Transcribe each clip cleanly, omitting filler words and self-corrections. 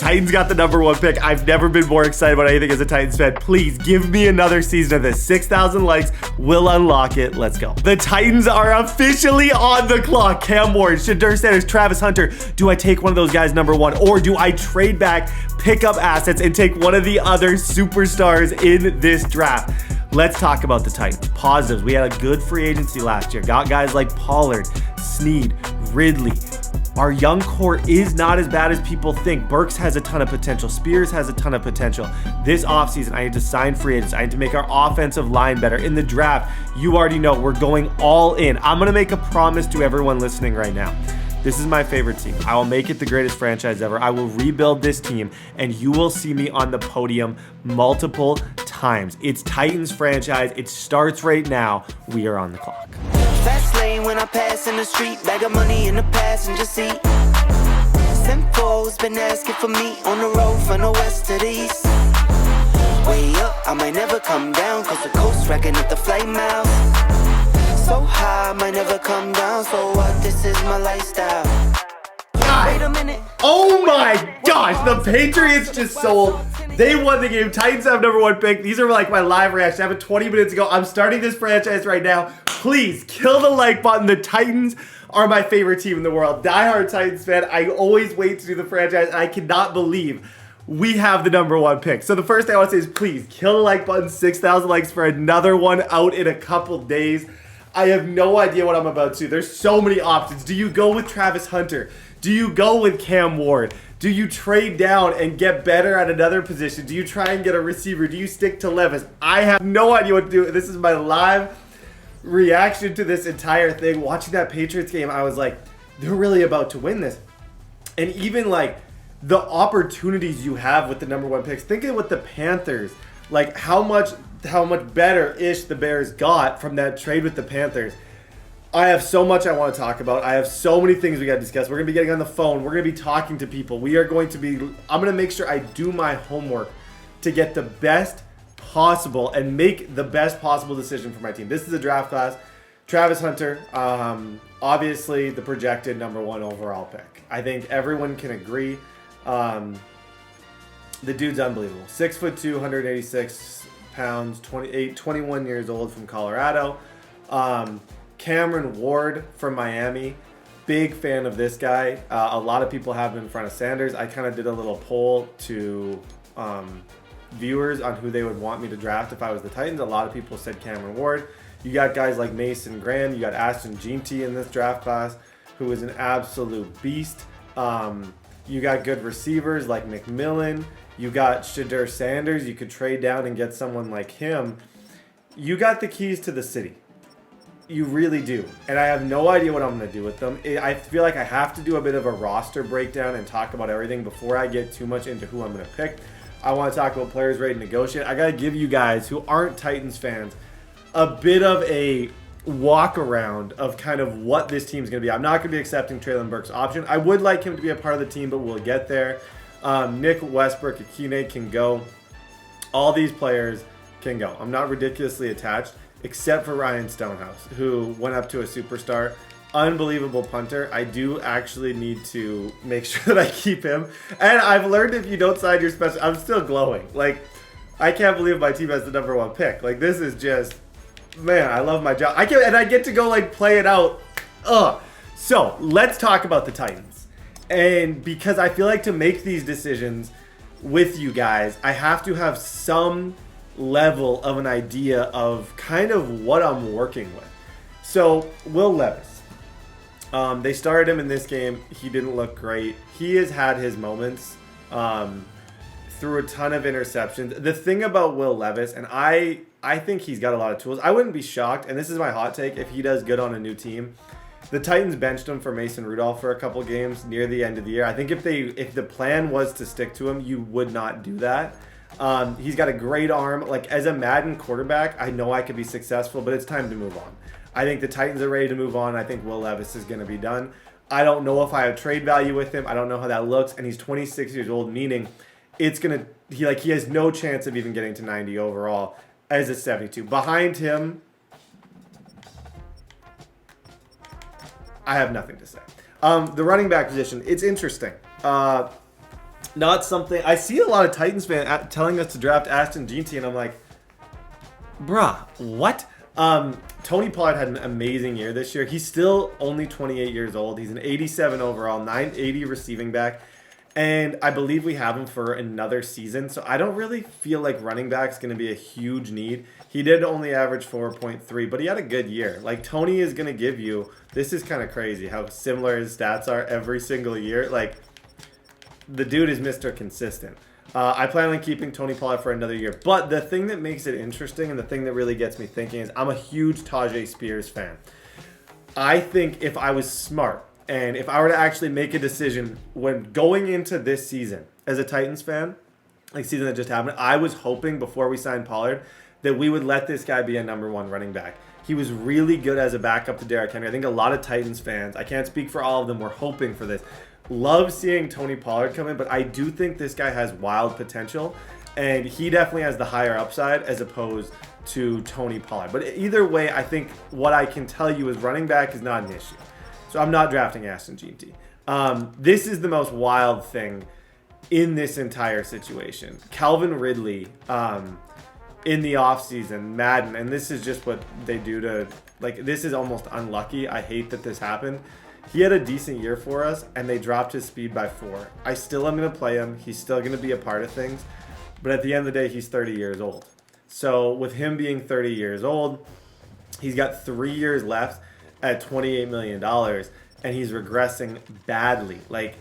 Titans got the #1 pick. I've never been more excited about anything as a Titans fan. Please give me another season of this. 6,000 likes will unlock it. Let's go. The Titans are officially on the clock. Cam Ward, Shedeur Sanders, Travis Hunter. Do I take one of those guys #1, or do I trade back, pick up assets, and take one of the other superstars in this draft? Let's talk about the Titans. Positives. We had a good free agency last year. Got guys like Pollard, Snead, Ridley. Our young core is not as bad as people think. Burks has a ton of potential. Spears has a ton of potential. This offseason, I need to sign free agents. I need to make our offensive line better. In the draft, you already know we're going all in. I'm going to make a promise to everyone listening right now. This is my favorite team. I will make it the greatest franchise ever. I will rebuild this team, and you will see me on the podium multiple times. It's Titans franchise. It starts right now. We are on the clock. Fast lane when I pass in the street, bag of money in the passenger seat. Simcoe's been asking for me on the road from the west to the east. Way up, I might never come down, cause the coast racking up the flight miles. So high, I might never come down, so what, this is my lifestyle. Wait a minute. Oh my gosh, the Patriots just sold. They won the game. Titans have #1 pick. These are like my live reaction. I have it 20 minutes ago. I'm starting this franchise right now. Please kill the like button. The Titans are my favorite team in the world. Diehard Titans fan. I always wait to do the franchise. And I cannot believe we have the #1 pick. So the first thing I want to say is please kill the like button. 6,000 likes for another one out in a couple days. I have no idea what I'm about to. There's so many options. Do you go with Travis Hunter? Do you go with Cam Ward? Do you trade down and get better at another position? Do you try and get a receiver? Do you stick to Levis? I have no idea what to do. This is my live reaction to this entire thing. Watching that Patriots game, I was like, they're really about to win this. And even like the opportunities you have with the #1 picks, thinking with the Panthers, like how much better-ish the Bears got from that trade with the Panthers. I have so much I want to talk about. I have so many things we got to discuss. We're going to be getting on the phone. We're going to be talking to people. I'm going to make sure I do my homework to get the best possible and make the best possible decision for my team. This is a draft class. Travis Hunter, obviously the projected #1 overall pick. I think everyone can agree. The dude's unbelievable. 6'2", 186 pounds, 21 years old, from Colorado. Cameron Ward from Miami, big fan of this guy. A lot of people have him in front of Sanders. I kind of did a little poll to viewers on who they would want me to draft if I was the Titans. A lot of people said Cameron Ward. You got guys like Mason Graham. You got Ashton Jeanty in this draft class, who is an absolute beast. You got good receivers like McMillan. You got Shedeur Sanders. You could trade down and get someone like him. You got the keys to the city. You really do. And I have no idea what I'm going to do with them. I feel like I have to do a bit of a roster breakdown and talk about everything before I get too much into who I'm going to pick. I want to talk about players ready to negotiate. I got to give you guys who aren't Titans fans a bit of a walk around of kind of what this team's going to be. I'm not going to be accepting Treylon Burks' option. I would like him to be a part of the team, but we'll get there. Nick Westbrook, Akine can go. All these players can go. I'm not ridiculously attached, except for Ryan Stonehouse, who went up to a superstar. Unbelievable punter. I do actually need to make sure that I keep him. And I've learned if you don't sign your special, I'm still glowing. Like, I can't believe my team has the #1 pick. Like, this is just, man, I love my job. I get to go like play it out. So let's talk about the Titans. And because I feel like to make these decisions with you guys, I have to have some level of an idea of kind of what I'm working with. So Will Levis, they started him in this game. He didn't look great. He has had his moments through a ton of interceptions. The thing about Will Levis, and I think he's got a lot of tools. I wouldn't be shocked, and this is my hot take, if he does good on a new team. The Titans benched him for Mason Rudolph for a couple games near the end of the year. I think if the plan was to stick to him, you would not do that. He's got a great arm. Like, as a Madden quarterback, I know I could be successful, but it's time to move on. I think the Titans are ready to move on. I think Will Levis is going to be done. I don't know if I have trade value with him. I don't know how that looks, and he's 26 years old, meaning he has no chance of even getting to 90 overall as a 72. Behind him, I have nothing to say. The running back position, it's interesting. not something I see a lot of Titans fans telling us to draft Ashton Jeanty, and I'm like, bruh, what? Tony Pollard had an amazing year this year. He's still only 28 years old. He's an 87 overall, 980 receiving back. And I believe we have him for another season. So I don't really feel like running back's going to be a huge need. He did only average 4.3, but he had a good year. Like, Tony is going to give you, this is kind of crazy how similar his stats are every single year. Like, the dude is Mr. Consistent. I plan on keeping Tony Pollard for another year. But the thing that makes it interesting and the thing that really gets me thinking is I'm a huge Tajay Spears fan. I think if I was smart, and if I were to actually make a decision when going into this season as a Titans fan, like season that just happened, I was hoping before we signed Pollard that we would let this guy be a number one running back. He was really good as a backup to Derrick Henry. I think a lot of Titans fans, I can't speak for all of them, were hoping for this. Love seeing Tony Pollard come in, but I do think this guy has wild potential, and he definitely has the higher upside as opposed to Tony Pollard. But either way, I think what I can tell you is running back is not an issue. So I'm not drafting Ashton Jeanty. This is the most wild thing in this entire situation. Calvin Ridley in the offseason, Madden, and this is just what they do to, like, this is almost unlucky. I hate that this happened. He had a decent year for us, and they dropped his speed by 4. I still am going to play him. He's still going to be a part of things. But at the end of the day, he's 30 years old. So with him being 30 years old, he's got 3 years left at $28 million, and he's regressing badly. Like,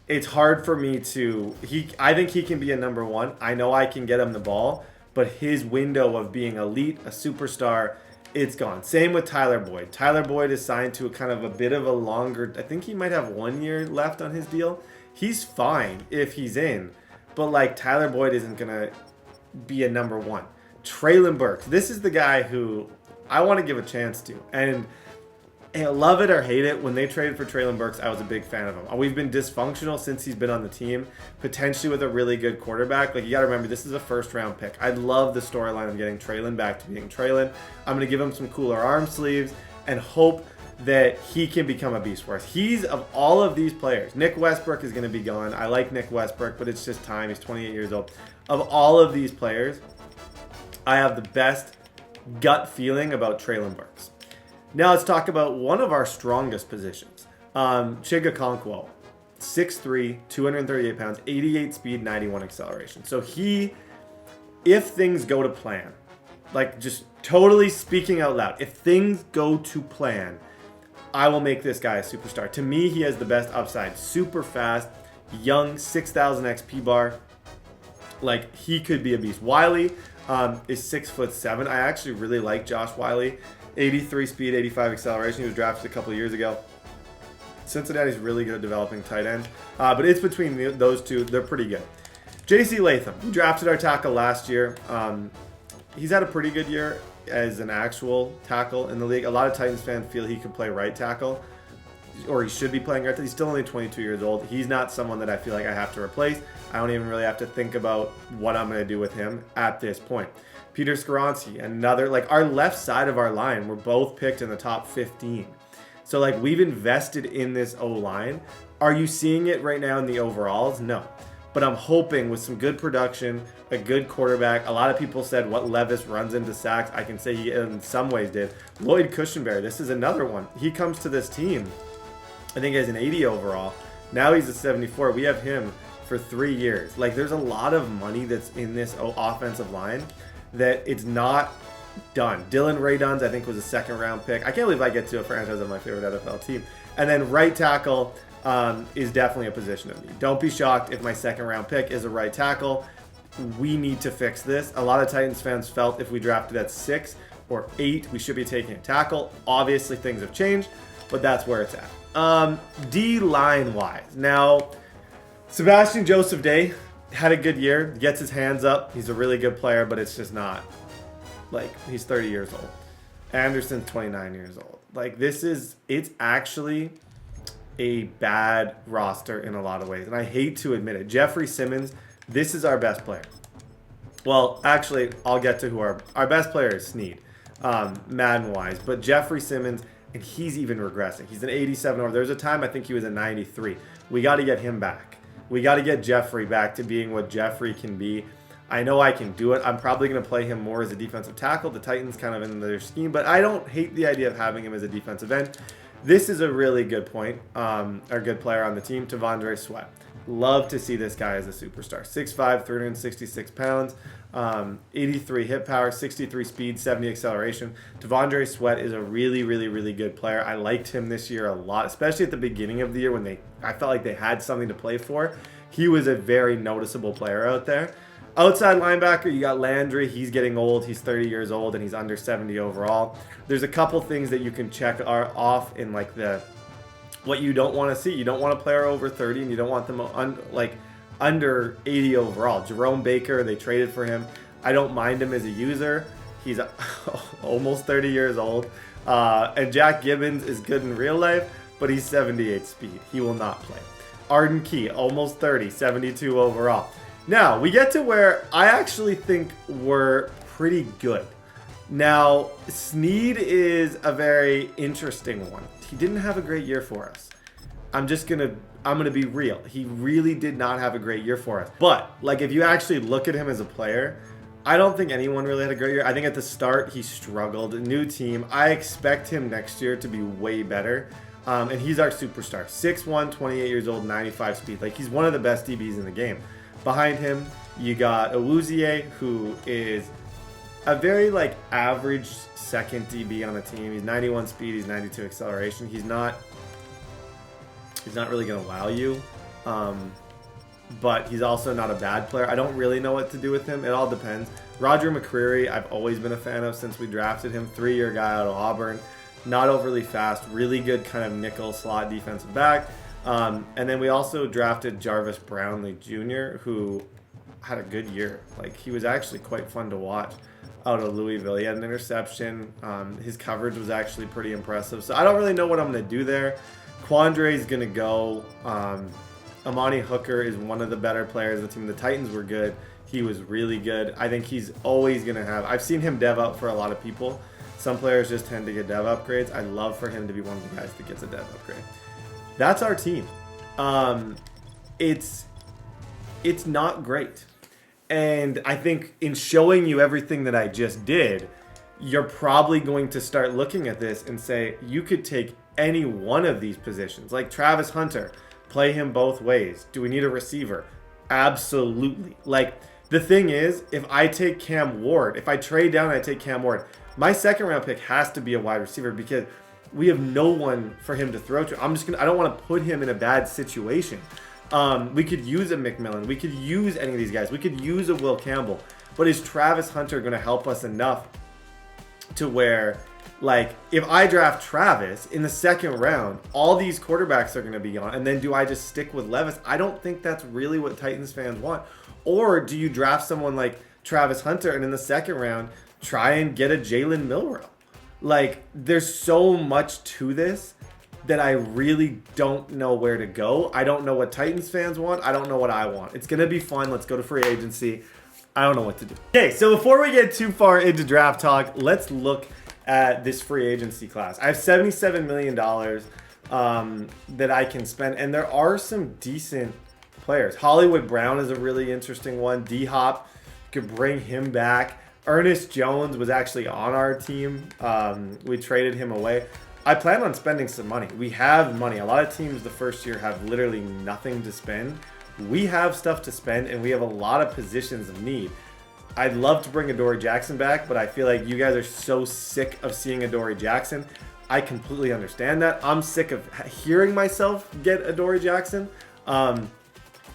it's hard for me to... I think he can be a number one. I know I can get him the ball, but his window of being elite, a superstar, it's gone. Same with Tyler Boyd. Tyler Boyd is signed to a kind of a bit of a longer... I think he might have 1 year left on his deal. He's fine if he's in, but, like, Tyler Boyd isn't going to be a number one. Treylon Burks. This is the guy who I want to give a chance to. And love it or hate it, when they traded for Treylon Burks, I was a big fan of him. We've been dysfunctional since he's been on the team, potentially with a really good quarterback. Like, you got to remember, this is a first-round pick. I love the storyline of getting Treylon back to being Treylon. I'm going to give him some cooler arm sleeves and hope that he can become a beast for us. He's, of all of these players, Nick Westbrook is going to be gone. I like Nick Westbrook, but it's just time. He's 28 years old. Of all of these players, I have the best gut feeling about Treylon Burks. Now let's talk about one of our strongest positions. Chiga Okonkwo, 6'3", 238 pounds, 88 speed, 91 acceleration. So he, if things go to plan, like, just totally speaking out loud, if things go to plan, I will make this guy a superstar. To me, he has the best upside. Super fast, young, 6,000 XP bar. Like, he could be a beast. Wiley is 6'7". I actually really like Josh Wiley. 83 speed, 85 acceleration. He was drafted a couple of years ago. Cincinnati's really good at developing tight ends. But it's between those two. They're pretty good. J.C. Latham. We drafted our tackle last year. He's had a pretty good year as an actual tackle in the league. A lot of Titans fans feel he could play right tackle, or he should be playing right tackle. He's still only 22 years old. He's not someone that I feel like I have to replace. I don't even really have to think about what I'm going to do with him at this point. Peter Skoronski, another, like, our left side of our line, we're both picked in the top 15. So, like, we've invested in this O-line. Are you seeing it right now in the overalls? No. But I'm hoping with some good production, a good quarterback. A lot of people said what Levis runs into sacks. I can say he in some ways did. Lloyd Cushenberry, this is another one. He comes to this team, I think, as an 80 overall. Now he's a 74. We have him for 3 years. Like, there's a lot of money that's in this offensive line that it's not done. Dylan Rayduns, I think, was a second-round pick. I can't believe I get to a franchise of my favorite NFL team. And then right tackle is definitely a position of need. Don't be shocked if my second-round pick is a right tackle. We need to fix this. A lot of Titans fans felt if we drafted at 6 or 8, we should be taking a tackle. Obviously, things have changed, but that's where it's at. D-line-wise. Now, Sebastian Joseph Day had a good year, gets his hands up. He's a really good player, but it's just not, like, he's 30 years old. Anderson's 29 years old. Like, it's actually a bad roster in a lot of ways, and I hate to admit it. Jeffrey Simmons, this is our best player. Well, actually, I'll get to who our best player is Snead, Madden-wise, but Jeffrey Simmons, and he's even regressing. He's an 87 over. There's a time I think he was a 93. We got to get him back. We got to get Jeffrey back to being what Jeffrey can be. I know I can do it. I'm probably going to play him more as a defensive tackle. The Titans kind of in their scheme, but I don't hate the idea of having him as a defensive end. This is a really good point, or good player on the team, T'Vondre Sweat. Love to see this guy as a superstar. 6'5", 366 pounds, 83 hit power, 63 speed, 70 acceleration. T'Vondre Sweat is a really, really, really good player. I liked him this year a lot, especially at the beginning of the year when I felt like they had something to play for. He was a very noticeable player out there. Outside linebacker, you got Landry. He's getting old. He's 30 years old, and he's under 70 overall. There's a couple things that you can check off in like what you don't want to see. You don't want a player over 30, and you don't want them under 80 overall. Jerome Baker, they traded for him. I don't mind him as a user. He's almost 30 years old. And Jack Gibbons is good in real life, but he's 78 speed. He will not play. Arden Key, almost 30, 72 overall. Now, we get to where I actually think we're pretty good. Now, Snead is a very interesting one. He didn't have a great year for us. I'm gonna be real. He really did not have a great year for us. But, like, if you actually look at him as a player, I don't think anyone really had a great year. I think at the start, he struggled. New team. I expect him next year to be way better. And he's our superstar. 6'1", 28 years old, 95 speed. Like, he's one of the best DBs in the game. Behind him, you got Awuzie, who is a very average second DB on the team. He's 91 speed, he's 92 acceleration. He's not really gonna wow you, but he's also not a bad player. I don't really know what to do with him. It all depends. Roger McCreary, I've always been a fan of since we drafted him. 3-year guy out of Auburn, not overly fast, really good kind of nickel slot defensive back. And then we also drafted Jarvis Brownlee Jr., who had a good year. Like, he was actually quite fun to watch out of Louisville. He had an interception. His coverage was actually pretty impressive. So I don't really know what I'm going to do there. Quandre is going to go. Amani Hooker is one of the better players of the team. The Titans were good. He was really good. I think he's always going to have... I've seen him dev up for a lot of people. Some players just tend to get dev upgrades. I'd love for him to be one of the guys that gets a dev upgrade. That's our team. It's not great. And I think in showing you everything that I just did, you're probably going to start looking at this and say, you could take any one of these positions. Like Travis Hunter, play him both ways. Do we need a receiver? Absolutely. Like, the thing is, if I take Cam Ward, if I trade down and I take Cam Ward, my second round pick has to be a wide receiver because we have no one for him to throw to. I don't want to put him in a bad situation. We could use a McMillan. We could use any of these guys. We could use a Will Campbell. But is Travis Hunter going to help us enough to where, like, if I draft Travis in the second round, all these quarterbacks are going to be gone, and then do I just stick with Levis? I don't think that's really what Titans fans want. Or do you draft someone like Travis Hunter and in the second round try and get a Jalen Milroe? Like, there's so much to this that I really don't know where to go. I don't know what Titans fans want. I don't know what I want. It's going to be fun. Let's go to free agency. I don't know what to do. Okay, so before we get too far into draft talk, let's look at this free agency class. I have $77 million that I can spend, and there are some decent players. Hollywood Brown is a really interesting one. D-Hop, could bring him back. Ernest Jones was actually on our team. We traded him away. I plan on spending some money. We have money. A lot of teams the first year have literally nothing to spend. We have stuff to spend, and we have a lot of positions of need. I'd love to bring Adoree Jackson back, but I feel like you guys are so sick of seeing Adoree Jackson. I completely understand that. I'm sick of hearing myself get Adoree Jackson.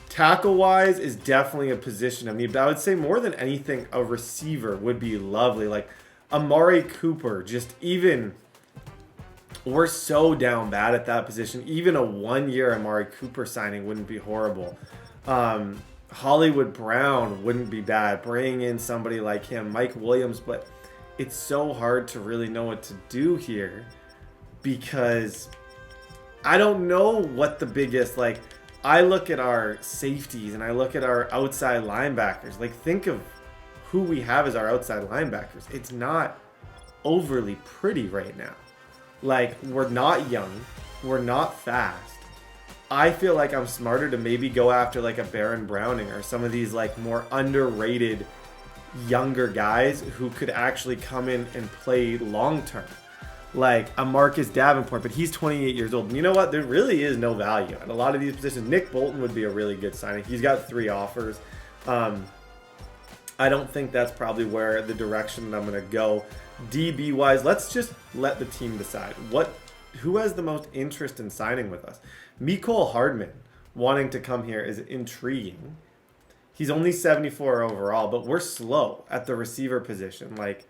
Tackle-wise is definitely a position of need, but I would say more than anything, a receiver would be lovely. Like Amari Cooper, just even... We're so down bad at that position. Even a one-year Amari Cooper signing wouldn't be horrible. Hollywood Brown wouldn't be bad. Bringing in somebody like him, Mike Williams, but it's so hard to really know what to do here because I don't know what the biggest, like, I look at our safeties and I look at our outside linebackers. Like, think of who we have as our outside linebackers. It's not overly pretty right now. Like, we're not young, we're not fast, I feel like I'm smarter to maybe go after like a Baron Browning or some of these like more underrated younger guys who could actually come in and play long term. Like a Marcus Davenport, but he's 28 years old. And you know what? There really is no value at a lot of these positions. Nick Bolton would be a really good signing. He's got 3 offers. I don't think that's probably where the direction that I'm going to go. DB wise, let's just let the team decide. Who has the most interest in signing with us? Mecole Hardman wanting to come here is intriguing. He's only 74 overall, but we're slow at the receiver position. Like,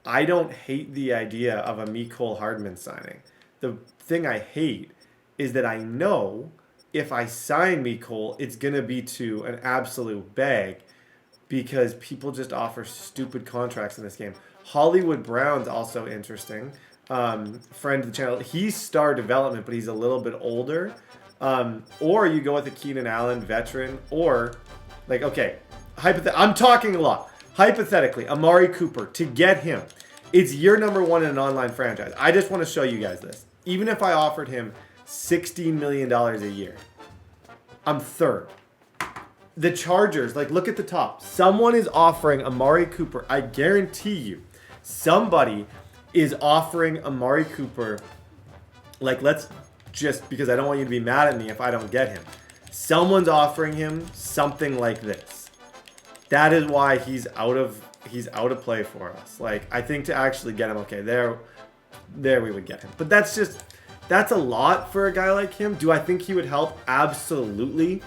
I don't hate the idea of a Mecole Hardman signing. The thing I hate is that I know if I sign Mecole, it's going to be to an absolute bag because people just offer stupid contracts in this game. Hollywood Brown's also interesting. Friend of the channel. He's star development, but he's a little bit older. Or you go with a Keenan Allen veteran, or like, okay, I'm talking a lot. Hypothetically, Amari Cooper, to get him, it's year number 1 in an online franchise. I just want to show you guys this. Even if I offered him $16 million a year, I'm third. The Chargers, like, look at the top. Someone is offering Amari Cooper. I guarantee you, somebody is offering Amari Cooper, like, let's just, because I don't want you to be mad at me if I don't get him. Someone's offering him something like this. That is why he's out of play for us. Like, I think to actually get him, okay, there we would get him. But that's a lot for a guy like him. Do I think he would help? Absolutely.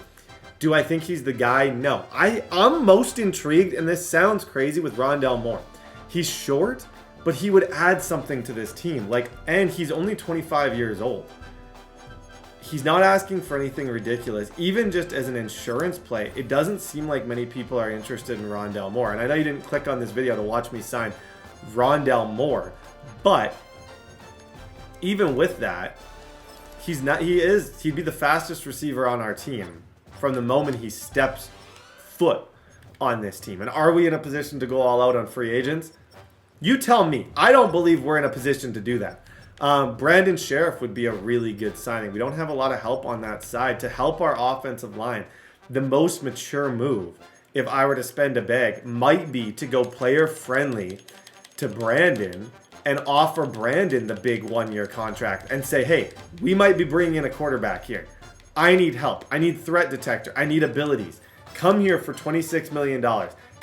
Do I think he's the guy? No. I'm most intrigued, and this sounds crazy, with Rondale Moore. He's short, but he would add something to this team. Like, and he's only 25 years old. He's not asking for anything ridiculous. Even just as an insurance play, it doesn't seem like many people are interested in Rondale Moore. And I know you didn't click on this video to watch me sign Rondale Moore, but even with that, he'd be the fastest receiver on our team from the moment he steps foot on this team. And are we in a position to go all out on free agents? You tell me. I don't believe we're in a position to do that. Brandon Sheriff would be a really good signing. We don't have a lot of help on that side. To help our offensive line, the most mature move, if I were to spend a bag, might be to go player friendly to Brandon and offer Brandon the big 1-year contract and say, hey, we might be bringing in a quarterback here. I need help. I need threat detector. I need abilities. Come here for $26 million.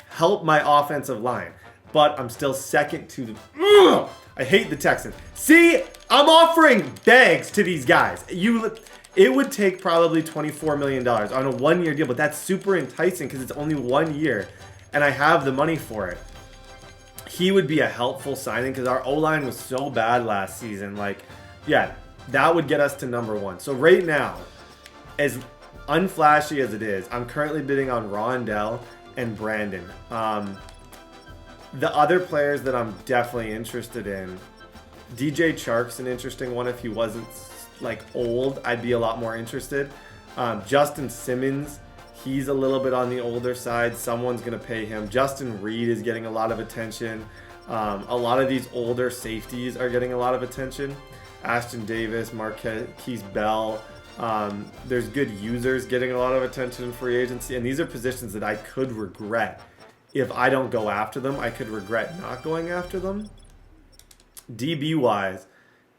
Help my offensive line. But I'm still second to the... Ugh! I hate the Texans. See, I'm offering bags to these guys. It would take probably $24 million on a 1-year deal, but that's super enticing because it's only 1 year, and I have the money for it. He would be a helpful signing because our O-line was so bad last season. Like, yeah, that would get us to number 1. So right now, as unflashy as it is, I'm currently bidding on Rondale and Brandon. The other players that I'm definitely interested in, DJ Chark's an interesting one. If he wasn't like old, I'd be a lot more interested. Justin Simmons, he's a little bit on the older side. Someone's going to pay him. Justin Reed is getting a lot of attention. A lot of these older safeties are getting a lot of attention. Ashton Davis, Marquise Bell. There's good users getting a lot of attention in free agency. And these are positions that I could regret. If I don't go after them, I could regret not going after them. DB-wise,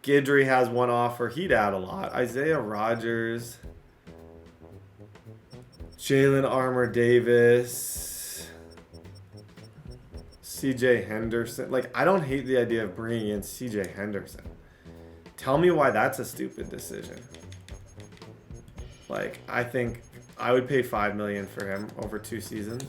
Guidry has one offer. He'd add a lot. Isaiah Rodgers, Jalen Armour-Davis, CJ Henderson. Like, I don't hate the idea of bringing in CJ Henderson. Tell me why that's a stupid decision. Like, I think I would pay $5 million for him over 2 seasons.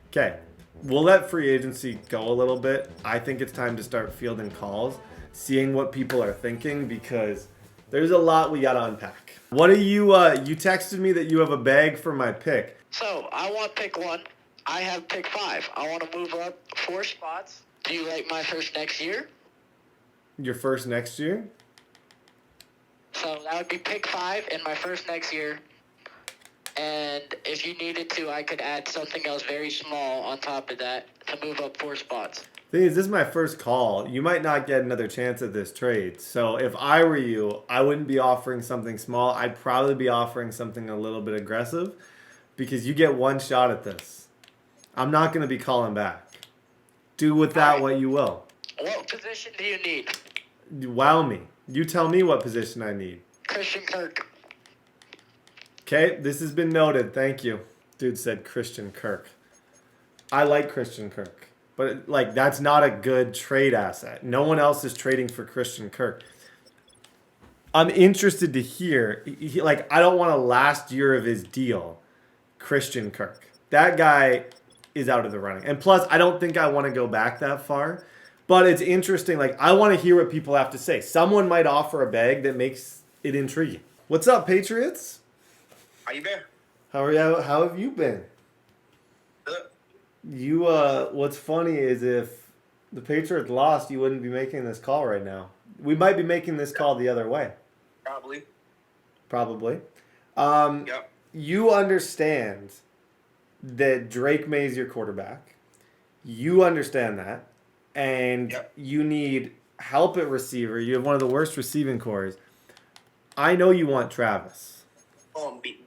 Okay. We'll let free agency go a little bit. I think it's time to start fielding calls, seeing what people are thinking, because there's a lot we got to unpack. What are you texted me that you have a bag for my pick. So, I want pick 1. I have pick 5. I want to move up 4 spots. Do you like my first next year? Your first next year? So, that would be pick 5 and my first next year. And if you needed to, I could add something else very small on top of that to move up 4 spots. Thing is, this is my first call. You might not get another chance at this trade. So if I were you, I wouldn't be offering something small. I'd probably be offering something a little bit aggressive because you get one shot at this. I'm not going to be calling back. Do with that what you will. What position do you need? Wow me. You tell me what position I need. Christian Kirk. Okay, this has been noted. Thank you. Dude said Christian Kirk. I like Christian Kirk. But, like, that's not a good trade asset. No one else is trading for Christian Kirk. I'm interested to hear, I don't want a last year of his deal, Christian Kirk. That guy is out of the running. And plus, I don't think I want to go back that far. But it's interesting. Like, I want to hear what people have to say. Someone might offer a bag that makes it intriguing. What's up, Patriots? How you been? How are you? How have you been? Good. You, what's funny is if the Patriots lost, you wouldn't be making this call right now. We might be making this call the other way. Probably. Yep. You understand that Drake May is your quarterback. You understand that. And you need help at receiver. You have one of the worst receiving cores. I know you want Travis.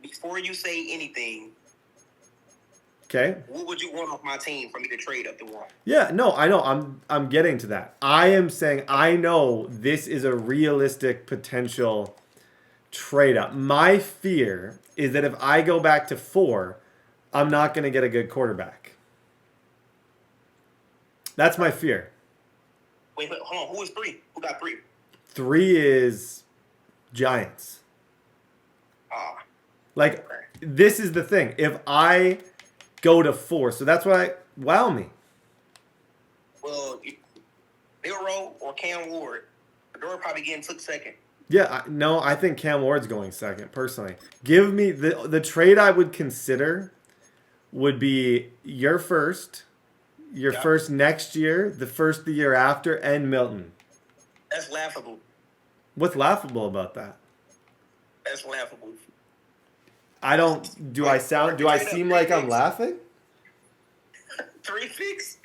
Before you say anything, okay, what would you want off my team for me to trade up to one? Yeah, no, I know. I'm getting to that. I am saying I know this is a realistic potential trade up. My fear is that if I go back to 4, I'm not going to get a good quarterback. That's my fear. Wait, hold on. Who is 3? Who got 3? 3 is Giants. This is the thing. If I go to 4, so that's why wow me. Well, Bill or Cam Ward. They're probably getting took second. Yeah, no, I think Cam Ward's going second, personally. Give me the trade I would consider would be your first next year, the first the year after, and Milton. That's laughable. What's laughable about that? That's laughable. Do I seem like I'm laughing? 3 picks?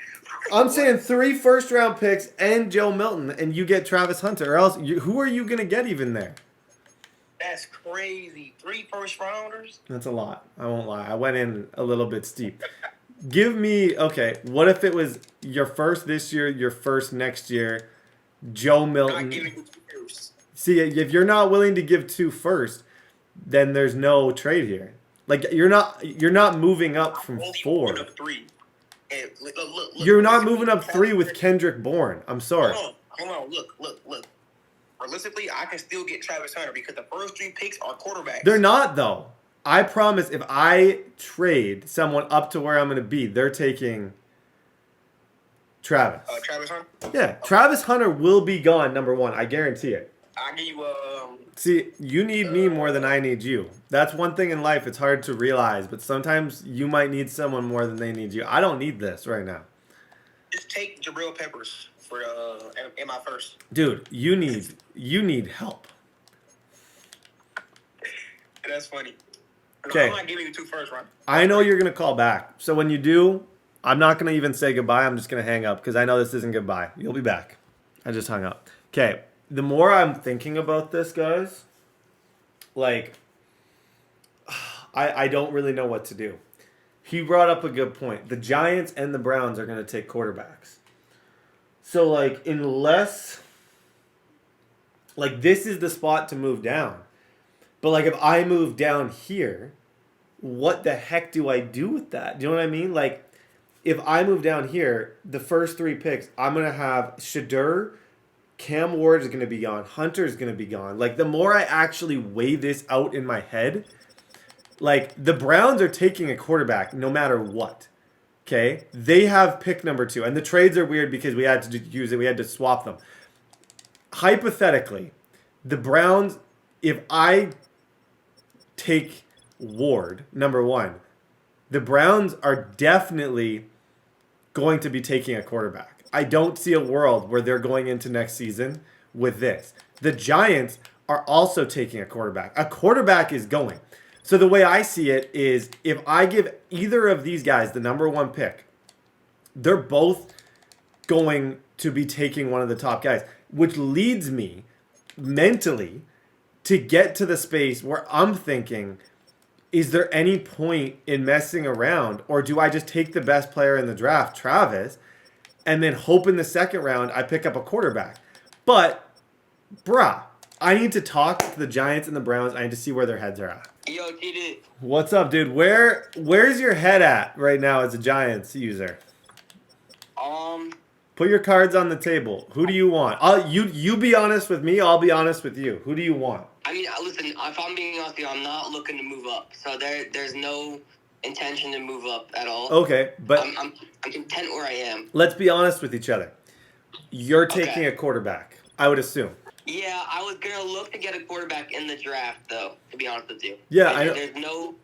I'm saying 3 first-round picks and Joe Milton, and you get Travis Hunter. Or else, who are you going to get even there? That's crazy. 3 first-rounders? That's a lot. I won't lie. I went in a little bit steep. Give me, okay, what if it was your first this year, your first next year, Joe Milton? Not giving you 2 first. See, if you're not willing to give 2 first, then there's no trade here. Like, you're not moving up from 4. Up 3. And look, You're not moving up 3 with Kendrick Bourne. I'm sorry. Hold on. Look. Realistically, I can still get Travis Hunter because the first 3 picks are quarterbacks. They're not, though. I promise if I trade someone up to where I'm going to be, they're taking Travis. Travis Hunter? Yeah, okay. Travis Hunter will be gone, number 1. I guarantee it. I'll give you See, you need me more than I need you. That's one thing in life it's hard to realize, but sometimes you might need someone more than they need you. I don't need this right now. Just take Jabril Peppers for in my first. Dude, you need help. That's funny. Okay. I'm not giving you 2 first, right? I know you're going to call back. So when you do, I'm not going to even say goodbye. I'm just going to hang up because I know this isn't goodbye. You'll be back. I just hung up. Okay. The more I'm thinking about this, guys, like, I don't really know what to do. He brought up a good point. The Giants and the Browns are going to take quarterbacks. So, like, unless, like, this is the spot to move down. But, like, if I move down here, what the heck do I do with that? Do you know what I mean? Like, if I move down here, the first 3 picks, I'm going to have Shadur, Cam Ward is going to be gone. Hunter is going to be gone. Like, the more I actually weigh this out in my head, like, the Browns are taking a quarterback no matter what. Okay? They have pick number 2. And the trades are weird because we had to use it. We had to swap them. Hypothetically, the Browns, if I take Ward, number 1, the Browns are definitely going to be taking a quarterback. I don't see a world where they're going into next season with this. The Giants are also taking a quarterback. A quarterback is going. So the way I see it is if I give either of these guys the number 1 pick, they're both going to be taking one of the top guys, which leads me mentally to get to the space where I'm thinking, is there any point in messing around, or do I just take the best player in the draft, Travis, and then hope in the second round I pick up a quarterback? But, bruh, I need to talk to the Giants and the Browns. I need to see where their heads are at. Yo, TD. What's up, dude? Where's your head at right now as a Giants user? Put your cards on the table. Who do you want? You be honest with me. I'll be honest with you. Who do you want? I mean, listen, if I'm being honest with you, I'm not looking to move up. So there's no intention to move up at all. Okay, but I'm content where I am. let's be honest with each other. You're taking a quarterback, I would assume. Yeah, I was going to look to get a quarterback in the draft, though, to be honest with you. Yeah, I know. There's no...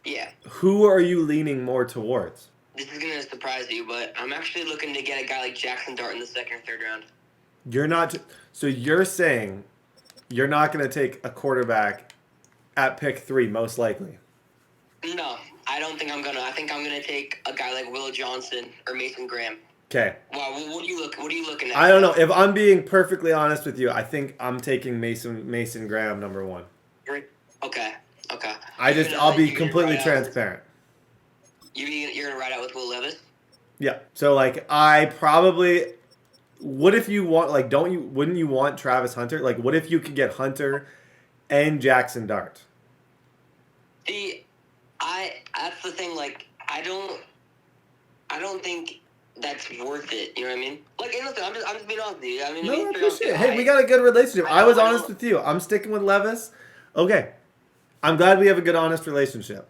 Yeah. Who are you leaning more towards? This is going to surprise you, but I'm actually looking to get a guy like Jackson Dart in the second or third round. You're not. So you're saying you're not going to take a quarterback at pick 3, most likely. No, I don't think I'm going to. I think I'm going to take a guy like Will Johnson or Mason Graham. Okay. Wow, what are you looking at? I don't know. If I'm being perfectly honest with you, I think I'm taking Mason Graham number 1. Okay. I'll be completely transparent. You're gonna ride out with Will Levis? Yeah. So like I probably. What if you want wouldn't you want Travis Hunter? Like what if you could get Hunter and Jackson Dart? See, that's the thing. Like I don't think that's worth it. You know what I mean? Like, hey, listen, I'm just being honest with you. I mean, No, I appreciate it. Hey, we got a good relationship. I was honest with you. I'm sticking with Levis. Okay. I'm glad we have a good, honest relationship.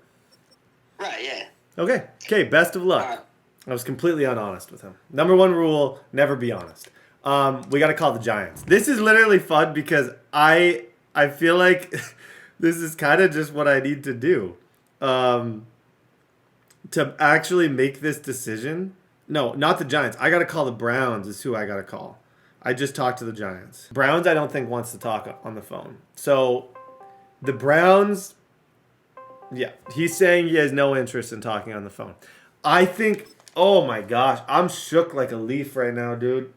Right, yeah. Okay, best of luck. Right. I was completely unhonest with him. Number 1 rule, never be honest. We got to call the Giants. This is literally fun because I feel like this is kind of just what I need to do. To actually make this decision. No, not the Giants. I got to call the Browns is who I got to call. I just talked to the Giants. Browns I don't think wants to talk on the phone. So the Browns, yeah, he's saying he has no interest in talking on the phone. I think, oh my gosh, I'm shook like a leaf right now, dude.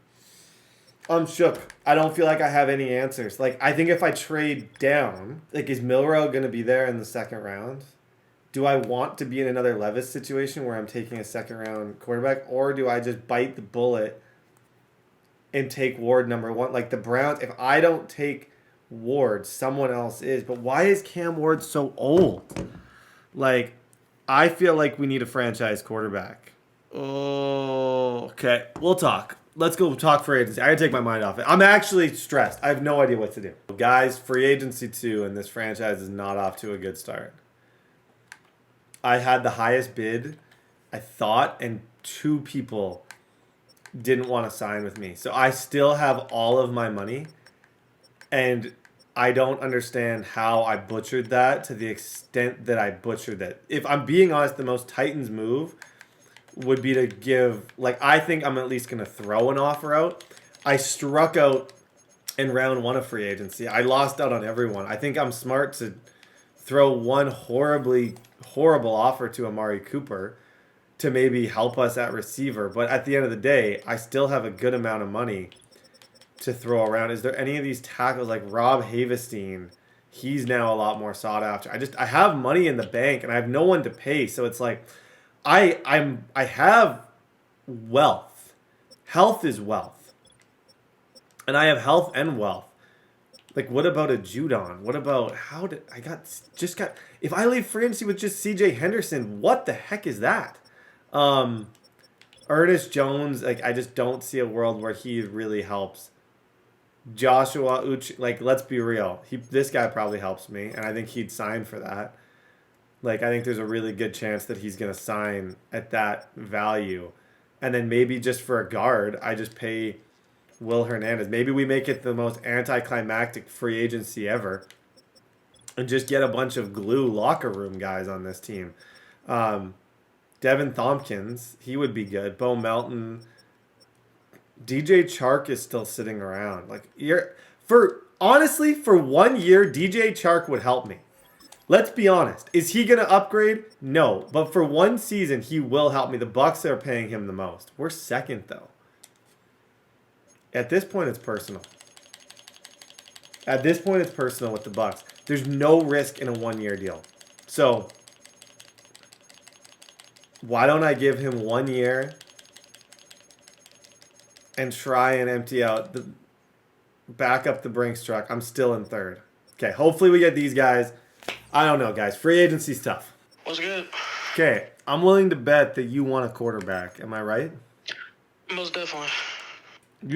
I'm shook. I don't feel like I have any answers. Like, I think if I trade down, like, is Milrow going to be there in the second round? Do I want to be in another Levis situation where I'm taking a second round quarterback? Or do I just bite the bullet and take Ward number 1? Like, the Browns, if I don't take Ward, someone else is. But why is Cam Ward so old? Like, I feel like we need a franchise quarterback. Oh, okay. We'll talk. Let's go talk free agency. I gotta take my mind off it. I'm actually stressed. I have no idea what to do. Guys, free agency 2, and this franchise is not off to a good start. I had the highest bid, I thought, and 2 people didn't want to sign with me. So I still have all of my money, and I don't understand how I butchered that to the extent that I butchered it. If I'm being honest, the most Titans move would be to give, like, I think I'm at least going to throw an offer out. I struck out in round 1 of free agency. I lost out on everyone. I think I'm smart to throw one horrible offer to Amari Cooper to maybe help us at receiver. But at the end of the day, I still have a good amount of money to throw around. Is there any of these tackles like Rob Havestein? He's now a lot more sought after. I have money in the bank and I have no one to pay. So it's like I have wealth. Health is wealth. And I have health and wealth. Like, what about a Judon? What about if I leave free agency with just CJ Henderson, what the heck is that? Ernest Jones, like, I just don't see a world where he really helps. Joshua Uche, like, let's be real. This guy probably helps me, and I think he'd sign for that. Like, I think there's a really good chance that he's going to sign at that value. And then maybe just for a guard, I just pay Will Hernandez. Maybe we make it the most anticlimactic free agency ever and just get a bunch of glue locker room guys on this team. Devin Thompkins, he would be good. Bo Melton. DJ Chark is still sitting around. Like, honestly, for 1 year, DJ Chark would help me. Let's be honest. Is he going to upgrade? No. But for one season, he will help me. The Bucks are paying him the most. We're second, though. At this point, it's personal. At this point, it's personal with the Bucks. There's no risk in a one-year deal. So, why don't I give him 1 year and try and empty out the back up the Brinks truck? I'm still in third. Okay, hopefully we get these guys. I don't know, guys. Free agency's tough. What's good? Okay, I'm willing to bet that you want a quarterback. Am I right? Most definitely.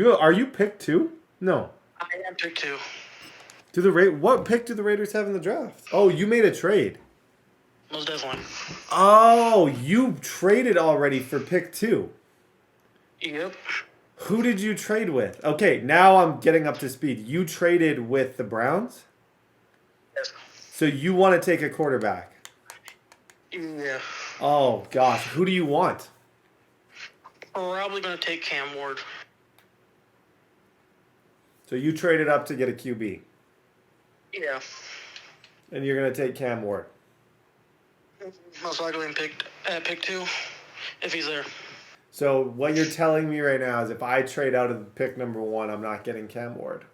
Are you pick 2? No. I am pick 2. What pick do the Raiders have in the draft? Oh, you made a trade. Most definitely. Oh, you traded already for pick 2. Yep. Who did you trade with? Okay, now I'm getting up to speed. You traded with the Browns? Yes. So you want to take a quarterback? Yeah. Oh, gosh. Who do you want? Probably going to take Cam Ward. So you traded up to get a QB. Yeah. And you're going to take Cam Ward. Most likely in pick 2, if he's there. So what you're telling me right now is if I trade out of pick number 1, I'm not getting Cam Ward.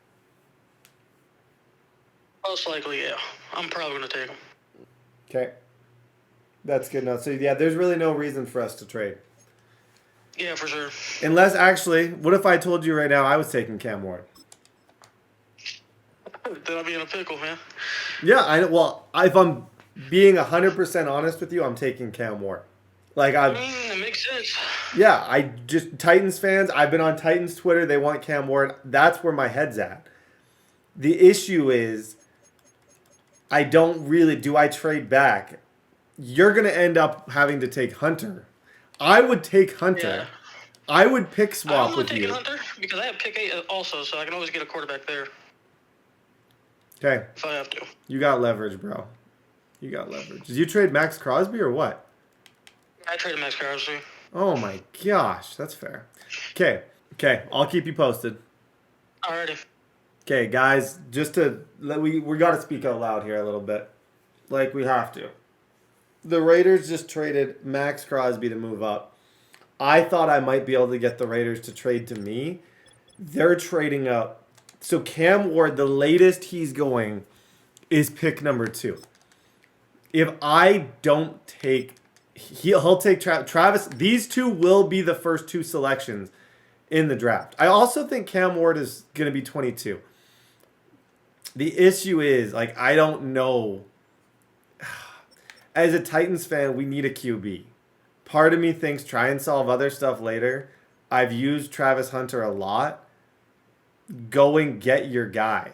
Most likely, yeah. I'm probably going to take him. Okay. That's good enough. So, yeah, there's really no reason for us to trade. Yeah, for sure. Unless, actually, what if I told you right now I was taking Cam Ward? Then I'll be in a pickle, man. Yeah, if I'm being 100% honest with you, I'm taking Cam Ward. Like, It makes sense. yeah, Titans fans, I've been on Titans Twitter, they want Cam Ward. That's where my head's at. The issue is, do I trade back? You're going to end up having to take Hunter. I would take Hunter. Yeah. I would pick swap I'm with going to you. take Hunter because I have pick 8 also, so I can always get a quarterback there Okay, if I have to. you got leverage, bro. You got leverage. Did you trade Max Crosby or what? I traded Max Crosby. Oh my gosh, that's fair. Okay, I'll keep you posted. Alrighty. Okay, guys, we got to speak out loud here a little bit, like we have to. The Raiders just traded Max Crosby to move up. I thought I might be able to get the Raiders to trade to me. They're trading up. So Cam Ward, the latest he's going is pick number 2. If I don't take, he'll take Travis. These 2 will be the first 2 selections in the draft. I also think Cam Ward is going to be 22. The issue is, I don't know. As a Titans fan, we need a QB. Part of me thinks try and solve other stuff later. I've used Travis Hunter a lot. Go and get your guy.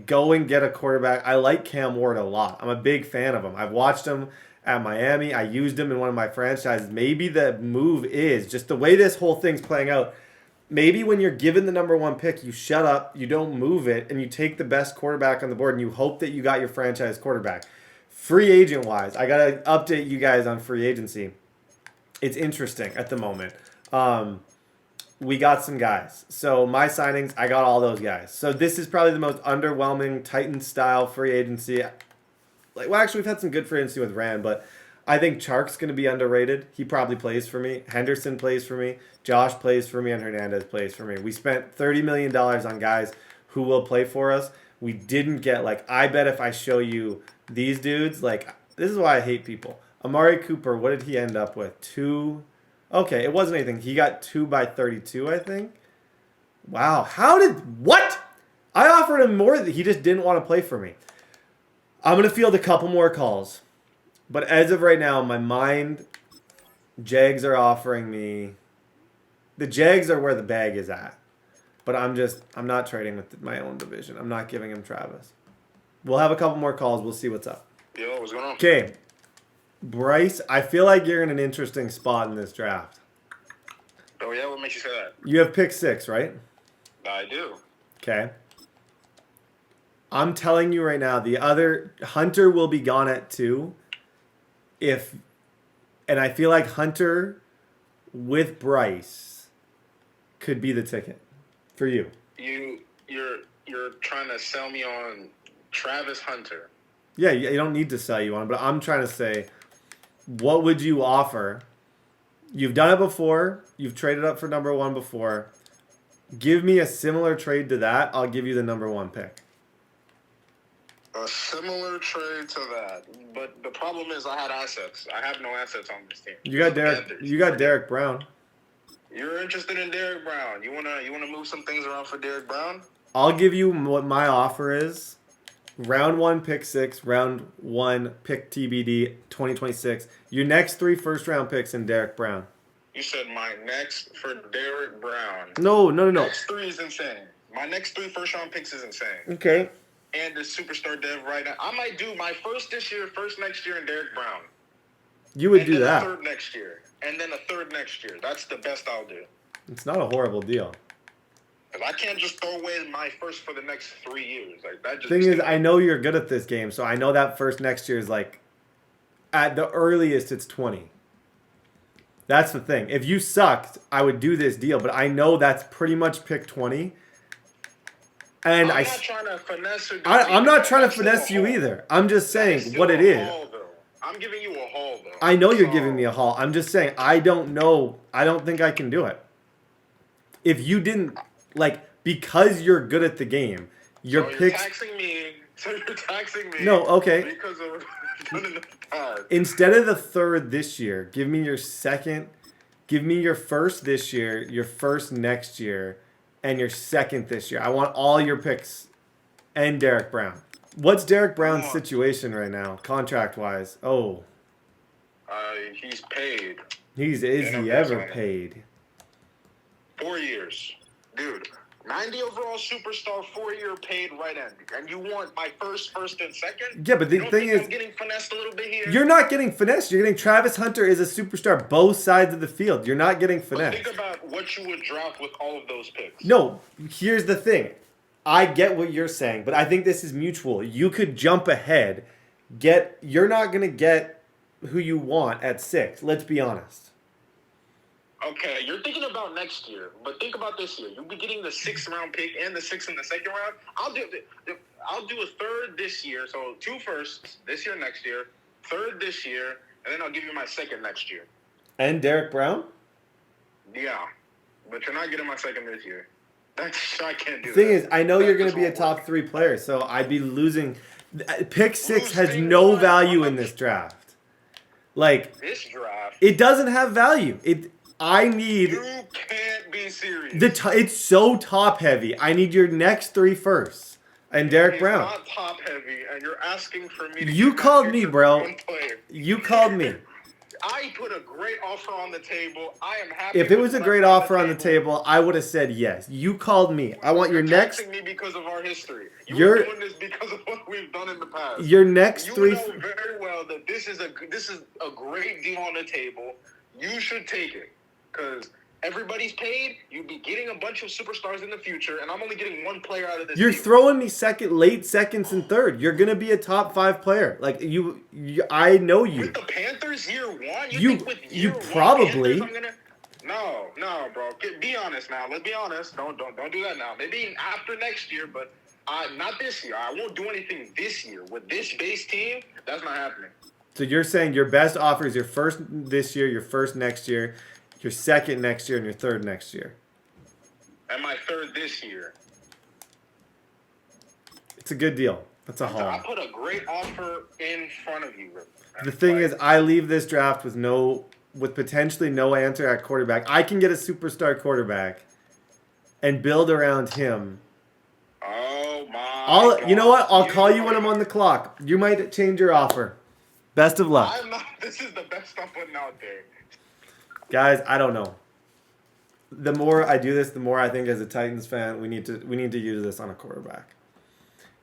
Go and get a quarterback. I like Cam Ward a lot. I'm a big fan of him. I've watched him at Miami. I used him in one of my franchises. Maybe the move is just the way this whole thing's playing out. Maybe when you're given the number 1 pick, you shut up, you don't move it, and you take the best quarterback on the board, and you hope that you got your franchise quarterback. Free agent-wise, I got to update you guys on free agency. It's interesting at the moment. We got some guys. So my signings, I got all those guys. So this is probably the most underwhelming Titans-style free agency. Actually, we've had some good free agency with Rand, but I think Chark's going to be underrated. He probably plays for me. Henderson plays for me. Josh plays for me, and Hernandez plays for me. We spent $30 million on guys who will play for us. We didn't get, I bet if I show you these dudes, this is why I hate people. Amari Cooper, what did he end up with? 2... Okay, it wasn't anything. He got 2 by 32, I think. Wow. What? I offered him more. He just didn't want to play for me. I'm going to field a couple more calls. But as of right now, my mind, Jags are offering me. The Jags are where the bag is at. But I'm not trading with my own division. I'm not giving him Travis. We'll have a couple more calls. We'll see what's up. Yo, what's going on? Okay. Bryce, I feel like you're in an interesting spot in this draft. Oh, yeah? What makes you say that? You have pick 6, right? I do. Okay. I'm telling you right now, the other Hunter will be gone at 2. And I feel like Hunter with Bryce could be the ticket for you. You're trying to sell me on Travis Hunter. Yeah, you don't need to sell you on, but I'm trying to say, what would you offer? You've done it before. You've traded up for number 1 before. Give me a similar trade to that. I'll give you the number 1 pick. A similar trade to that, but the problem is I had assets. I have no assets on this team. You got The Derek. Panthers. You got Derek Brown. You're interested in Derek Brown. You wanna move some things around for Derek Brown? I'll give you what my offer is. Round 1, pick 6. Round 1, pick TBD 2026. Your next 3 first-round picks in Derek Brown. You said my next for Derek Brown. No. Next 3 is insane. My next 3 first-round picks is insane. Okay. And the superstar dev right now. I might do my first this year, first next year, and Derek Brown. You would And do then that. a third next year. And then a third next year. That's the best I'll do. It's not a horrible deal. Because I can't just throw away my first for the next 3 years. Like that just Thing is, I know you're good at this game, so I know that first next year is like, at the earliest, it's 20. That's the thing. If you sucked, I would do this deal, but I know that's pretty much pick 20. And I'm not trying to finesse or I'm not trying to That's still finesse a you haul. either. I'm just That's saying still what a it is. haul, though. I'm giving you a haul, though. I know you're So, giving me a haul. I'm just saying I don't know. I don't think I can do it. If you didn't, like, because you're good at the game, your so picks. You're taxing me. So you're taxing me. No, okay. Because of done in the past. Instead of the third this year, give me your second. Give me your first this year, your first next year, and your second this year. I want all your picks and Derek Brown. What's Derek Brown's situation right now, contract-wise? Oh, He's paid is Yeah, he no, ever that's paid? 4 years, dude. 90 overall superstar, 4-year paid right end, and you want my first, and second? Yeah, but the You don't thing think is, I'm getting finessed a little bit here. you're not getting finessed. You're getting Travis Hunter is a superstar both sides of the field. You're not getting But finessed. think about what you would draft with all of those picks. No, here's the thing. I get what you're saying, but I think this is mutual. You could jump ahead. You're not going to get who you want at 6. Let's be honest. Okay, you're thinking about next year, but think about this year. You'll be getting the 6th round pick and the 6th in the second round. I'll do a third this year, so 2 firsts this year, next year, third this year, and then I'll give you my second next year. And Derek Brown? Yeah, but you're not getting my second this year. I can't do that. Thing is, I know That you're going just to be a won't top work. 3 player, so I'd be losing. Pick 6 has Losing no what? value How in much? this draft. Like, This draft, it doesn't have value. I need you can't be serious. it's so top heavy. I need your next 3 firsts. And Derek He's Brown. not top heavy, and you're asking for me to You give my called me, future bro. to one player. You called me. I put a great offer on the table. I am happy. If it with was a what's great offer on the table, I would have said yes. You called me. I want your You're next taxing me because of our history. You're- You're doing this because of what we've done in the past. your next You 3 know very well that this is a great deal on the table. You should take it because everybody's paid. You'll be getting a bunch of superstars in the future, and I'm only getting 1 player out of this. You're deal. throwing me late seconds and third. You're gonna be a top 5 player. Like I know you. With the Panthers year 1, You- think with you year 1 probably- Panthers, No, bro. Be honest now. Let's be honest. Don't do that now. Maybe after next year, but not this year. I won't do anything this year with this base team. That's not happening. So you're saying your best offer is your first this year, your first next year, your second next year, and your third next year. And my third this year. It's a good deal. That's a I haul. put a great offer in front of you. The thing is, I leave this draft with potentially no answer at quarterback. I can get a superstar quarterback and build around him. Oh my! You know what? I'll God. call you when I'm on the clock. You might change your offer. Best of luck. I'm not. This is the best I'm putting out there. Guys, I don't know. The more I do this, the more I think as a Titans fan, we need to use this on a quarterback.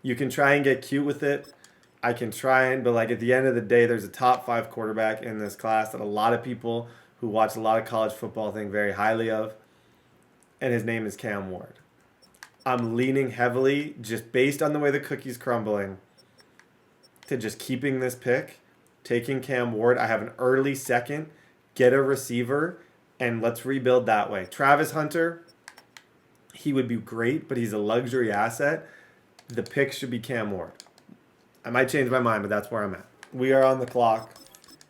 You can try and get cute with it. I can try but like at the end of the day, there's a top 5 quarterback in this class that a lot of people who watch a lot of college football think very highly of, and his name is Cam Ward. I'm leaning heavily, just based on the way the cookie's crumbling, to just keeping this pick, taking Cam Ward. I have an early second, get a receiver, and let's rebuild that way. Travis Hunter, he would be great, but he's a luxury asset. The pick should be Cam Ward. I might change my mind, but that's where I'm at. We are on the clock.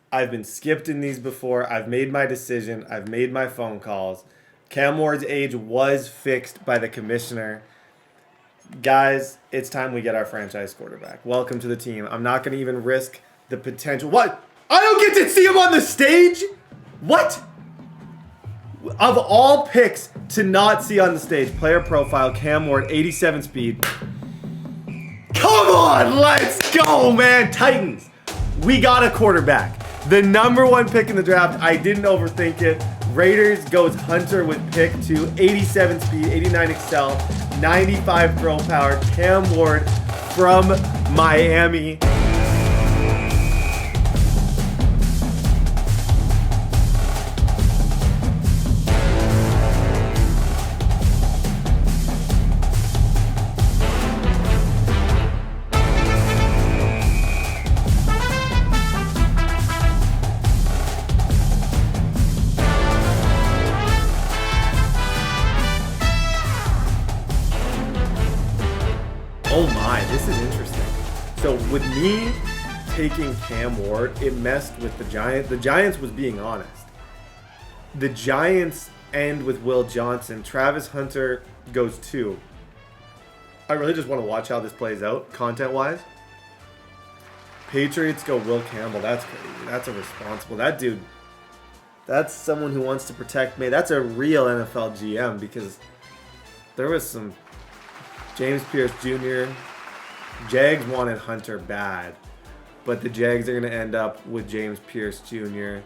I've been skipped in these before. I've made my decision. I've made my phone calls. Cam Ward's age was fixed by the commissioner. Guys, it's time we get our franchise quarterback. Welcome to the team. I'm not going to even risk the potential. What? I don't get to see him on the stage? What? Of all picks to not see on the stage, player profile, Cam Ward, 87 speed. Come on, let's go, man. Titans, we got a quarterback. The #1 pick in the draft. I didn't overthink it. Raiders goes Hunter with pick 2, 87 speed, 89 excel, 95 throw power. Cam Ward from Miami. Oh my, this is interesting. So with me taking Cam Ward, it messed with the Giants. The Giants was being honest. The Giants end with Will Johnson. Travis Hunter goes 2. I really just want to watch how this plays out, content-wise. Patriots go Will Campbell. That's crazy. That's a responsible. That dude, that's someone who wants to protect me. That's a real NFL GM because there was some James Pierce Jr. Jags wanted Hunter bad, but the Jags are going to end up with James Pierce Jr.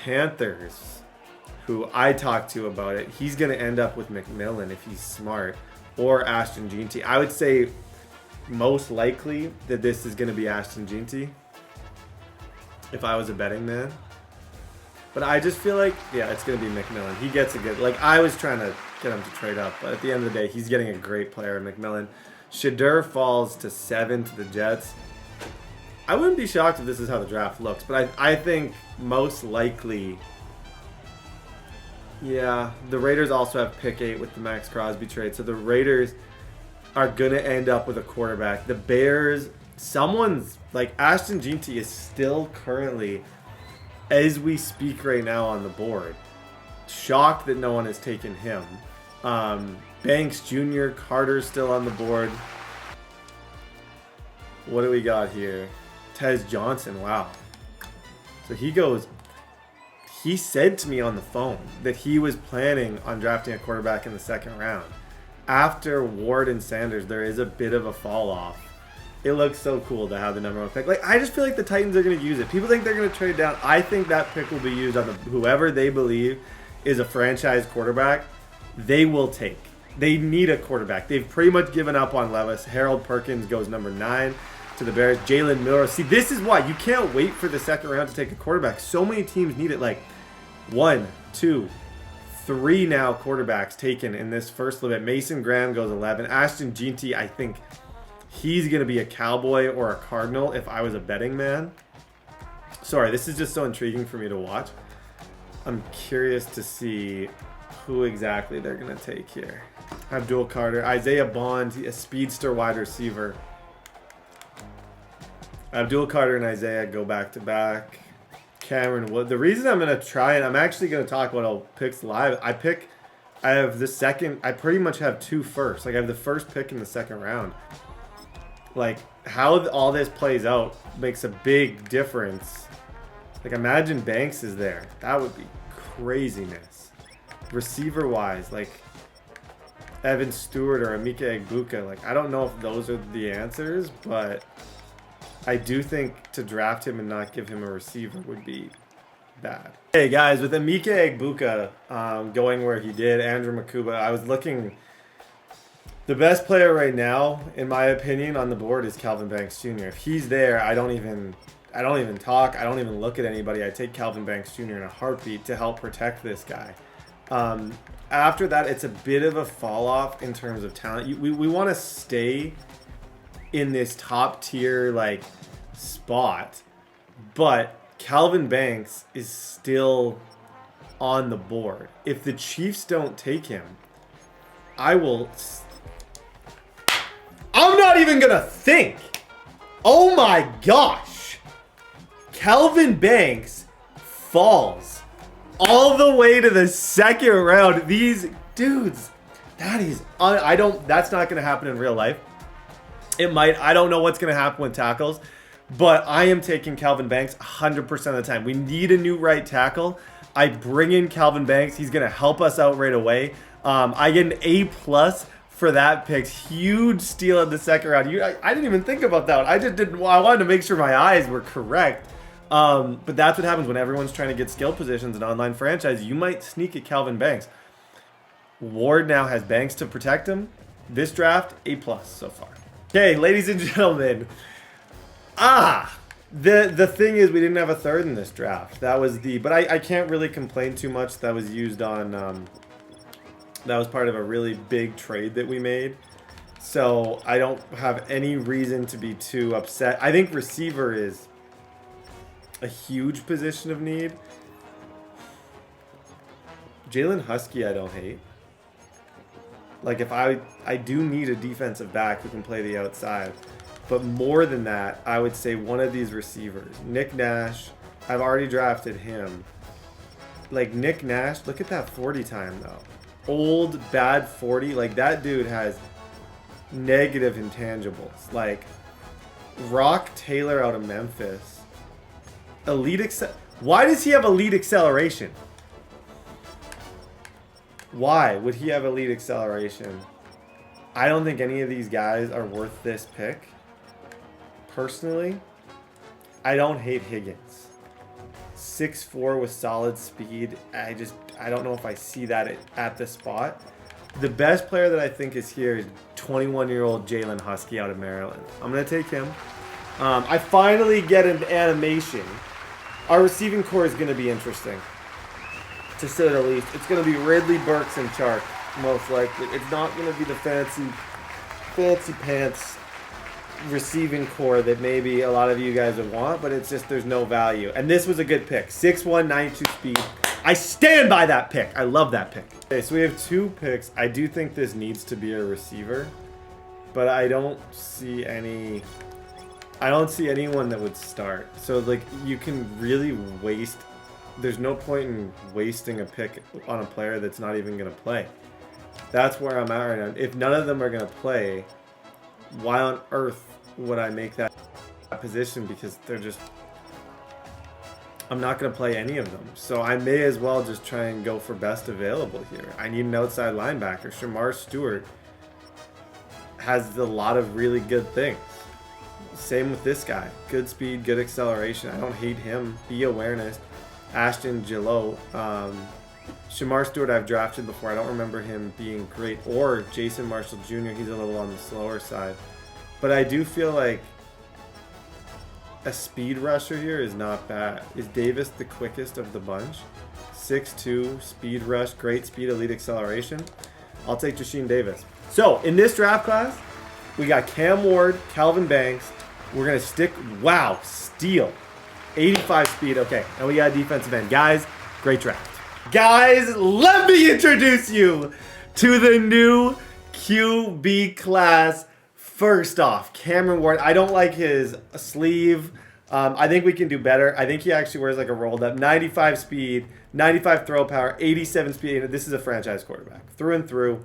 Panthers, who I talked to about it, he's going to end up with McMillan if he's smart, or Ashton Jeanty. I would say most likely that this is going to be Ashton Jeanty if I was a betting man. But I just feel like, yeah, it's going to be McMillan. He gets a good, like I was trying to get him to trade up, but at the end of the day, he's getting a great player, McMillan. Shadur falls to 7 to the Jets. I wouldn't be shocked if this is how the draft looks, but I think most likely, yeah, the Raiders also have pick 8 with the Max Crosby trade, so the Raiders are going to end up with a quarterback. The Bears, someone's, like Ashton Jeanty is still currently, as we speak right now, on the board. Shocked that no one has taken him. Banks Jr., Carter's still on the board. What do we got here? Tez Johnson, wow. So he goes, he said to me on the phone that he was planning on drafting a quarterback in the 2nd round. After Ward and Sanders, there is a bit of a fall off. It looks so cool to have the #1 pick. Like, I just feel like the Titans are going to use it. People think they're going to trade down. I think that pick will be used on whoever they believe is a franchise quarterback. They will take. They need a quarterback. They've pretty much given up on Levis. Harold Perkins goes #9 to the Bears. Jalen Milroe. See, this is why you can't wait for the 2nd round to take a quarterback. So many teams need it. Like 1, 2, 3 now quarterbacks taken in this first little bit. Mason Graham goes 11. Ashton Jeanty, I think he's going to be a Cowboy or a Cardinal if I was a betting man. Sorry, this is just so intriguing for me to watch. I'm curious to see who exactly they're going to take here. Abdul Carter, Isaiah Bond, a speedster wide receiver. Abdul Carter and Isaiah go back to back. Cameron Wood. The reason I'm going to try, and I'm actually going to talk about all picks live. I have the second, I pretty much have 2 firsts. Like I have the first pick in the 2nd round. Like how all this plays out makes a big difference. Like imagine Banks is there. That would be craziness. Receiver wise, like Evan Stewart or Emeka Egbuka. Like I don't know if those are the answers, but I do think to draft him and not give him a receiver would be bad. Hey guys, with Emeka Egbuka going where he did, Andrew Makuba, I was looking. The best player right now, in my opinion, on the board is Calvin Banks Jr. If he's there, I don't even talk. I don't even look at anybody. I take Calvin Banks Jr. in a heartbeat to help protect this guy. After that, it's a bit of a fall off in terms of talent. We want to stay in this top tier like spot, but Calvin Banks is still on the board. If the Chiefs don't take him, I'm not even gonna think Oh my gosh! Calvin Banks falls all the way to the second round. These dudes, that is, that's not going to happen in real life. It might. I don't know what's going to happen with tackles, but I am taking Calvin Banks 100% of the time. We need a new right tackle. I bring in Calvin Banks. He's going to help us out right away. I get an A+ for that pick. Huge steal in the second round. I didn't even think about that one. I just didn't. I wanted to make sure my eyes were correct. But that's what happens when everyone's trying to get skill positions in online franchise. You might sneak at Calvin Banks. Ward now has Banks to protect him. This draft, A+ so far. Okay, ladies and gentlemen. The thing is, we didn't have a third in this draft. That was but I can't really complain too much. That was used on, that was part of a really big trade that we made. So I don't have any reason to be too upset. I think receiver is a huge position of need. Jalen Husky, I don't hate. Like, if I do need a defensive back who can play the outside. But more than that, I would say one of these receivers. Nick Nash, I've already drafted him. Like, Nick Nash, look at that 40 time, though. Old, bad 40. Like, that dude has negative intangibles. Like, Rock Taylor out of Memphis. Why does he have elite acceleration? Why would he have elite acceleration? I don't think any of these guys are worth this pick. Personally, I don't hate Higgins. 6'4" with solid speed. I don't know if I see that at the spot. The best player that I think is here is 21-year-old Jalen Husky out of Maryland. I'm going to take him. I finally get an animation. Our receiving core is going to be interesting, to say the least. It's going to be Ridley, Burks, and Chark, most likely. It's not going to be the fancy pants receiving core that maybe a lot of you guys would want, but it's just there's no value. And this was a good pick. 6'1", 92 speed. I stand by that pick. I love that pick. Okay, so we have 2 picks. I do think this needs to be a receiver, but I don't see anyone that would start. So, like, you can really waste. There's no point in wasting a pick on a player that's not even going to play. That's where I'm at right now. If none of them are going to play, why on earth would I make that position? Because they're just... I'm not going to play any of them. So I may as well just try and go for best available here. I need an outside linebacker. Shamar Stewart has a lot of really good things. Same with this guy. Good speed, good acceleration. I don't hate him. B awareness. Ashton Gillot. Shamar Stewart I've drafted before. I don't remember him being great. Or Jason Marshall Jr. He's a little on the slower side. But I do feel like a speed rusher here is not bad. Is Davis the quickest of the bunch? 6'2", speed rush, great speed, elite acceleration. I'll take Jasheem Davis. So, in this draft class, we got Cam Ward, Calvin Banks. We're going to stick, wow, steal. 85 speed, okay. And we got a defensive end. Guys, great draft. Guys, let me introduce you to the new QB class. First off, Cameron Ward. I don't like his sleeve. I think we can do better. I think he actually wears like a rolled up. 95 speed, 95 throw power, 87 speed. This is a franchise quarterback through and through.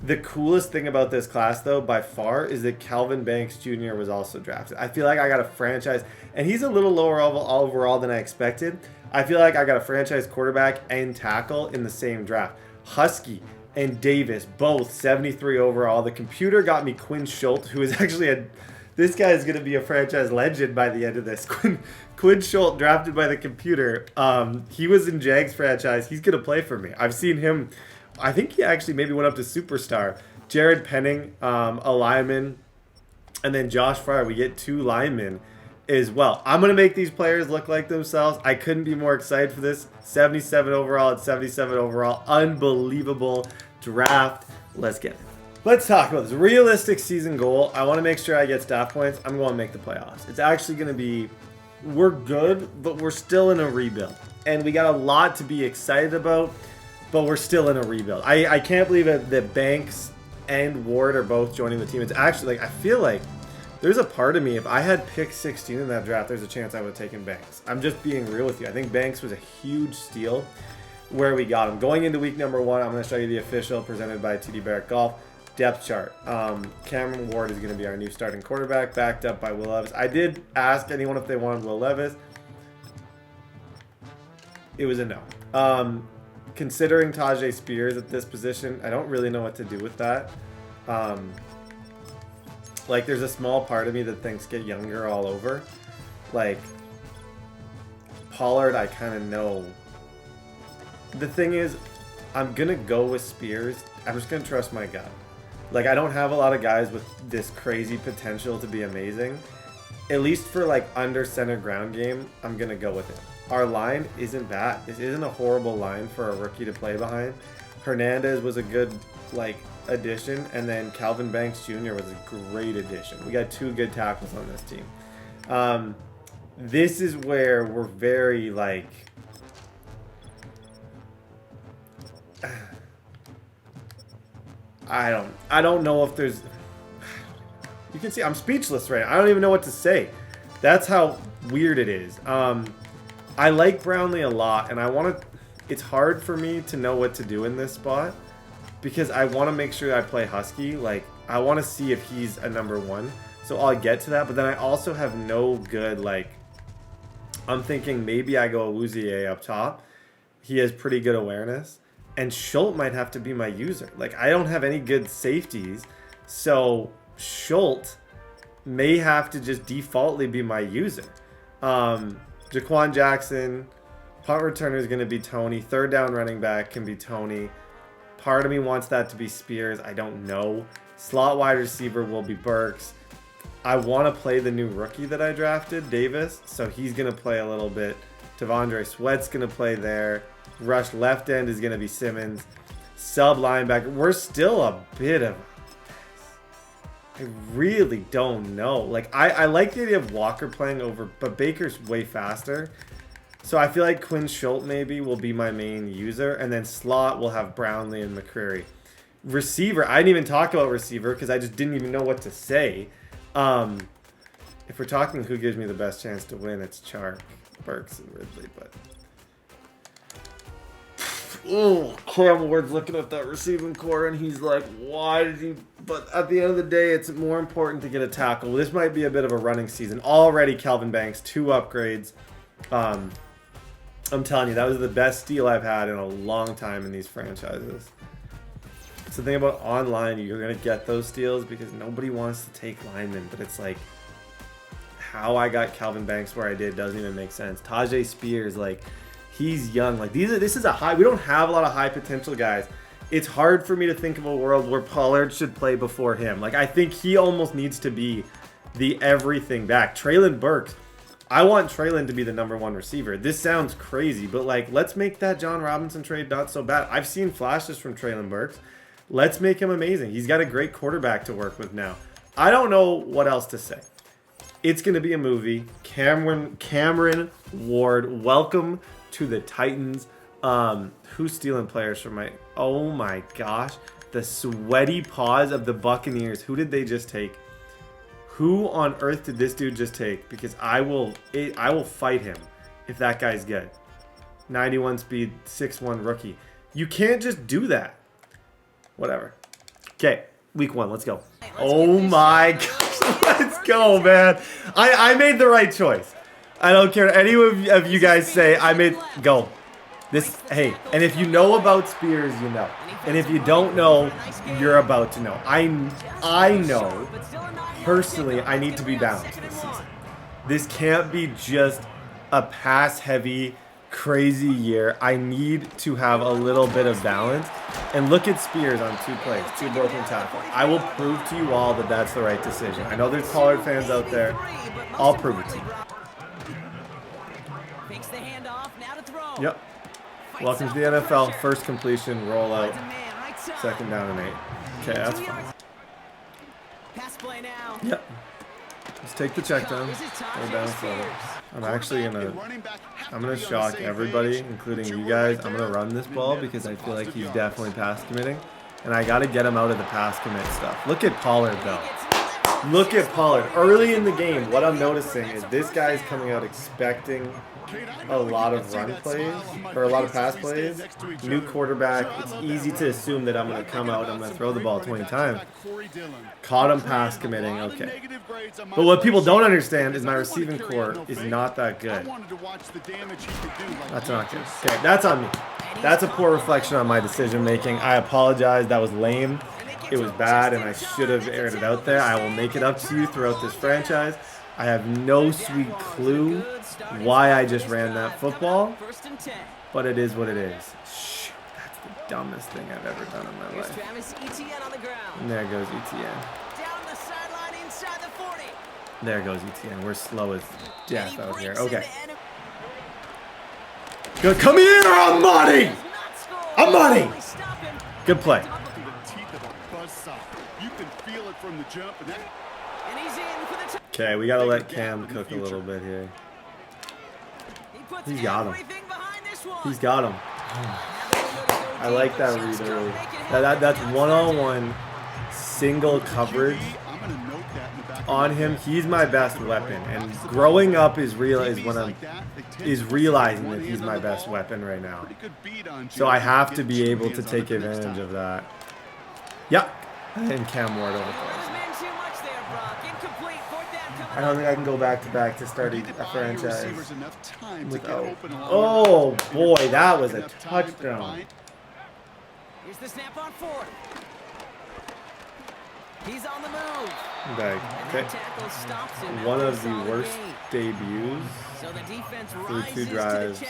The coolest thing about this class, though, by far, is that Calvin Banks Jr. was also drafted. I feel like I got a franchise, and he's a little lower overall than I expected. I feel like I got a franchise quarterback and tackle in the same draft. Husky and Davis, both 73 overall. The computer got me Quinn Schultz, who is actually this guy is going to be a franchise legend by the end of this. Quinn Schultz, drafted by the computer. He was in Jags franchise. He's going to play for me. I've seen him. I think he actually maybe went up to superstar. Jared Penning, a lineman. And then Josh Fryer. We get 2 linemen as well. I'm going to make these players look like themselves. I couldn't be more excited for this. 77 overall at 77 overall. Unbelievable draft. Let's get it. Let's talk about this. Realistic season goal. I want to make sure I get staff points. I'm going to make the playoffs. It's actually going to be, we're good, but we're still in a rebuild. And we got a lot to be excited about, but we're still in a rebuild. I can't believe that Banks and Ward are both joining the team. It's actually like, I feel like There's a part of me, if I had picked 16 in that draft, there's a chance I would have taken Banks. I'm just being real with you. I think Banks was a huge steal where we got him. Going into week number 1, I'm going to show you the official presented by TDBarrett Golf depth chart. Cameron Ward is going to be our new starting quarterback, backed up by Will Levis. I did ask anyone if they wanted Will Levis. It was a no. Considering Tajay Spears at this position, I don't really know what to do with that. Like, there's a small part of me that thinks get younger all over. Like, Pollard, I kind of know. The thing is, I'm going to go with Spears. I'm just going to trust my gut. Like, I don't have a lot of guys with this crazy potential to be amazing. At least for, like, under center ground game, I'm going to go with it. Our line isn't bad. This isn't a horrible line for a rookie to play behind. Hernandez was a good, like, addition, and then Calvin Banks Jr. was a great addition. We got 2 good tackles on this team. This is where we're very, like... I don't know if there's... You can see I'm speechless right now. I don't even know what to say. That's how weird it is. I like Brownlee a lot, and I want to... It's hard for me to know what to do in this spot because I want to make sure I play Husky. Like, I want to see if he's a number 1. So I'll get to that, but then I also have no good, like... I'm thinking maybe I go Awuzie up top. He has pretty good awareness. And Schultz might have to be my user. Like, I don't have any good safeties. So Schultz may have to just defaultly be my user. Jaquan Jackson, punt returner is going to be Tony. Third down running back can be Tony. Part of me wants that to be Spears. I don't know. Slot wide receiver will be Burks. I want to play the new rookie that I drafted, Davis. So he's going to play a little bit. Tavondre Sweat's going to play there. Rush left end is going to be Simmons. Sub linebacker. We're still a bit of... I really don't know. Like, I like the idea of Walker playing over, but Baker's way faster. So I feel like Quinn Schultz maybe will be my main user. And then slot will have Brownlee and McCreary. Receiver. I didn't even talk about receiver because I just didn't even know what to say. If we're talking who gives me the best chance to win, it's Chark, Burks, and Ridley, but... Oh, Cam Ward's looking at that receiving core, and he's like, why did he... But at the end of the day, it's more important to get a tackle. This might be a bit of a running season. Already, Calvin Banks, 2 upgrades. I'm telling you, that was the best steal I've had in a long time in these franchises. It's the thing about online, you're going to get those steals because nobody wants to take linemen, but it's like... How I got Calvin Banks where I did doesn't even make sense. Tajay Spears, like... He's young. Like, this is a high... We don't have a lot of high potential guys. It's hard for me to think of a world where Pollard should play before him. Like, I think he almost needs to be the everything back. Traylon Burks. I want Traylon to be the number 1 receiver. This sounds crazy, but, like, let's make that John Robinson trade not so bad. I've seen flashes from Traylon Burks. Let's make him amazing. He's got a great quarterback to work with now. I don't know what else to say. It's going to be a movie. Cameron Ward, welcome to the Titans. Who's stealing players from my... Oh my gosh. The sweaty paws of the Buccaneers. Who did they just take? Who on earth did this dude just take? Because I will fight him if that guy's good. 91 speed, 6'1 rookie. You can't just do that. Whatever. Okay, week 1. Let's go. Oh my gosh. Let's go, man. I made the right choice. I don't care. Any of you guys say I made... Go. This... Hey, and if you know about Spears, you know. And if you don't know, you're about to know. I know, personally, I need to be balanced this season. This can't be just a pass-heavy, crazy year. I need to have a little bit of balance. And look at Spears on 2 plays, 2 broken tackles. I will prove to you all that that's the right decision. I know there's Pollard fans out there. I'll prove it to you. Yep. Welcome to the NFL. First completion, rollout, 2nd down and 8. Okay, that's fine. Yep. Just take the check down. Go down slow. I'm actually gonna shock everybody, including you guys. I'm gonna run this ball because I feel like he's definitely pass committing, and I gotta get him out of the pass commit stuff. Look at Pollard though. Look at Pollard. Early in the game, what I'm noticing is this guy's coming out expecting a lot of run plays, or a lot of pass plays. New quarterback, it's easy to assume that I'm going to come out and I'm going to throw the ball 20 times. Caught him pass committing, okay. But what people don't understand is my receiving core is not that good. That's not good. Okay, that's on me. That's a poor reflection on my decision making. I apologize, that was lame. It was bad and I should have aired it out there. I will make it up to you throughout this franchise. I have no sweet clue why I just ran that football, but it is what it is. Shoot, that's the dumbest thing I've ever done in my life. And there goes ETN. There goes ETN. We're slow as death out here. Okay. Good. Come here, I'm money! I'm money! Good play. Okay, we gotta let Cam cook a little bit here. He's got him. He's got him. I like that read early. That's one-on-one single coverage on him. He's my best weapon, and growing up is realizing that he's my best weapon right now. So I have to be able to take advantage of that. Yep, and Cam Ward overthrows. I don't think I can go back to starting a franchise without. Oh boy, that was a touchdown. Here's the snap on 4th. He's on the move. Okay. One of the worst debuts through 2 drives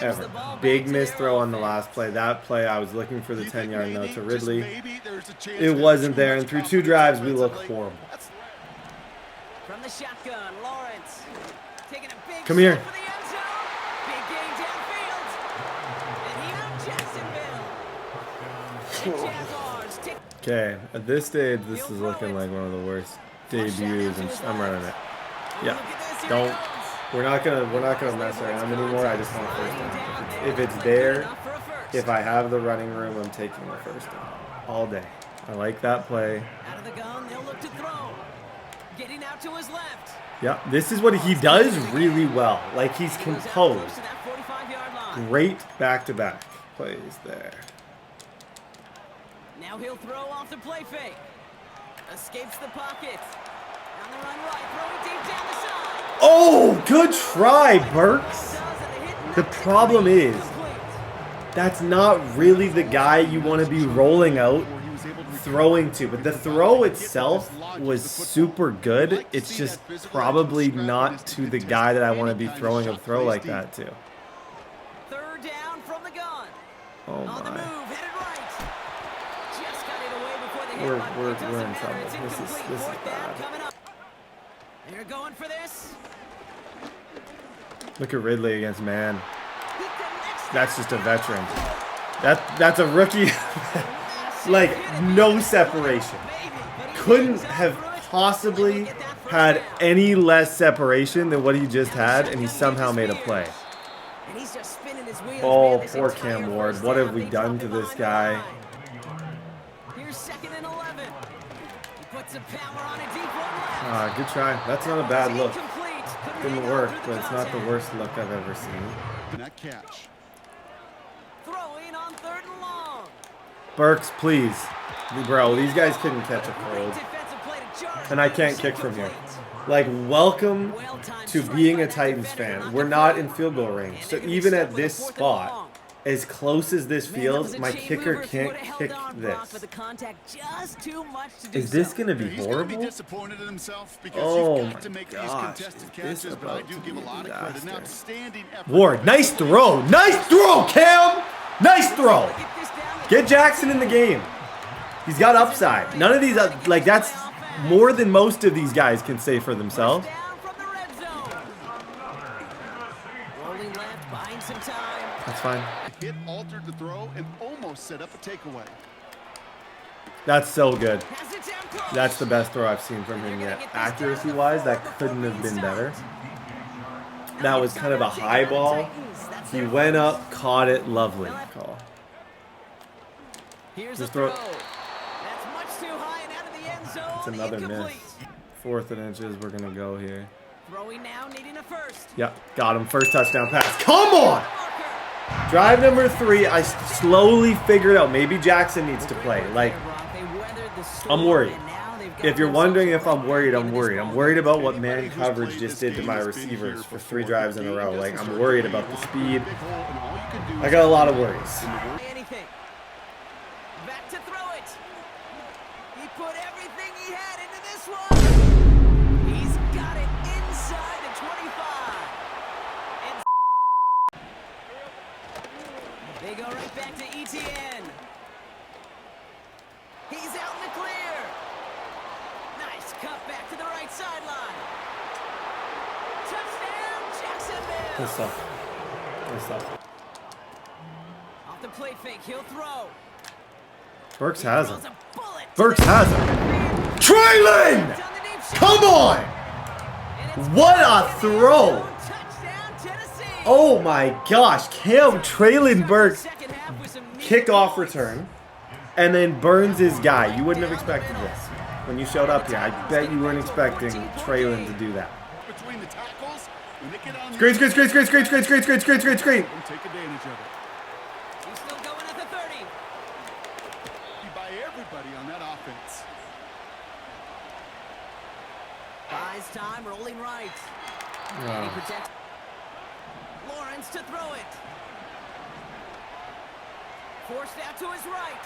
ever. Big miss throw on the last play. That play, I was looking for the 10-yard note to Ridley. It wasn't there, and through 2 drives, we look horrible. From the shotgun, Lawrence taking a big Come here. for the end zone. Big gain downfield. And he out Jacksonville. Okay, at this stage, this is looking like one of the worst debuts, and I'm running it. Yeah, we're not gonna mess around anymore. I just want first down. If it's there, if I have the running room, I'm taking the first down all day. I like that play. Out of the gun, they'll look to throw. Getting out to his left. Yeah, this is what he does really well. Like, he's composed. Great back-to-back plays there. Now he'll throw off the play fake. Escapes the pocket. On the run right, throwing deep down the side. Oh, good try, Burks. The problem is, that's not really the guy you want to be rolling out throwing to, but the throw itself was super good. It's just probably not to the guy that I want to be throwing a throw like that to. 3rd down from the gun. Oh On the my. move, headed right. Just got it away before the hit. We're in trouble. This is bad. They're going for this. Look at Ridley against man. That's just a veteran. That's a rookie. Like, no separation. Couldn't have possibly had any less separation than what he just had, and he somehow made a play. Oh, poor Cam Ward. What have we done to this guy? Here's 2nd and 11. He puts some power on a deep one left. Ah, good try. That's not a bad look. Didn't work, but it's not the worst look I've ever seen. That catch. Throwing on 3rd and long. Burks, please. Bro, these guys couldn't catch a cold. And I can't kick from here. Like, welcome to being a Titans fan. We're not in field goal range. So even at this spot, as close as this feels, my kicker can't kick this. Is this going to be horrible? Oh my gosh. Is this about to be a disaster? Ward, nice throw. Nice throw, Cam! Nice throw! Get Jackson in the game. He's got upside. None of these, like, that's more than most of these guys can say for themselves. That's fine. Hit altered the throw and almost set up a takeaway. That's so good. That's the best throw I've seen from him yet. Accuracy-wise, that couldn't have been better. That was kind of a high ball. He went up, caught it, lovely call. Here's Just a throw throw. it. That's much too high and out of the end zone. It's another Incomplete. miss. 4th and inches. We're gonna go here. Throwing now, needing a first. Yep, got him. First touchdown pass. Come on! Drive number 3. I slowly figured out maybe Jackson needs to play. Like, I'm worried. If you're wondering if I'm worried, I'm worried. I'm worried about what man coverage just did to my receivers for 3 drives in a row. Like, I'm worried about the speed. I got a lot of worries. Anything. Back to throw it. He put everything he had into this one. He's got it inside the 25. And they go right back to ETN. He's out in the clear. Nice cut back to the right sideline. Touchdown, Jacksonville. Good stuff. Good stuff. Off the play fake, he'll throw. Burks has him. Throws a bullet. Burks has him. Traylon! Down the deep shot. Come on! And it's What a throw! touchdown, Tennessee. Oh my gosh. Cam Traylon Burks Second half with some kickoff return and then burns his guy. You wouldn't have expected this when you showed up here. I bet you weren't expecting Traylon to do that. Between the tackles, when they get on the Screen, screen, screen, screen, screen, screen, screen, screen, screen, screen, screen. and take advantage of it. He's still going at the 30. You buy everybody on that offense. Buys time, rolling right. And he protects. Lawrence to throw it. Forced out to his right.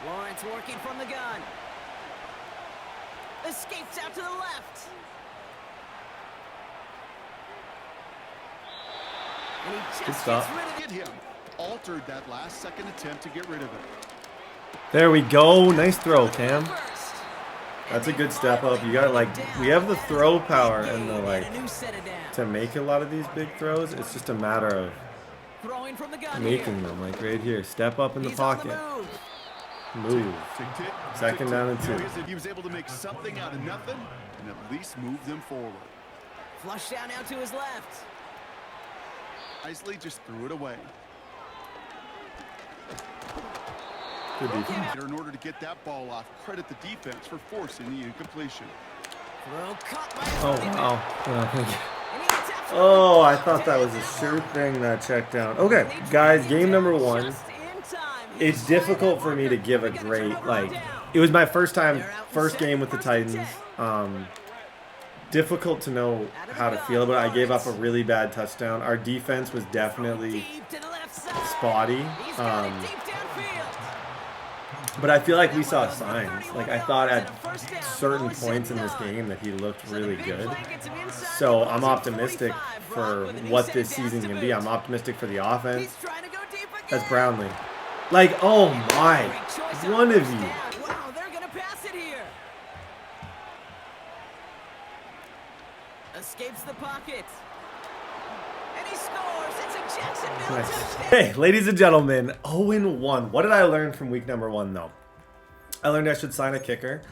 Lawrence working from the gun. Escapes out to the left. And he Good just stop. gets rid of it. Get him. Altered that last second attempt to get rid of it. There we go. Nice throw, Cam. First. That's a good step up. You got like, we have the throw power and the like A new set of downs. to make a lot of these big throws. It's just a matter of Throwing from the gun making here. them. Like right here, step up in the He's on pocket, move. move. Tick, tick, Second tick, down tick. and 2. You know, he was able to make something out of nothing and at least move them forward. Flush down out to his left. Nicely just threw it away. Good defense. In order to get that ball off, credit the defense for forcing the incompletion. Throw caught by his Oh running wow. back. Oh, thank you. And he gets absolutely Oh, I thought that was a sure thing that checked down. Okay, guys, game number 1. just in time. It's difficult for me to give a great, like, it was my first game with the Titans. Difficult to know how to feel about it. I gave up a really bad touchdown. Our defense was definitely Deep to the left side. spotty. He's got it deep downfield. But I feel like we saw signs. Like, I thought at First down, certain ball is set points in and this done. game that he looked So the really big good. play gets him inside So the I'm 45. optimistic for Brock with a new what set this of downs season to can be. boot. I'm optimistic for the offense. He's trying to go deep again. That's Brownlee. Like, oh my, Great choice on one of first you. down. Wow, they're gonna pass it here. Escapes the pocket. And he scores. It's a Jacksonville Nice. touchdown. Hey, ladies and gentlemen, 0-1. What did I learn from week number 1, though? I learned I should sign a kicker.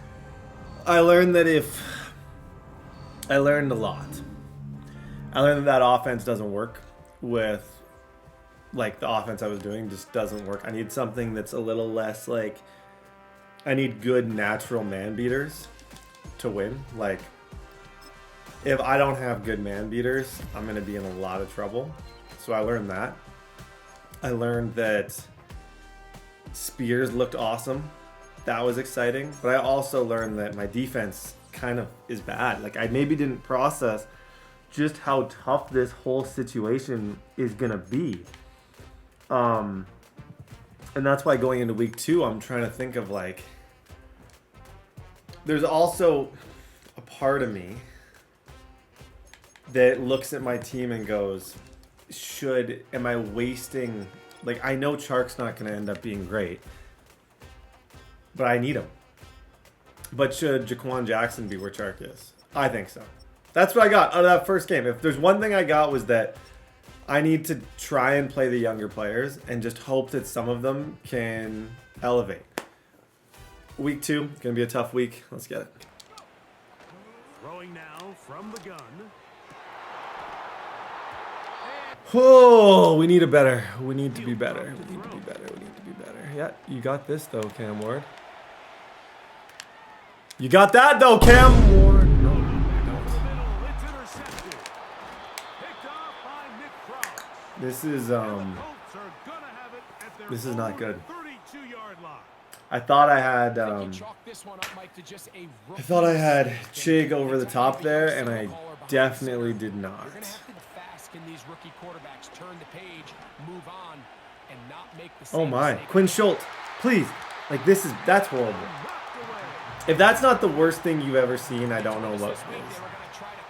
I learned that I learned a lot. I learned that offense doesn't work with, like, the offense I was doing just doesn't work. I need something that's a little less, like, I need good natural man beaters to win. Like, if I don't have good man beaters, I'm going to be in a lot of trouble. So I learned that. I learned that Spears looked awesome. That was exciting. But I also learned that my defense kind of is bad. Like, I maybe didn't process just how tough this whole situation is going to be. And that's why going into week 2, I'm trying to think of, like, there's also a part of me that looks at my team and goes, am I wasting, like, I know Chark's not going to end up being great, but I need him. But should Jaquan Jackson be where Chark is? I think so. That's what I got out of that first game. If there's one thing I got was that I need to try and play the younger players and just hope that some of them can elevate. Week 2, going to be a tough week. Let's get it. Throwing now from the gun. Oh, we need to be better. We need to be better. We need to be better. Yeah, you got this though, Cam Ward. You got that though, Cam Ward. No, you don't. This is not good. I thought I had Chig over the top there, and I definitely did not. Oh my, Quinn Schultz, please. Like that's horrible. If that's not the worst thing you've ever seen, I don't know what is.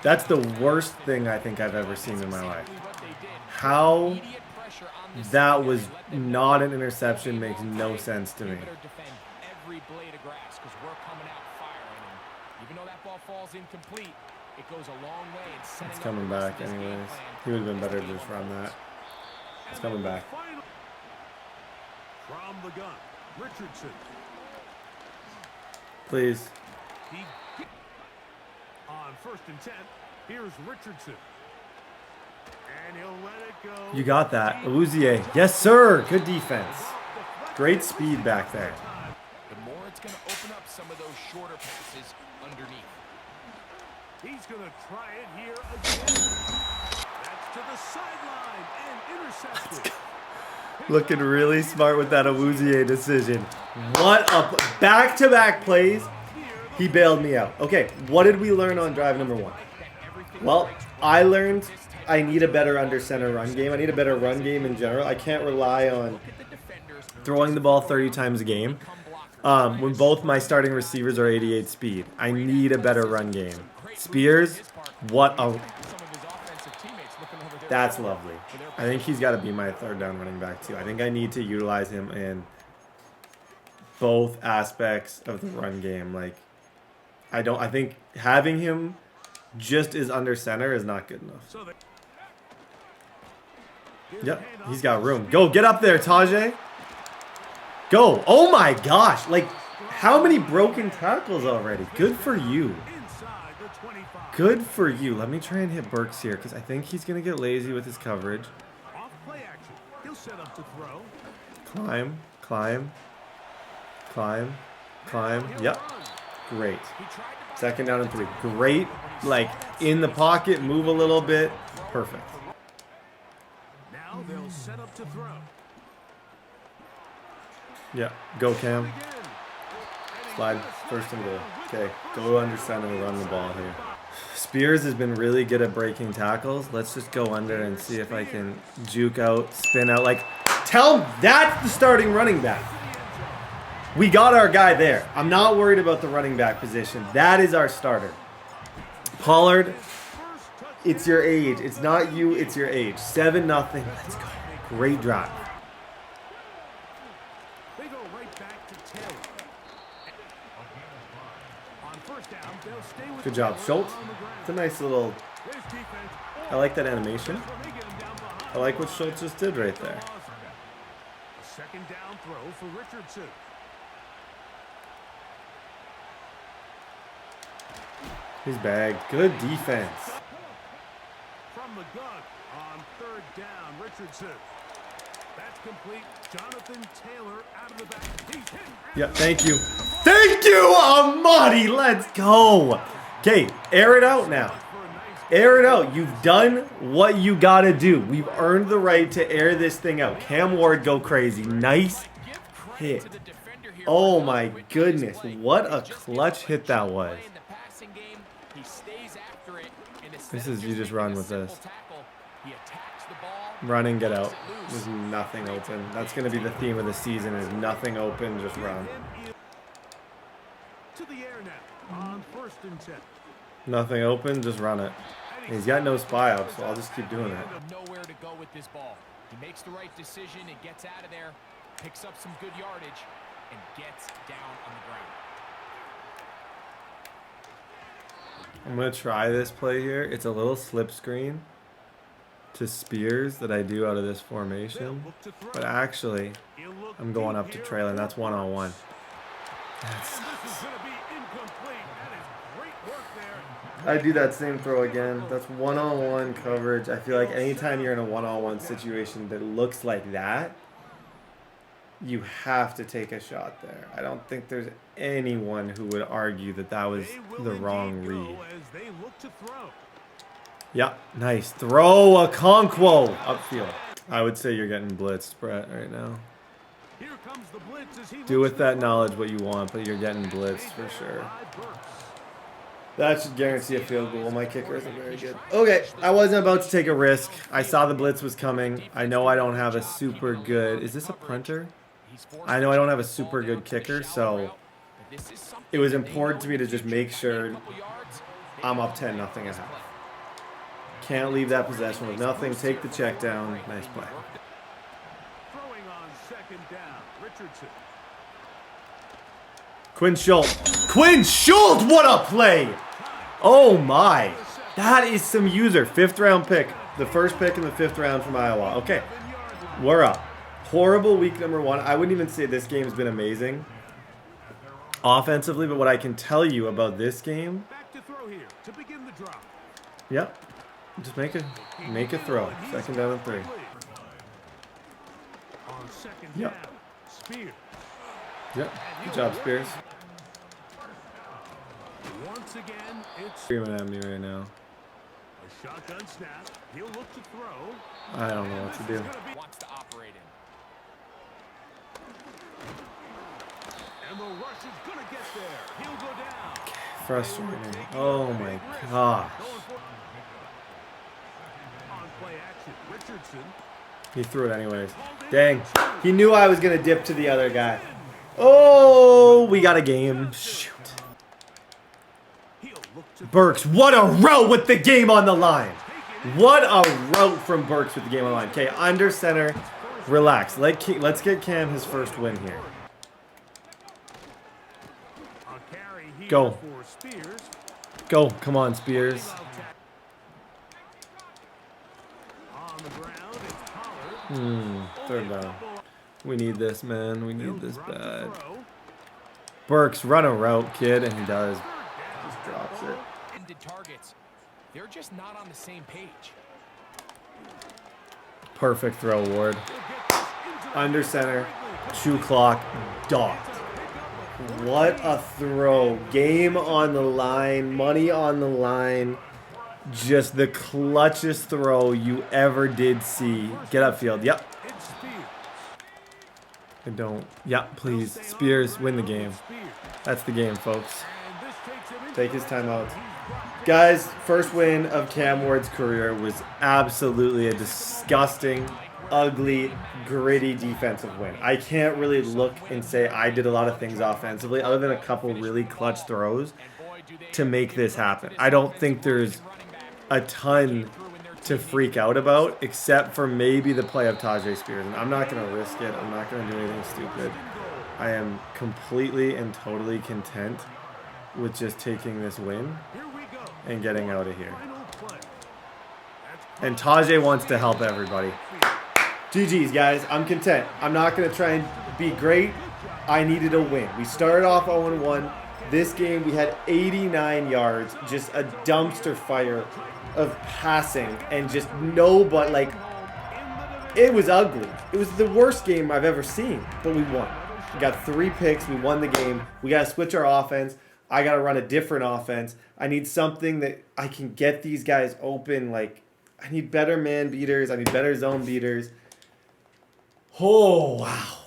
That's the worst thing I think I've ever seen in my life. How that was not an interception makes no sense to me. It's coming back anyways. He would have been better to just run that. It's coming back. From the gun, Richardson. Please. On 1st and 10, here's Richardson. And he'll let it go. You got that. Awuzie. Yes, sir. Good defense. Great speed back there. The more it's going to open up some of those shorter passes underneath. He's going to try it here again. That's to the sideline and intercepted. Looking really smart with that Awuzie decision. What a back-to-back plays. He bailed me out. Okay, what did we learn on drive number 1? Well, I learned I need a better under center run game. I need a better run game in general. I can't rely on throwing the ball 30 times a game when both my starting receivers are 88 speed. I need a better run game. Spears, that's lovely. I think he's got to be my 3rd down running back too. I think I need to utilize him in both aspects of the run game. Like, I think having him just as under center is not good enough. Yep, he's got room. Go, get up there, Tajay. Go. Oh my gosh. Like, how many broken tackles already? Good for you. Good for you. Let me try and hit Burks here because I think he's going to get lazy with his coverage. Climb, climb, climb, climb. Yep. Great. 2nd down and 3. Great. Like, in the pocket, move a little bit. Perfect. Now they'll set up to throw. Yeah. Go, Cam. Slide. 1st and goal. Okay. Go under center and run the ball here. Spears has been really good at breaking tackles. Let's just go under and see if I can juke out, spin out. Like, tell him that's the starting running back. We got our guy there. I'm not worried about the running back position. That is our starter. Pollard, it's your age. It's not you, it's your age. 7-0. Let's go. Great drive. They go right back to Taylor. On 1st down, they'll stay with Good job, Schultz. It's a nice little... I like that animation. I like what Schultz just did right there. A 2nd down throw for Richardson. He's bagged. Good defense. From the gun on 3rd down, Richardson. That's complete. Jonathan Taylor out of the back. He's hit. Yeah, thank you. Thank you, Amadi. Let's go. Okay, air it out now. Air it out. You've done what you got to do. We've earned the right to air this thing out. Cam Ward, go crazy. Nice hit. Oh, my goodness. What a clutch hit that was. This is, you just run with this. Run and get out. There's nothing open. That's going to be the theme of the season is nothing open, just run. To the air now on 1st and 10. Nothing open, just run it. He's got no spy up, so I'll just keep doing it. Nowhere to go with this ball. He makes the right decision and gets out of there, picks up some good yardage, and gets down on the ground. I'm going to try this play here. It's a little slip screen to Spears that I do out of this formation. But actually, I'm going up to trailer, and that's one-on-one. That sucks. I do that same throw again. That's one-on-one coverage. I feel like anytime you're in a one-on-one situation that looks like that, You have to take a shot there. I don't think there's anyone who would argue that that was the wrong read. As they look to throw. Yeah, nice throw, a Okonkwo upfield. I would say you're getting blitzed, Brett, right now. Here comes the blitz as he Do looks with to that throw. knowledge what you want, but you're getting blitzed for sure. That should guarantee a field goal. My kicker isn't very good. Okay, I wasn't about to take a risk. I saw the blitz was coming. I know I don't have a super good... Is this a punter? I know I don't have a super good kicker, so it was important to me to just make sure I'm up 10-0 at half. Can't leave that possession with nothing. Take the check down. Nice play. Throwing on second down, Richardson. Quinn Schultz. Quinn Schultz, what a play! Oh my. That is some user. 5th round pick. The first pick in the 5th round from Iowa. Okay, we're up. Horrible week number 1. I wouldn't even say this game has been amazing offensively, but what I can tell you about this game... Back to throw here to begin the drop. Yep. Just make a throw. 2nd down and 3. On second Yep. down, Spears. Yep. Good job, Spears. Once again, it's Screaming at me right now. a shotgun snap. He'll look to throw. I don't know what to do. Wants to operate in. And the rush is going to get there. He'll go down. Frustrating. Oh my gosh. On play action, Richardson. He threw it anyways. Dang. He knew I was going to dip to the other guy. Oh, we got a game. Shoot. He'll look to Burks, what a route with the game on the line. What a route from Burks with the game on the line. Okay, under center. Relax. Let's get Cam his first win here. a carry here Go. for Spears. Go. Come on, Spears. On the ground, it's Pollard. 3rd down. We need this, man. We need this Drop the bad. throw. Burks, run a route, kid, and he does. Just drops it. Ended targets. They're just not on the same page. Perfect throw, Ward. Under center, 2 clock, docked. What a throw. Game on the line, money on the line. Just the clutchest throw you ever did see. Get upfield. Yep. It's Spears. I don't. Yep, please. Spears, win the game. That's the game, folks. And this takes him into Take his timeout. Guys, first win of Cam Ward's career was absolutely a disgusting, ugly, gritty defensive win. I can't really look and say I did a lot of things offensively other than a couple really clutch throws to make this happen. I don't think there's a ton to freak out about except for maybe the play of Tajay Spears. And I'm not going to risk it. I'm not going to do anything stupid. I am completely and totally content with just taking this win Here we go. and getting out of here. Final play. And Tajay wants to help everybody. GG's, guys. I'm content. I'm not going to try and be great. I needed a win. We started off 0-1. This game, we had 89 yards. Just a dumpster fire of passing. And just but like, it was ugly. It was the worst game I've ever seen. But we won. We got 3 picks. We won the game. We got to switch our offense. I got to run a different offense. I need something that I can get these guys open. Like, I need better man beaters. I need better zone beaters. Oh, wow.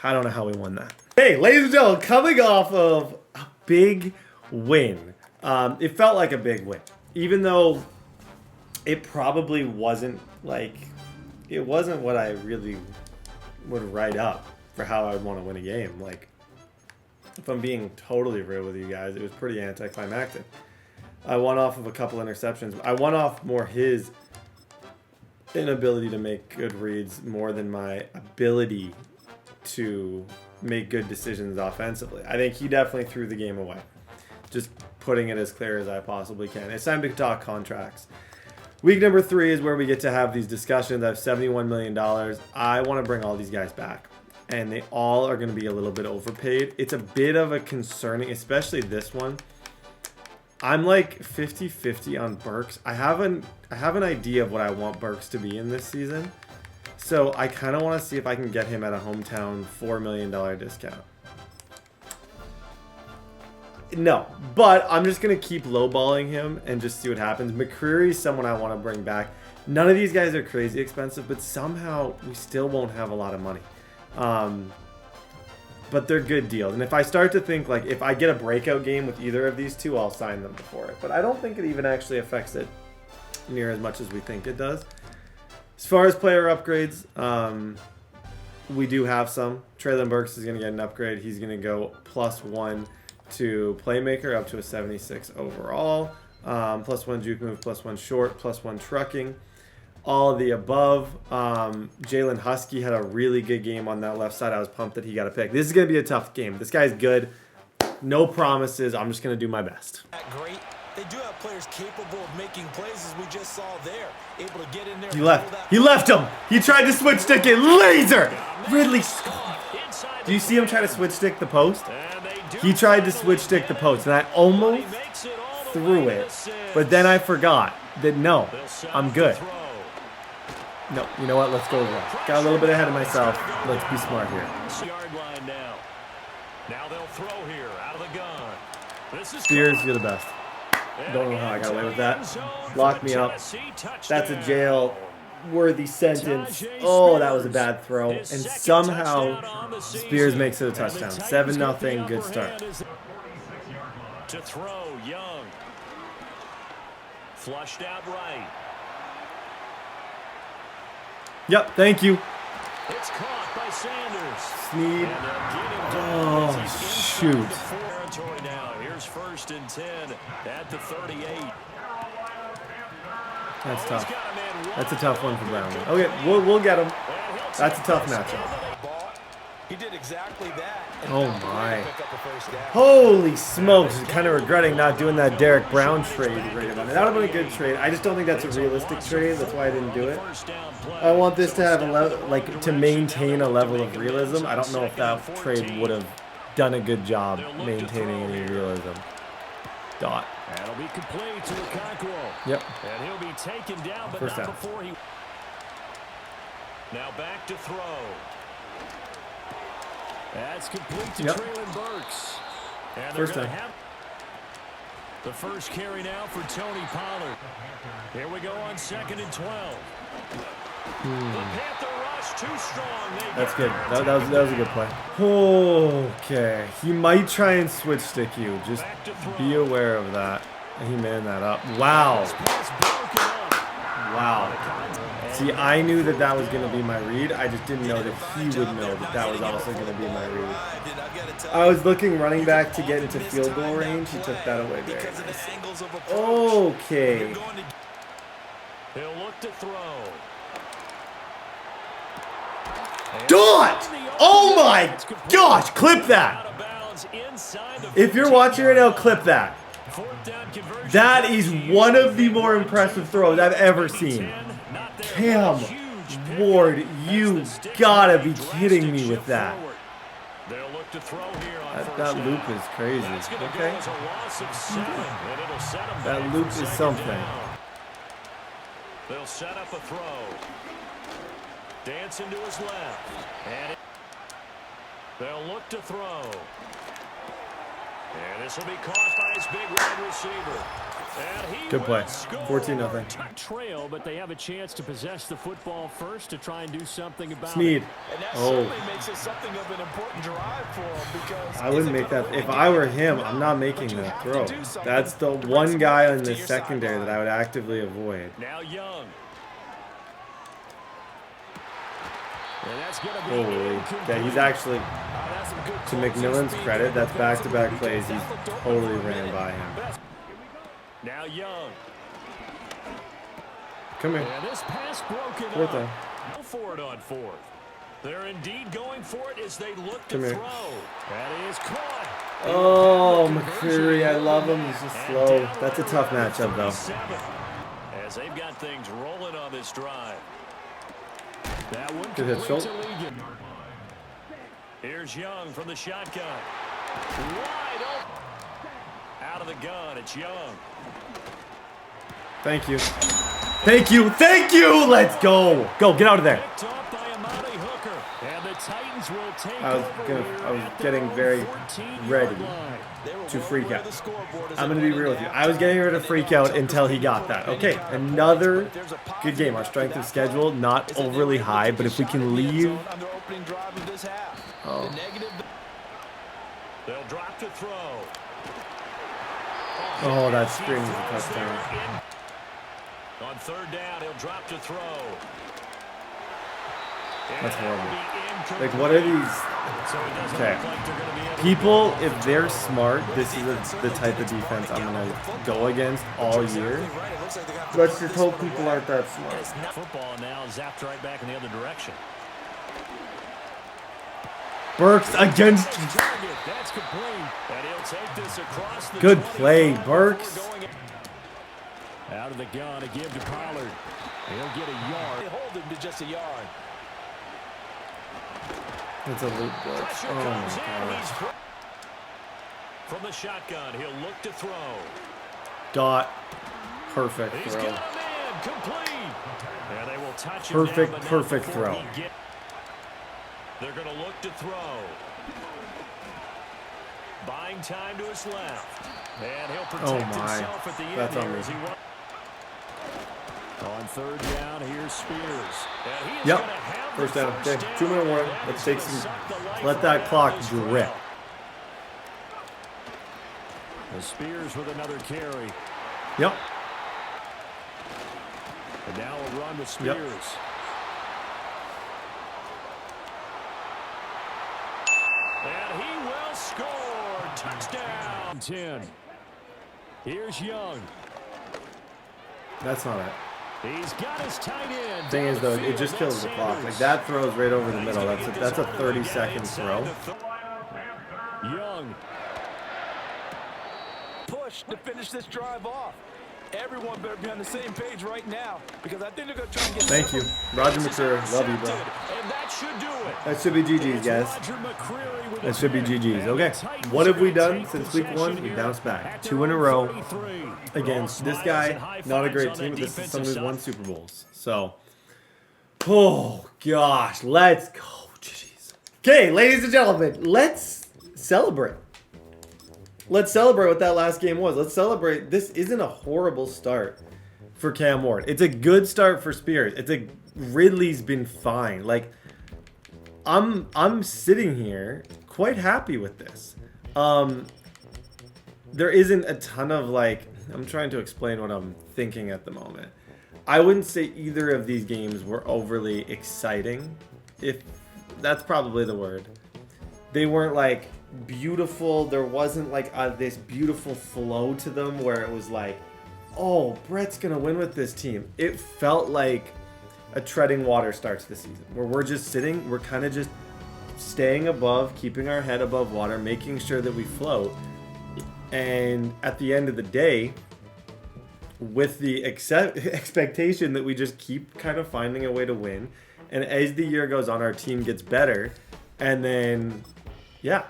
I don't know how we won that. Hey, ladies and gentlemen, coming off of a big win. It felt like a big win. Even though it probably wasn't like, it wasn't what I really would write up for how I would want to win a game. Like, if I'm being totally real with you guys, it was pretty anticlimactic. I won off of a couple interceptions. I won off more his inability to make good reads more than my ability to make good decisions offensively. I think he definitely threw the game away. Just putting it as clear as I possibly can. It's time to talk contracts. Week number 3 is where we get to have these discussions. I have $71 million. I want to bring all these guys back. And they all are going to be a little bit overpaid. It's a bit of a concerning, especially this one. I'm like 50-50 on Burks. I have an idea of what I want Burks to be in this season. So I kind of want to see if I can get him at a hometown $4 million discount. No, but I'm just going to keep lowballing him and just see what happens. McCreary is someone I want to bring back. None of these guys are crazy expensive, but somehow we still won't have a lot of money. But they're good deals. And if I start to think, like, if I get a breakout game with either of these two, I'll sign them before it. But I don't think it even actually affects it near as much as we think it does. As far as player upgrades, we do have some. Traylon Burks is going to get an upgrade. He's going to go +1 to playmaker up to a 76 overall. +1 juke move, +1 short, +1 trucking. All of the above. Jalen Husky had a really good game on that left side. I was pumped that he got a pick. This is going to be a tough game. This guy's good. No promises. I'm just going to do my best. Great. They do have players capable of making plays, as we just saw there. Able to get in there. He left. He left him. He tried to switch stick it. Laser. Ridley. Do you see him try to switch stick the post? He tried to switch stick the post, and I almost threw it. But then I forgot that, no, I'm good. No, you know what? Let's go wrong. Got a little bit ahead of myself. Let's be smart here. Now they'll throw here out of the gun. Spears, you're the best. Don't know how I got away with that. Lock me up. That's a jail-worthy sentence. Oh, that was a bad throw. And somehow Spears makes it a touchdown. 7-0. Good start. To throw, Young. Flushed out right. Yep, thank you. It's caught by Sanders. Sneed. Oh, shoot. Now. Here's 1st and 10 at the 38. That's tough. That's a tough one for Brownlee. Okay, we'll get him. That's a tough matchup. He did exactly that. Oh my. Holy smokes. Kind of regretting not doing that Derek Brown trade. That would have been a good trade. I just don't think that's a realistic trade. That's why I didn't do it. I want this to have a to maintain a level of realism. I don't know if that trade would have done a good job maintaining any realism. Dot. That'll be complete to Okonkwo. Yep. And he'll be taken down, but First not down. before he. Now back to throw. That's complete to Traylon Burks. And First down. The first carry now for Tony Pollard. Here we go on 2nd and 12. The Panther rush too strong. That's good. That was a good play. Okay. He might try and switch stick you. Just be aware of that. He manned that up. Wow. Wow. See, I knew that was going to be my read. I just didn't know that he would know that was also going to be my read. I was looking running back to get into field goal range. He took that away very nice. Okay. He'll look to throw. Dot! Oh my gosh! Clip that! If you're watching right now, clip that. That is one of the more impressive throws I've ever seen. Cam Ward, you gotta be kidding me with that. That loop is crazy. Okay. That loop is something. They'll set up a throw. Dancing to his left. And they'll look to throw. And this will be caught by his big wide receiver. And he good play. 14-0. Trail, but they have a chance to possess the football first to try and do something about Sneed. it. And that certainly makes it something of an important drive for him, because I wouldn't make that. If I were him, I'm not making that throw. That's the one guy in the secondary that I would actively avoid. Now Young. And that's gonna be holy. Yeah, he's actually, to McMillan's credit, that's back-to-back plays. He's totally ran by him. Now Young. Come here. And this pass broken Fourth up. down. Go for it on 4th. They're indeed going for it as they look to Come here. throw. That is caught. Oh, McCreary, I love him. He's just slow. That's a tough matchup, though. As they've got things rolling on this drive. That one Good hit, complete Schultz. to Legan. Here's Young from the shotgun. Wide open. Out of the gun, it's Young. Thank you. Thank you. Thank you. Let's go. Go. Get out of there. Picked off by And the Titans will take I was getting very ready to freak out. I'm gonna be real with you. I was getting ready to freak out until he got that. Okay, another good game. Our strength of schedule not overly high, but if we can leave. Oh. They'll drop to throw. Oh, that screams a touchdown. On third down, he'll drop to throw. That's horrible. Like, what are these? Okay. People, if they're smart, this is the type of defense I'm going to go against all year. Let's just hope people aren't that smart. Football now zapped right back in the other direction. Burks against. That's complete. And he'll take this across the Good play, Burks. Out of the gun to give to Pollard. He'll get a yard. They hold him to just a yard. It's a loop blitz. Oh my gosh. From the shotgun, he'll look to throw. Dot. Perfect He's throw. got a man complete. And they will touch him Perfect, down, but perfect not before throw. They're going to look to throw. Buying time to his left. And he'll protect himself at the end. That's on me. On third down, here's Spears. Yep. First down. Okay. 2-minute warning. Let's take some. Let that clock drip. The Spears with another carry. Yep. And now a run with Spears. Yep. And he will score. Touchdown. 10. Here's Young. That's not it. He's got his tight end. Thing is, though, it just kills the clock. Like, that throws right over the middle. That's a 30-second throw. Young. Push to finish this drive off. Everyone better be on the same page right now because I think they're going to try and get. Thank you. Roger McCreary. Love you, bro. And that should do it. That should be GG's, guys. That should be GG's. Okay. What have we done since week 1? We bounced back. 2 in a row against this guy. Not a great team, but this is someone who's won Super Bowls. So, oh, gosh. Let's go. GG's. Okay, ladies and gentlemen, let's celebrate. Let's celebrate what that last game was. Let's celebrate. This isn't a horrible start for Cam Ward. It's a good start for Spears. Ridley's been fine. Like, I'm sitting here quite happy with this. There isn't a ton of, like, I'm trying to explain what I'm thinking at the moment. I wouldn't say either of these games were overly exciting, if that's probably the word. They weren't like beautiful. There wasn't like this beautiful flow to them where it was like, oh, Brett's gonna win with this team. It felt like a treading water start to the season where we're just sitting, we're kind of just staying above, keeping our head above water, making sure that we float. And at the end of the day, with the expectation that we just keep kind of finding a way to win, and as the year goes on, our team gets better, and then yeah,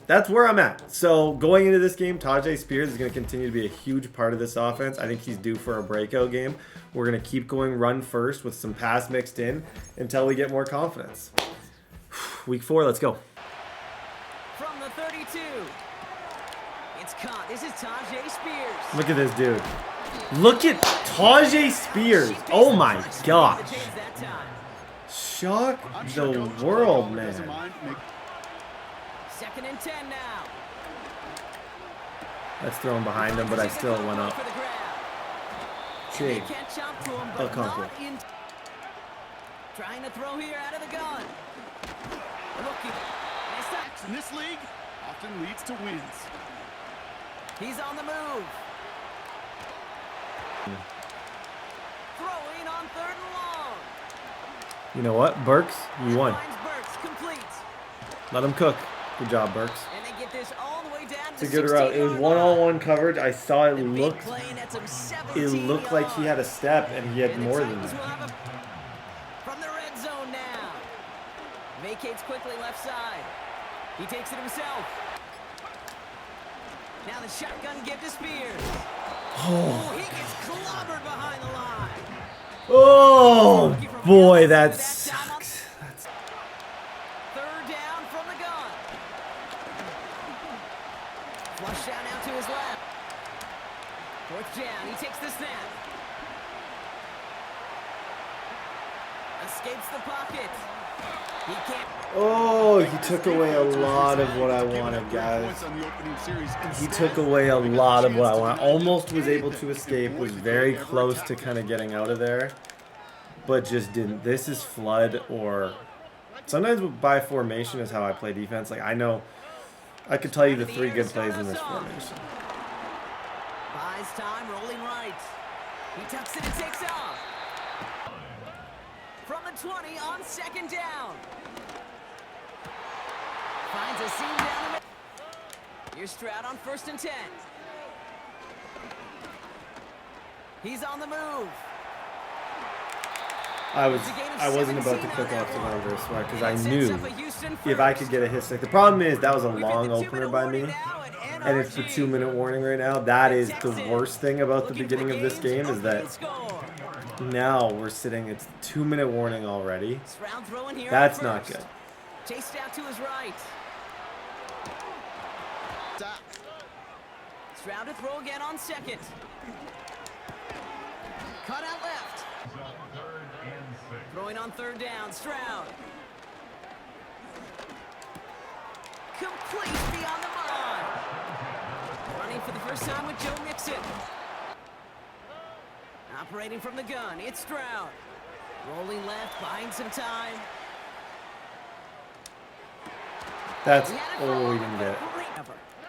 that's where I'm at. So going into this game, Tajay Spears is going to continue to be a huge part of this offense. I think he's due for a breakout game. We're going to keep going run first with some pass mixed in until we get more confidence. Week 4, let's go. From the 32, it's caught. This is Tajay Spears. Look at this dude. Look at Tajay Spears. Oh my gosh. Shock the world, man. 2nd and 10 now. That's thrown behind him, but I still went up. Shade. Okonkwo. Trying to throw here out of the gun. Looking. In this league, often leads to wins. He's on the move. Throwing on 3rd and long. You know what, Burks? You won. Burks complete. Let him cook. Good job, Burks. And they get this all the way down It's a good route. It was one-on-one coverage. I saw it looked. It looked like he had a step, and he had more than that. From the red zone now. Vacates quickly left side. He takes it himself. Now the shotgun give to Spears. Oh, he gets clobbered behind the line. Oh boy, that sucks. Third down from the gun. Flush down out to his left. Fourth down, he takes the snap. Escapes the pocket. He can't. Oh, he took away a lot of what I wanted, guys. He took away a lot of what I want. Almost was able to escape, was very close to kind of getting out of there, but just didn't. This is flood, or sometimes by formation is how I play defense. Like, I know, I could tell you the 3 good plays in this formation. Buys time, rolling right. He tucks it and takes off. From the 20 on second down. Finds a seam down the middle. Here's Stroud on 1st and 10. He's on the move. I wasn't about to click off the longer sweat because I knew if I could get a hit stick. The problem is that was a long opener by me, and it's the 2-minute warning right now. That is the worst thing about the beginning of this game, is that now we're sitting, it's 2-minute warning already. That's not good. Chased out to his right. Stroud to throw again on second. Cut out left. Throwing on 3rd down, Stroud. Complete beyond the mark. Running for the first time with Joe Mixon. Operating from the gun, it's Stroud. Rolling left, buying some time. That's all we didn't get.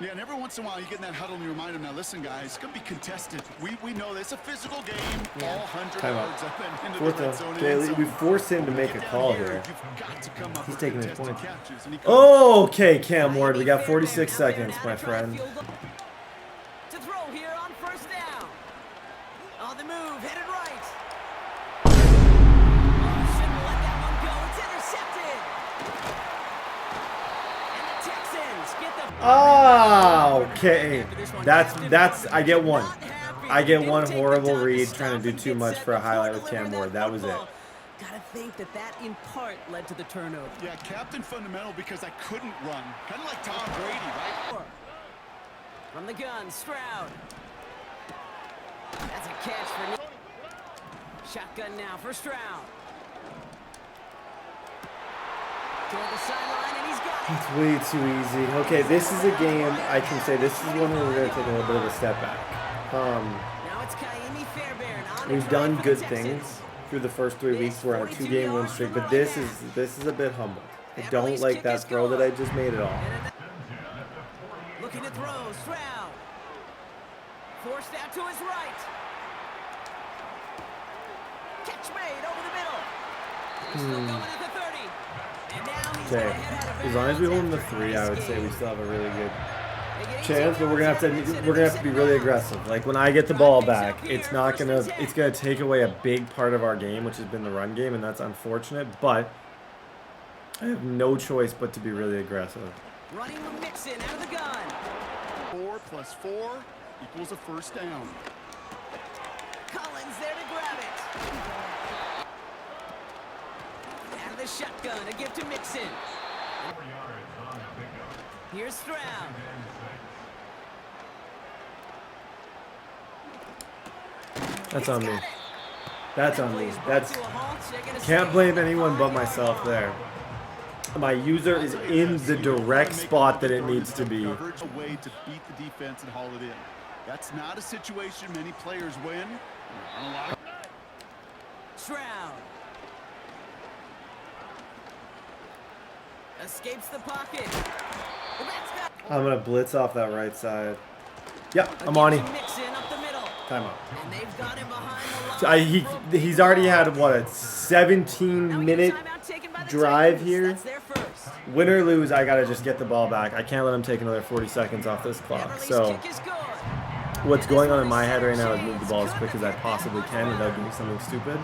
Yeah, and every once in a while you get in that huddle and you remind them, now listen guys, it's going to be contested. We know this. It's a physical game. All 100 yards up and into the red zone. We force him to make a call here. He's taking his point. Okay, Cam Ward, we got 46 seconds, my friend. To throw here on 1st down. On the move, headed right. Oh, shouldn't let that one go. It's intercepted. And the Texans get the... Oh, okay. That's I get one. I get one horrible read trying to do too much for a highlight with Cam Ward. That was it. Gotta think that in part led to the turnover. Yeah, captain fundamental because I couldn't run. Kind of like Tom Brady, right? From the gun, Stroud. That's a catch for me. Shotgun now for Stroud. Toward the sideline, and he's got it. It's way too easy. Okay, this is a game I can say this is one where we're going to take a little bit of a step back. Now it's Kaimi Fairbairn on the We've drive done for good the Texans. things through the first 3 weeks. We're on a 2-game win streak, but this is a bit humble. I don't like that throw that I just made at all. Looking to throw, Stroud. Forced out to his right. Catch made over the middle. Still going at the 30. And now he's Okay, as long as we hold him to 3, I would say we still have a really good chance. But we're gonna have to be really aggressive. Like when I get the ball back, it's gonna take away a big part of our game, which has been the run game, and that's unfortunate. But I have no choice but to be really aggressive. Running with Mixon out of the gun. 4 + 4 equals a 1st down. Collins there to grab it. Out of the shotgun, a give to Mixon. Here's Stroud. That's on me. That's on me. Can't blame anyone but myself there. My user is in the direct spot that it needs to be. A way to beat the defense and haul it in. That's not a situation many players win. Stroud. Escapes the pocket. I'm gonna blitz off that right side. Yep, I'm on him. Timeout. And they've got him behind the He's already had what, a 17-minute drive here. Win or lose, I gotta just get the ball back. I can't let him take another 40 seconds off this clock. So what's going on in my head right now is move the ball as quick as I possibly can without doing something stupid.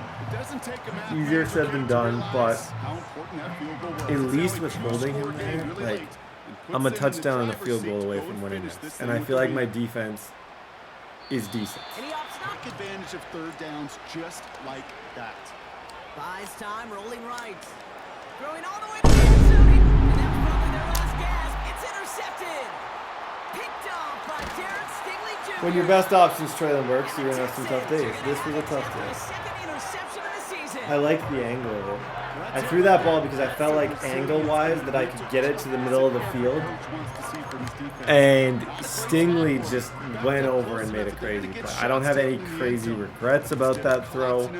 Easier said than done, but at least with holding him there, like, I'm a touchdown and a field goal away from winning this. And I feel like my defense is decent. Take advantage of 3rd downs just like that. Buys time, rolling right. Throwing all the way to the end zone. When your best option's Traylon Burks, you're gonna have some tough days. This was a tough day. I like the angle of it. I threw that ball because I felt like angle-wise that I could get it to the middle of the field. And Stingley just went over and made a crazy play. I don't have any crazy regrets about that throw.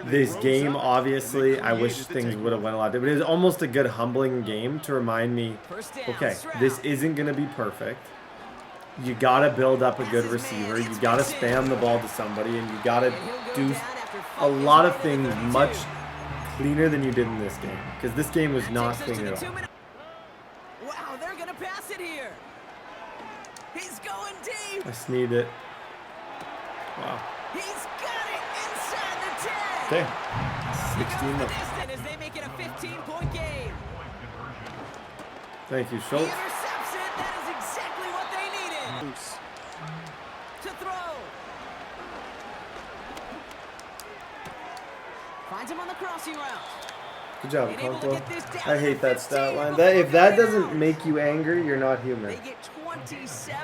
This game, obviously, I wish things would have went a lot different. But it was almost a good humbling game to remind me, okay, this isn't going to be perfect. You got to build up a good receiver. You got to spam the ball to somebody, and you got to do a lot of things much cleaner than you did in this game, because this game was not clean at all. Wow, they're gonna pass it here. He's going deep. I sneed it. Wow. He's got it inside the 10. Okay. 16 left. As they make it a 15-point game. Thank you, He Schultz. intercepts it. That is exactly what they needed. To throw. Finds him on the crossing route. Good job, Conquo. I hate that stat line. If that doesn't make you angry, you're not human.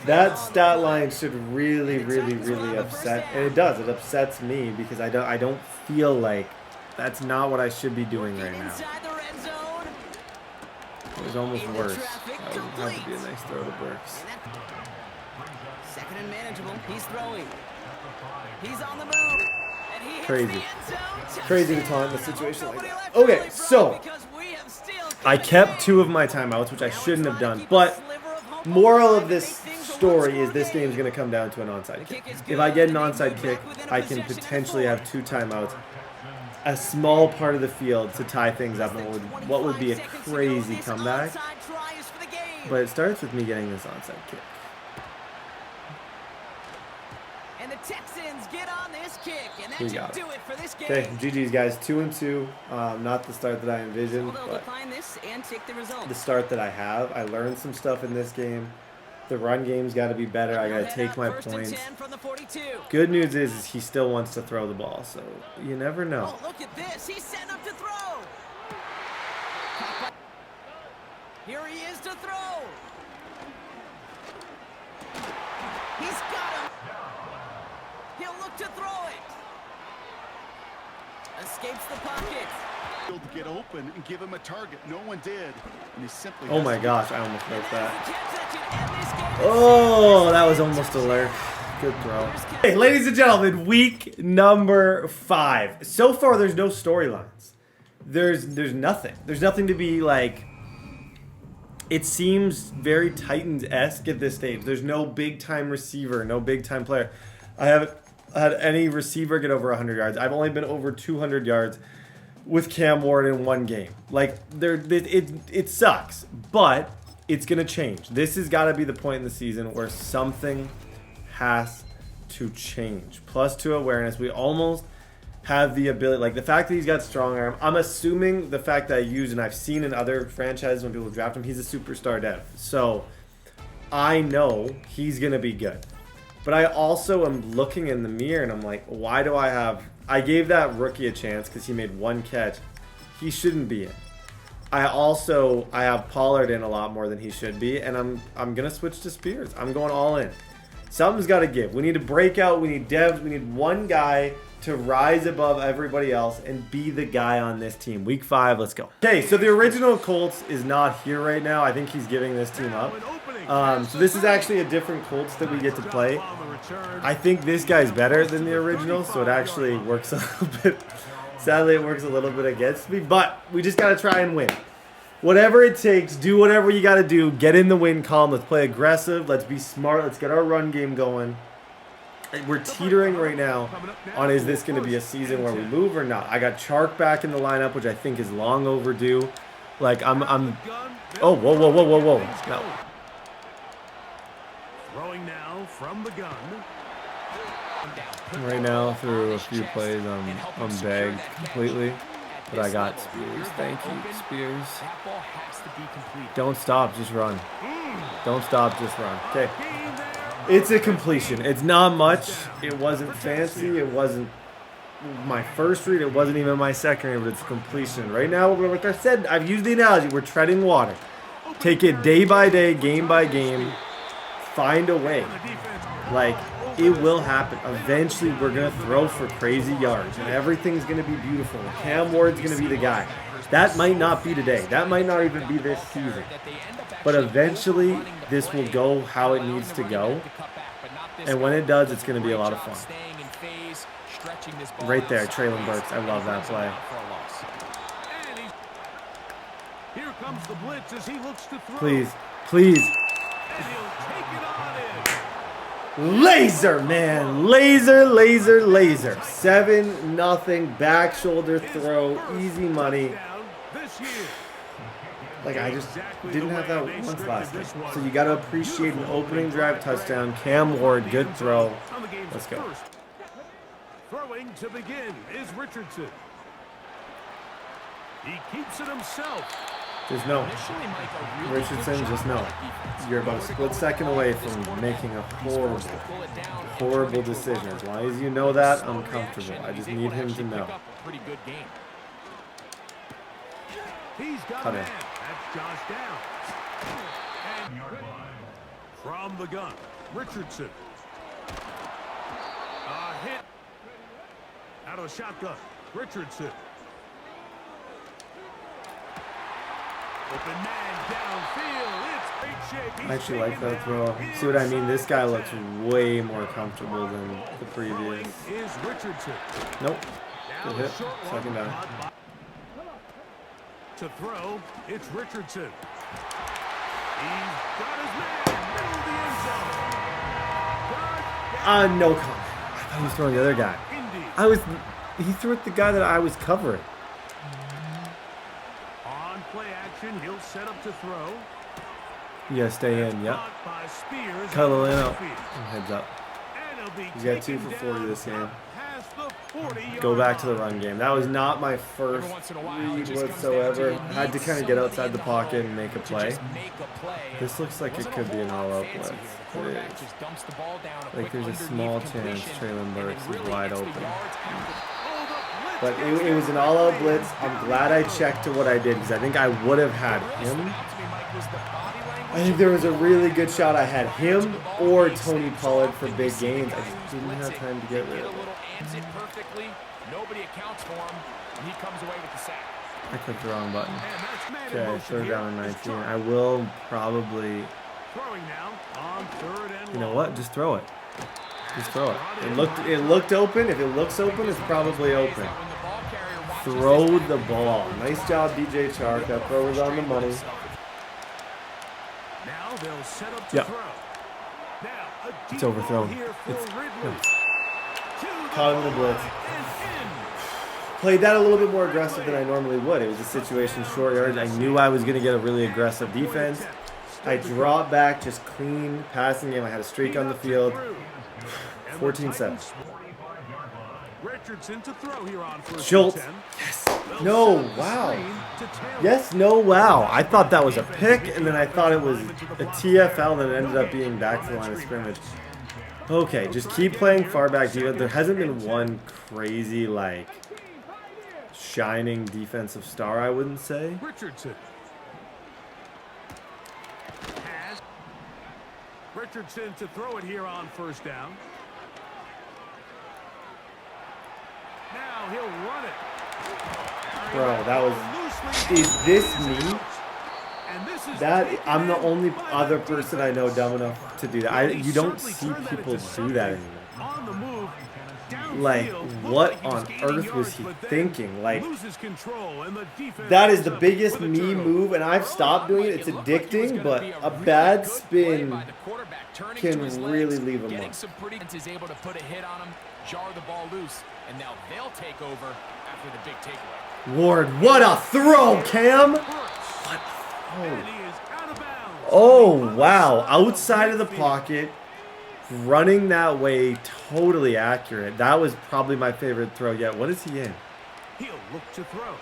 That stat line should really, really, really upset, and it does. It upsets me because I don't feel like that's not what I should be doing right now. It was almost worse. That would have to be a nice throw to Burks. Second and manageable. He's throwing. He's on the move. Crazy. Crazy to taunt in a situation like that. Okay, so I kept 2 of my timeouts, which I shouldn't have done. But moral of this story is this game is going to come down to an onside kick. If I get an onside kick, I can potentially have 2 timeouts. A small part of the field to tie things up, and what would be a crazy comeback. But it starts with me getting this onside kick. And the Texans get on this kick, and that We should got it. do it for this game. Okay, GG's guys, 2-2. Not the start that I envisioned, but the start that I have. I learned some stuff in this game. The run game's got to be better. I got to take my points. Good news is he still wants to throw the ball, so you never know. Oh, look at this. He's setting up to throw. Here he is to throw. He's got him. He'll look to throw it. Escapes the pocket. To get open and give him a target. No one did. And he simply Oh my gosh, I almost missed that. Oh, that was almost a lurk. Good throw. Hey, ladies and gentlemen, week number 5. So far, there's no storylines. There's nothing. There's nothing to be like. It seems very Titans-esque at this stage. There's no big-time receiver, no big-time player. I haven't had any receiver get over 100 yards. I've only been over 200 yards with Cam Ward in one game. Like, it sucks, but it's going to change. This has got to be the point in the season where something has to change. +2 awareness. We almost have the ability, like the fact that he's got strong arm. I'm assuming the fact that I use, and I've seen in other franchises when people draft him, he's a superstar dev. So I know he's going to be good. But I also am looking in the mirror and I'm like, why do I gave that rookie a chance because he made 1 catch. He shouldn't be in. I have Pollard in a lot more than he should be, and I'm gonna switch to Spears. I'm going all in. Something's got to give. We need to break out. We need devs. We need one guy to rise above everybody else and be the guy on this team. Week 5, let's go. Okay, so the original Colts is not here right now. I think he's giving this team up. So this is actually a different Colts that we get to play. I think this guy's better than the original, so it actually works a little bit. Sadly, it works a little bit against me, but we just got to try and win. Whatever it takes, do whatever you got to do. Get in the win column. Let's play aggressive. Let's be smart. Let's get our run game going. We're teetering right now on, is this going to be a season where we move or not? I got Chark back in the lineup, which I think is long overdue. Like, oh, whoa. No. Throwing now from the gun. Right now, through a few plays, I'm bagged completely. But I got Spears. Thank you, Spears. Don't stop, just run. Don't stop, just run. Okay. It's a completion. It's not much. It wasn't fancy. It wasn't my first read. It wasn't even my second read, but it's a completion. Right now, like I said, I've used the analogy. We're treading water. Take it day by day, game by game. Find a way. Like, It will happen. Eventually, we're going to throw for crazy yards, and everything's going to be beautiful. Cam Ward's going to be the guy. That might not be today. That might not even be this season. But eventually, this will go how it needs to go. And when it does, it's going to be a lot of fun. Right there, Traylon Burks. I love that play. Here comes the blitz as he looks to throw. Please, please. And he'll take it on in. Laser, man. Laser, laser, laser. 7-0 back shoulder throw. Easy money. Like, I just didn't have that once last game. So you got to appreciate an opening drive touchdown. Cam Ward, good throw. Let's go. Throwing to begin is Richardson. He keeps it himself. Just no. Richardson, just no. You're about a split second away from making a horrible, horrible decision. As long as you know that, I'm comfortable. I just need him to know. Cut in. That's Josh down. And from the gun, Richardson. A hit. Out of shotgun, Richardson. Open man downfield. It's great shape. I actually like that throw. See what I mean? This guy looks way more comfortable than the previous. Is Richardson. Nope. Good hit. Second down. To throw, it's Richardson. He's got his man. Middle of the end zone. No comment. I thought he was throwing the other guy. He threw at the guy that I was covering. On play action, he'll set up to throw. You gotta stay in, yep. Cuddle in up. Heads up. He's got 2 for 40 this game. Go back to the run game. That was not my first read whatsoever. I had to kind of get outside the pocket and make a play. This looks like it could be an all-out blitz. It is. Like there's a small chance Traylon Burks is wide open. But it was an all-out blitz. I'm glad I checked to what I did because I think I would have had him. I think there was a really good shot. I had him or Tony Pollard for big gains. I just didn't have time to get rid of it. Nobody accounts for him, and he comes away with the sack. I clicked the wrong button. Okay, 3rd down and 19. I will probably. You know what? Just throw it. Just throw it. It looked open. If it looks open, it's probably open. Throw the ball. Nice job, DJ Chark. That throw was on the money. Yeah. It's overthrown. It's caught him in the blitz. Played that a little bit more aggressive than I normally would. It was a situation short yardage. I knew I was going to get a really aggressive defense. I dropped back, just clean passing game. I had a streak on the field. 14-7. Schultz. Yes. No. Wow. Yes. No. Wow. I thought that was a pick, and then I thought it was a TFL, and it ended up being back to the line of scrimmage. Okay, just keep playing far back defense. There hasn't been one crazy, like, shining defensive star, I wouldn't say. Richardson to throw it here on 1st down. Now he'll run it. Bro, that was... Is this me? I'm the only other person I know dumb enough to do that. You don't see people do that anymore. Like, what on earth was he thinking? Like, that is the biggest me move, and I've stopped doing it. It's addicting, but a bad spin can really leave him up. Is able to put a hit on him, jar the ball loose, and now they'll take over after the big takeaway. Ward, what a throw, Cam! What a throw. Oh, wow. Outside of the pocket, running that way, totally accurate. That was probably my favorite throw yet. What is he in? He'll look to throw.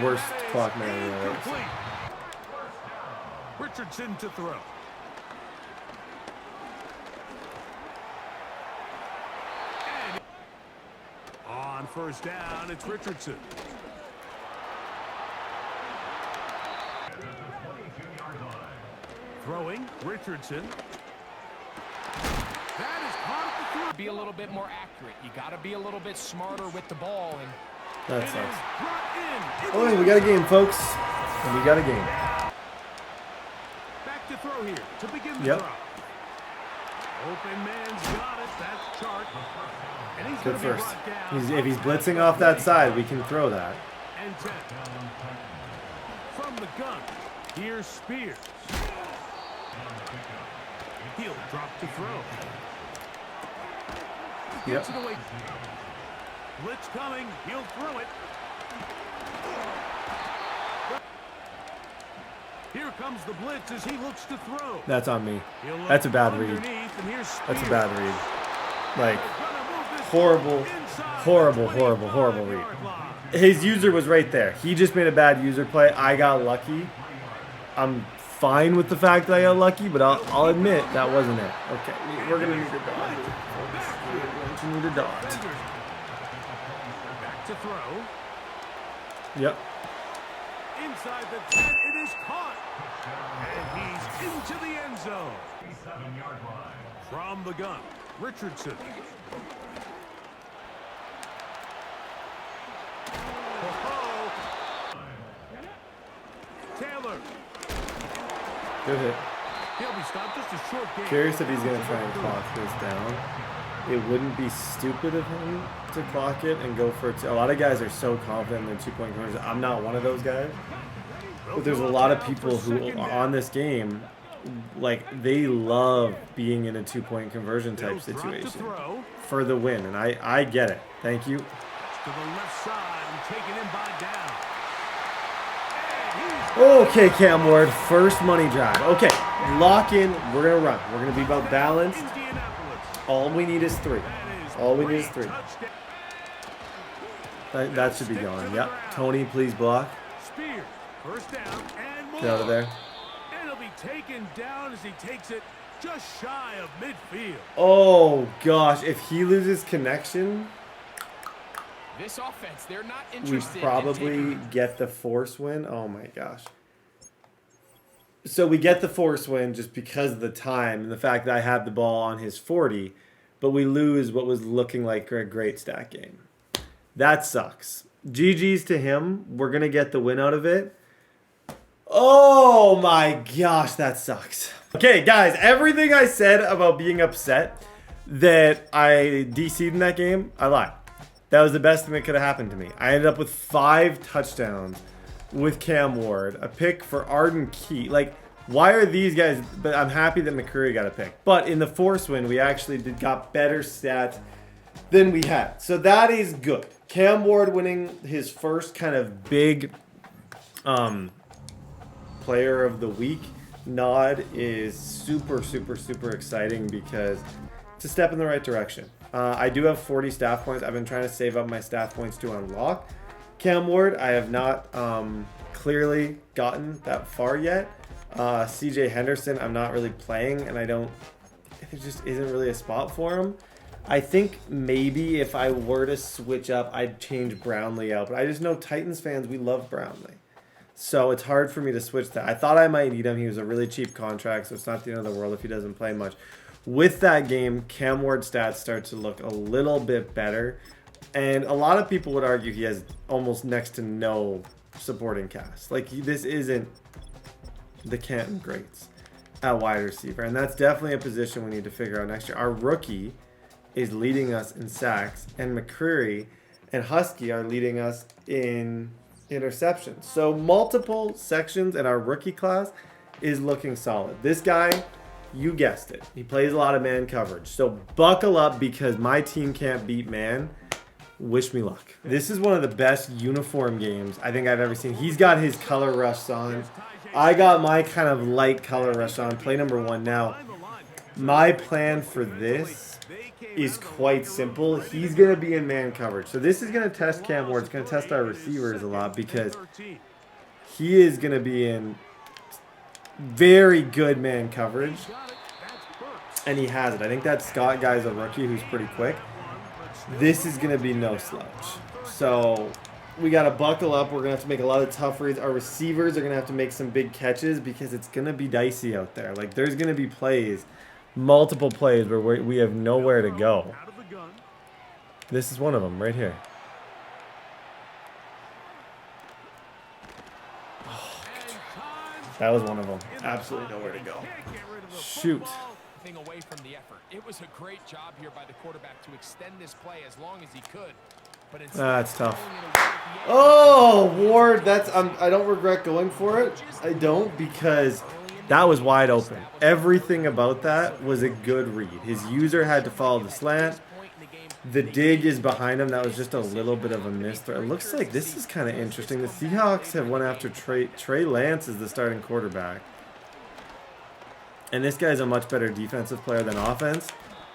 Worst clock man in the world. Richardson to throw. And on 1st down, it's Richardson. Throwing, Richardson. That is caught at the throw. Be a little bit more accurate. You got to be a little bit smarter with the ball. And that sucks. Oh, we got a game, folks. And we got a game. Back to throw here to begin the yep. throw. Open man's got it. That's Chark. And he's good first. If he's blitzing off that side, we can throw that. And 10. From the gun, here's Spears. He'll drop to throw. Gets it away. Blitz coming. He'll throw it. Here comes the blitz as he looks to throw. That's on me. That's a bad read. That's a bad read. Like, horrible, horrible, horrible, horrible read. His user was right there. He just made a bad user play. I got lucky. I'm fine with the fact that I got lucky, but I'll admit that wasn't it. Okay, we're going to need a dot. We're going to need a dot. Back to throw. Yep. Inside the 10, it is caught. And he's into the end zone. From the gun, Richardson. Taylor. Good hit. He'll be stopped just a short game. Curious if he's going to try and clock this down. It wouldn't be stupid of him to clock it and go for it. A lot of guys are so confident in their 2-point conversions. I'm not one of those guys. But there's a lot of people who on this game, like, they love being in a 2-point conversion type situation for the win. And I get it. Thank you. To the left side and taken in by down. Okay, Cam Ward, first money drive. Okay, lock in. We're going to run. We're going to be about balanced. All we need is 3. All we need is 3. That should be going. Yep. Tony, please block. First down and more. Get out of there. And he'll be taken down as he takes it just shy of midfield. Oh, gosh. If he loses connection, this offense, they're not we interested probably get the force win. Oh, my gosh. So we get the force win just because of the time and the fact that I had the ball on his 40, but we lose what was looking like a great stat game. That sucks. GG's to him. We're going to get the win out of it. Oh my gosh, that sucks. Okay, guys, everything I said about being upset that I DC'd in that game, I lied. That was the best thing that could have happened to me. I ended up with 5 touchdowns with Cam Ward, a pick for Arden Key. Like, why are these guys? But I'm happy that McCreary got a pick. But in the force win, we actually got better stats than we had. So that is good. Cam Ward winning his first kind of big player of the week nod is super, super, super exciting because it's a step in the right direction. I do have 40 staff points. I've been trying to save up my staff points to unlock Cam Ward. I have not clearly gotten that far yet. CJ Henderson, I'm not really playing, and there just isn't really a spot for him. I think maybe if I were to switch up, I'd change Brownlee out. But I just know Titans fans, we love Brownlee. So it's hard for me to switch that. I thought I might need him. He was a really cheap contract, so it's not the end of the world if he doesn't play much. With that game, Cam Ward stats start to look a little bit better. And a lot of people would argue he has almost next to no supporting cast. Like, this isn't the Canton greats at wide receiver. And that's definitely a position we need to figure out next year. Our rookie is leading us in sacks, and McCreary and Husky are leading us in interceptions. So multiple sections in our rookie class is looking solid. This guy, you guessed it, he plays a lot of man coverage. So buckle up because my team can't beat man. Wish me luck. This is one of the best uniform games I think I've ever seen. He's got his color rush on. I got my kind of light color rush on. Play number 1 now. My plan for this is quite simple. He's going to be in man coverage. So this is going to test Cam Ward. It's going to test our receivers a lot because he is going to be in very good man coverage. And he has it. I think that Scott guy's a rookie who's pretty quick. This is going to be no slouch. So we got to buckle up. We're going to have to make a lot of tough reads. Our receivers are going to have to make some big catches because it's going to be dicey out there. Like, there's going to be plays, multiple plays where we have nowhere to go. This is one of them right here. Oh, that was one of them. Absolutely nowhere to go. Shoot. Away from the effort. It was a great job here by the quarterback to extend this play as long as he could. But that's tough. Oh, Ward, I don't regret going for it. I don't, because that was wide open. Everything about that was a good read. His user had to follow the slant. The dig is behind him. That was just a little bit of a miss throw. It looks like this is kind of interesting. The Seahawks have went after Trey Lance as the starting quarterback. And this guy's a much better defensive player than offense.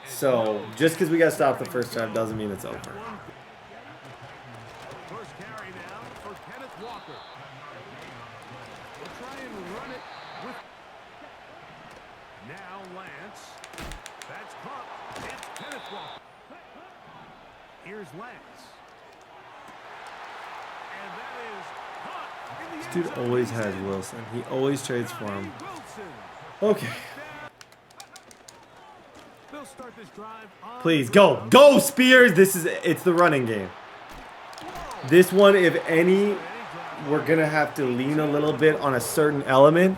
So just because we got stopped the first drive doesn't mean it's over. First carry now for Kenneth Walker. We'll try and run it with... Now Lance. That's caught. It's Kenneth Walker. Here's Lance. And that is caught. This dude always has Wilson. He always trades for him. Okay. Please, go. Go, Spears! It's the running game. This one, if any, we're going to have to lean a little bit on a certain element.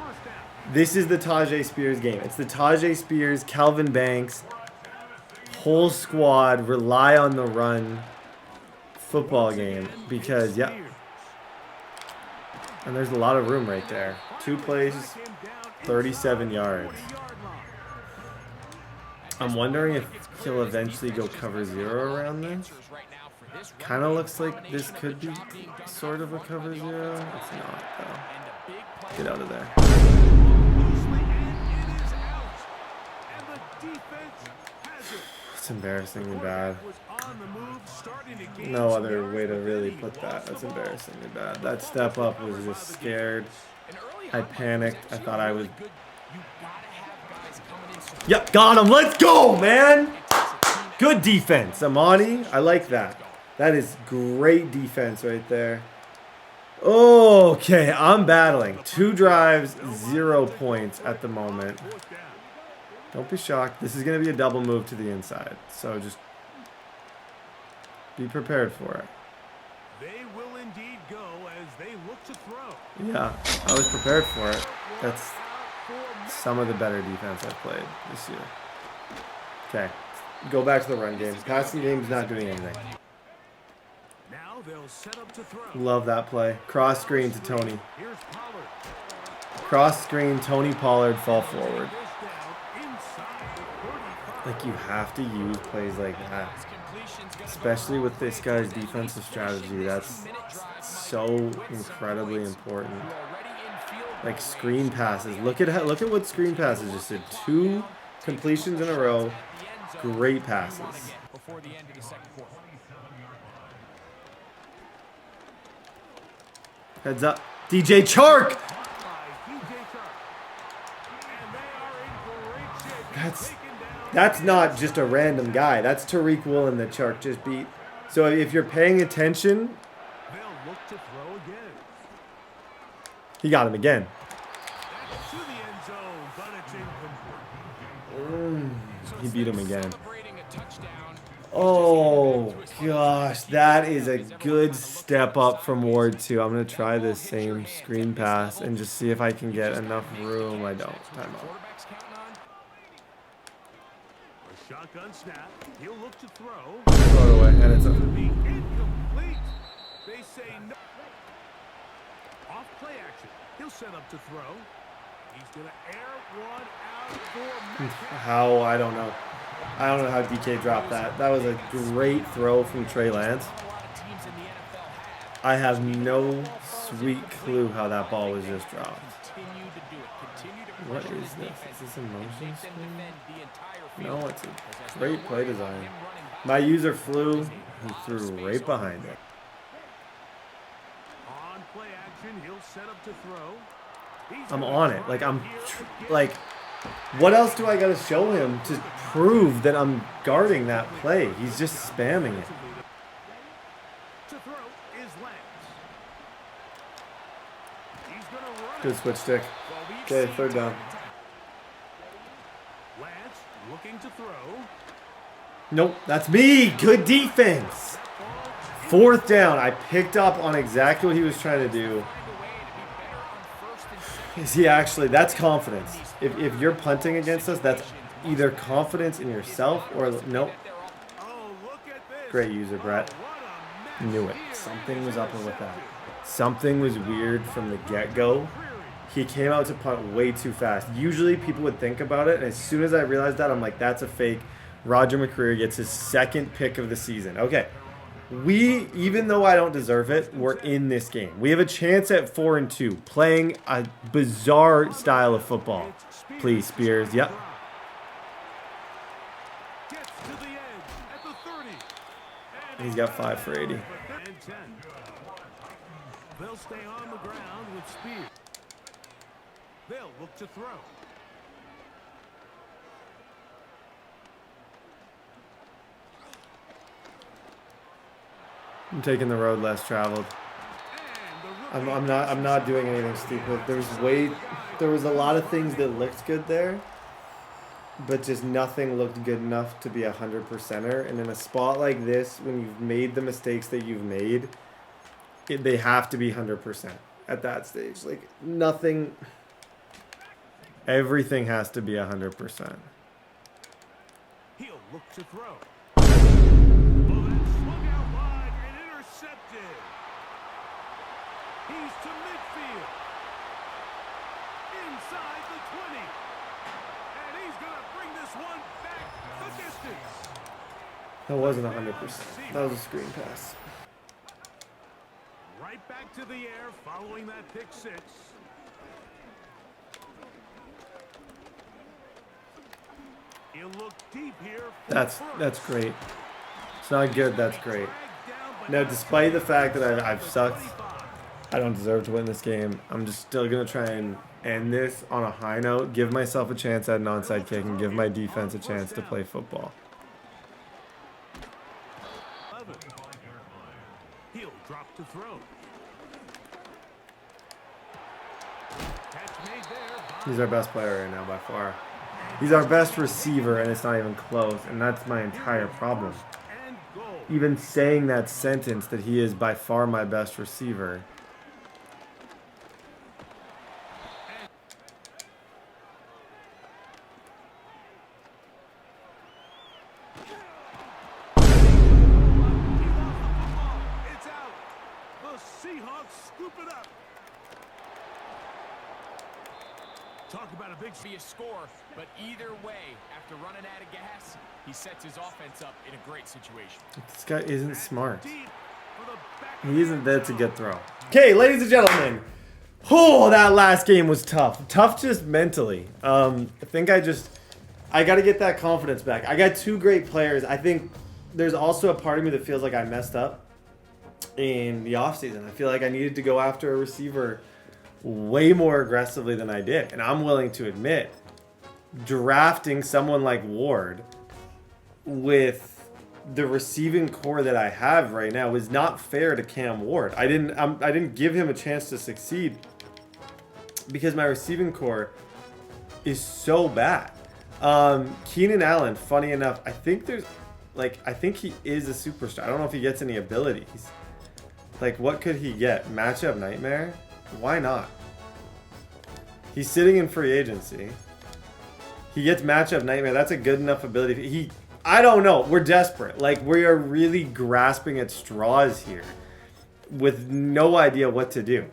This is the Tajay Spears game. It's the Tajay Spears, Calvin Banks, whole squad, rely on the run football game. Because, yeah. And there's a lot of room right there. 2 plays, 37 yards. I'm wondering if he'll eventually go cover 0 around this. Kind of looks like this could be sort of a cover 0. It's not, though. Get out of there. It's embarrassingly bad. No other way to really put that. That's embarrassingly bad. That step up was just scared. I panicked. I thought I was... Yep, got him. Let's go, man. Good defense, Amani. I like that. That is great defense right there. Okay, I'm battling. 2 drives, 0 points at the moment. Don't be shocked. This is going to be a double move to the inside. So just be prepared for it. They will indeed go as they look to throw. Yeah, I was prepared for it. That's some of the better defense I've played this year. Okay, go back to the run game. Passing game's not doing anything. Now they'll set up to throw. Love that play. Cross screen to Tony. Cross screen, Tony Pollard, fall forward. Like, you have to use plays like that. Especially with this guy's defensive strategy. That's so incredibly important. Like, screen passes. Look at what screen passes just did. 2 completions in a row. Great passes. Heads up. DJ Chark! That's not just a random guy. That's Tariq Woolen that Chark just beat. So if you're paying attention, he got him again. He beat him again. Oh, gosh. That is a good step up from Ward 2. I'm going to try this same screen pass and just see if I can get enough room. I don't. Timeout. Shotgun snap. He'll look to throw. Throw it away, and it's incomplete. They say no. Off play action. He'll set up to throw. He's gonna air one out for how I don't know. I don't know how DK dropped that. That was a great throw from Trey Lance. I have no sweet clue how that ball was just dropped. What is this? Is this a motion screen? No, it's a great play design. My user flew. He threw right behind it. On play action, he'll set up to throw. I'm on it. Like, what else do I got to show him to prove that I'm guarding that play? He's just spamming it. Good switch stick. Okay, third down. Lance looking to throw. Nope, that's me. Good defense. Fourth down. I picked up on exactly what he was trying to do. Is he actually? That's confidence. If you're punting against us, that's either confidence in yourself or nope. Great user, Brett. Knew it. Something was up with that. Something was weird from the get-go. He came out to punt way too fast. Usually people would think about it, and as soon as I realized that, I'm like, that's a fake. Roger McCreary gets his second pick of the season. Okay. Even though I don't deserve it, we're in this game. We have a chance at 4-2, playing a bizarre style of football. Please, Spears. Yep. He's got 5 for 80. They'll stay on the ground with Spears. They'll look to throw. I'm taking the road less traveled. I'm not doing anything stupid. There was a lot of things that looked good there, but just nothing looked good enough to be 100%er. And in a spot like this, when you've made the mistakes that you've made, they have to be 100% at that stage. Like nothing, everything has to be 100%. He'll look to throw. Well, that swung out wide and intercepted. He's to midfield. Inside the 20. And he's going to bring this one back the distance. That wasn't 100%. That was a screen pass. Right back to the air following that pick 6. He'll look deep here. That's great. It's not good. That's great. Now, despite the fact that I've sucked, I don't deserve to win this game. I'm just still gonna try and end this on a high note. Give myself a chance at an onside kick and give my defense a chance to play football. He'll drop to throw. He's our best player right now by far. He's our best receiver, and it's not even close, and that's my entire problem. Even saying that sentence that he is by far my best receiver. It's out. The Seahawks scoop it up. Talk about a big score, but either way, after running out of gas, he sets his offense up in a great situation. This guy isn't smart. He isn't there to get thrown. Okay, ladies and gentlemen. Oh, that last game was tough. Tough just mentally. I think I got to get that confidence back. I got 2 great players. I think there's also a part of me that feels like I messed up in the offseason. I feel like I needed to go after a receiver way more aggressively than I did. And I'm willing to admit, drafting someone like Ward with the receiving core that I have right now is not fair to Cam Ward. I didn't give him a chance to succeed because my receiving core is so bad. Keenan Allen, funny enough, I think he is a superstar. I don't know if he gets any abilities. Like, what could he get? Matchup nightmare? Why not? He's sitting in free agency. He gets matchup nightmare. That's a good enough ability. I don't know. We're desperate. Like, we are really grasping at straws here with no idea what to do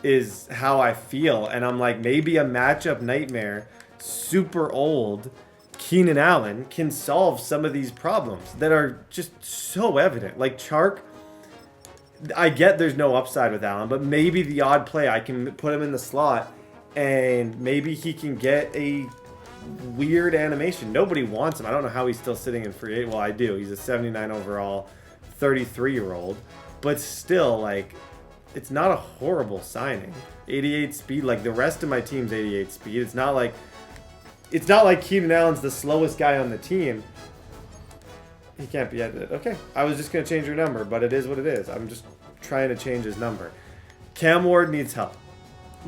is how I feel. And I'm like, maybe a matchup nightmare, super old Keenan Allen can solve some of these problems that are just so evident. Like Chark, I get there's no upside with Allen, but maybe the odd play, I can put him in the slot and maybe he can get a weird animation. Nobody wants him. I don't know how he's still sitting in free agent. Well, I do. He's a 79 overall, 33-year-old, but still, like, it's not a horrible signing. 88 speed, like the rest of my team's 88 speed. It's not like Keenan Allen's the slowest guy on the team. He can't be edited. Okay, I was just gonna change your number, but it is what it is. I'm just trying to change his number. Cam Ward needs help.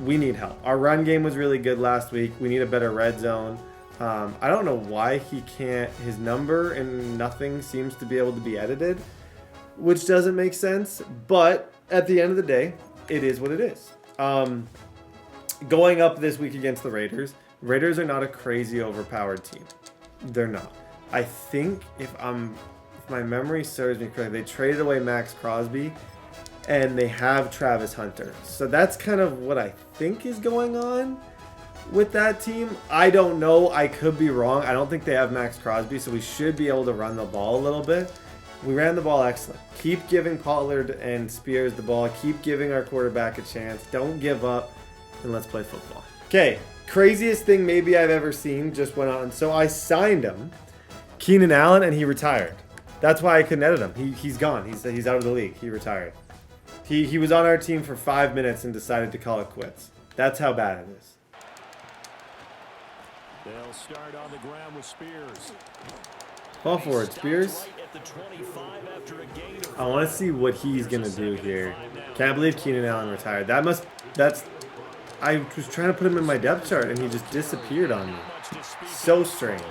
We need help. Our run game was really good last week. We need a better red zone. I don't know why he can't. His number and nothing seems to be able to be edited, which doesn't make sense. But at the end of the day, it is what it is. Going up this week against the Raiders, Raiders are not a crazy overpowered team. They're not. I think if my memory serves me correctly, they traded away Max Crosby and they have Travis Hunter. So that's kind of what I think is going on with that team. I don't know. I could be wrong. I don't think they have Max Crosby, so we should be able to run the ball a little bit. We ran the ball excellent. Keep giving Pollard and Spears the ball. Keep giving our quarterback a chance. Don't give up, and let's play football. Okay, craziest thing maybe I've ever seen just went on. So I signed him, Keenan Allen, and he retired. That's why I couldn't edit him. He's gone. He's out of the league. He retired. He was on our team for 5 minutes and decided to call it quits. That's how bad it is. They'll start on the ground with Spears. Ball forward, Spears. I want to see what he's going to do here. Can't believe Keenan Allen retired. I was trying to put him in my depth chart and he just disappeared on me. So strange.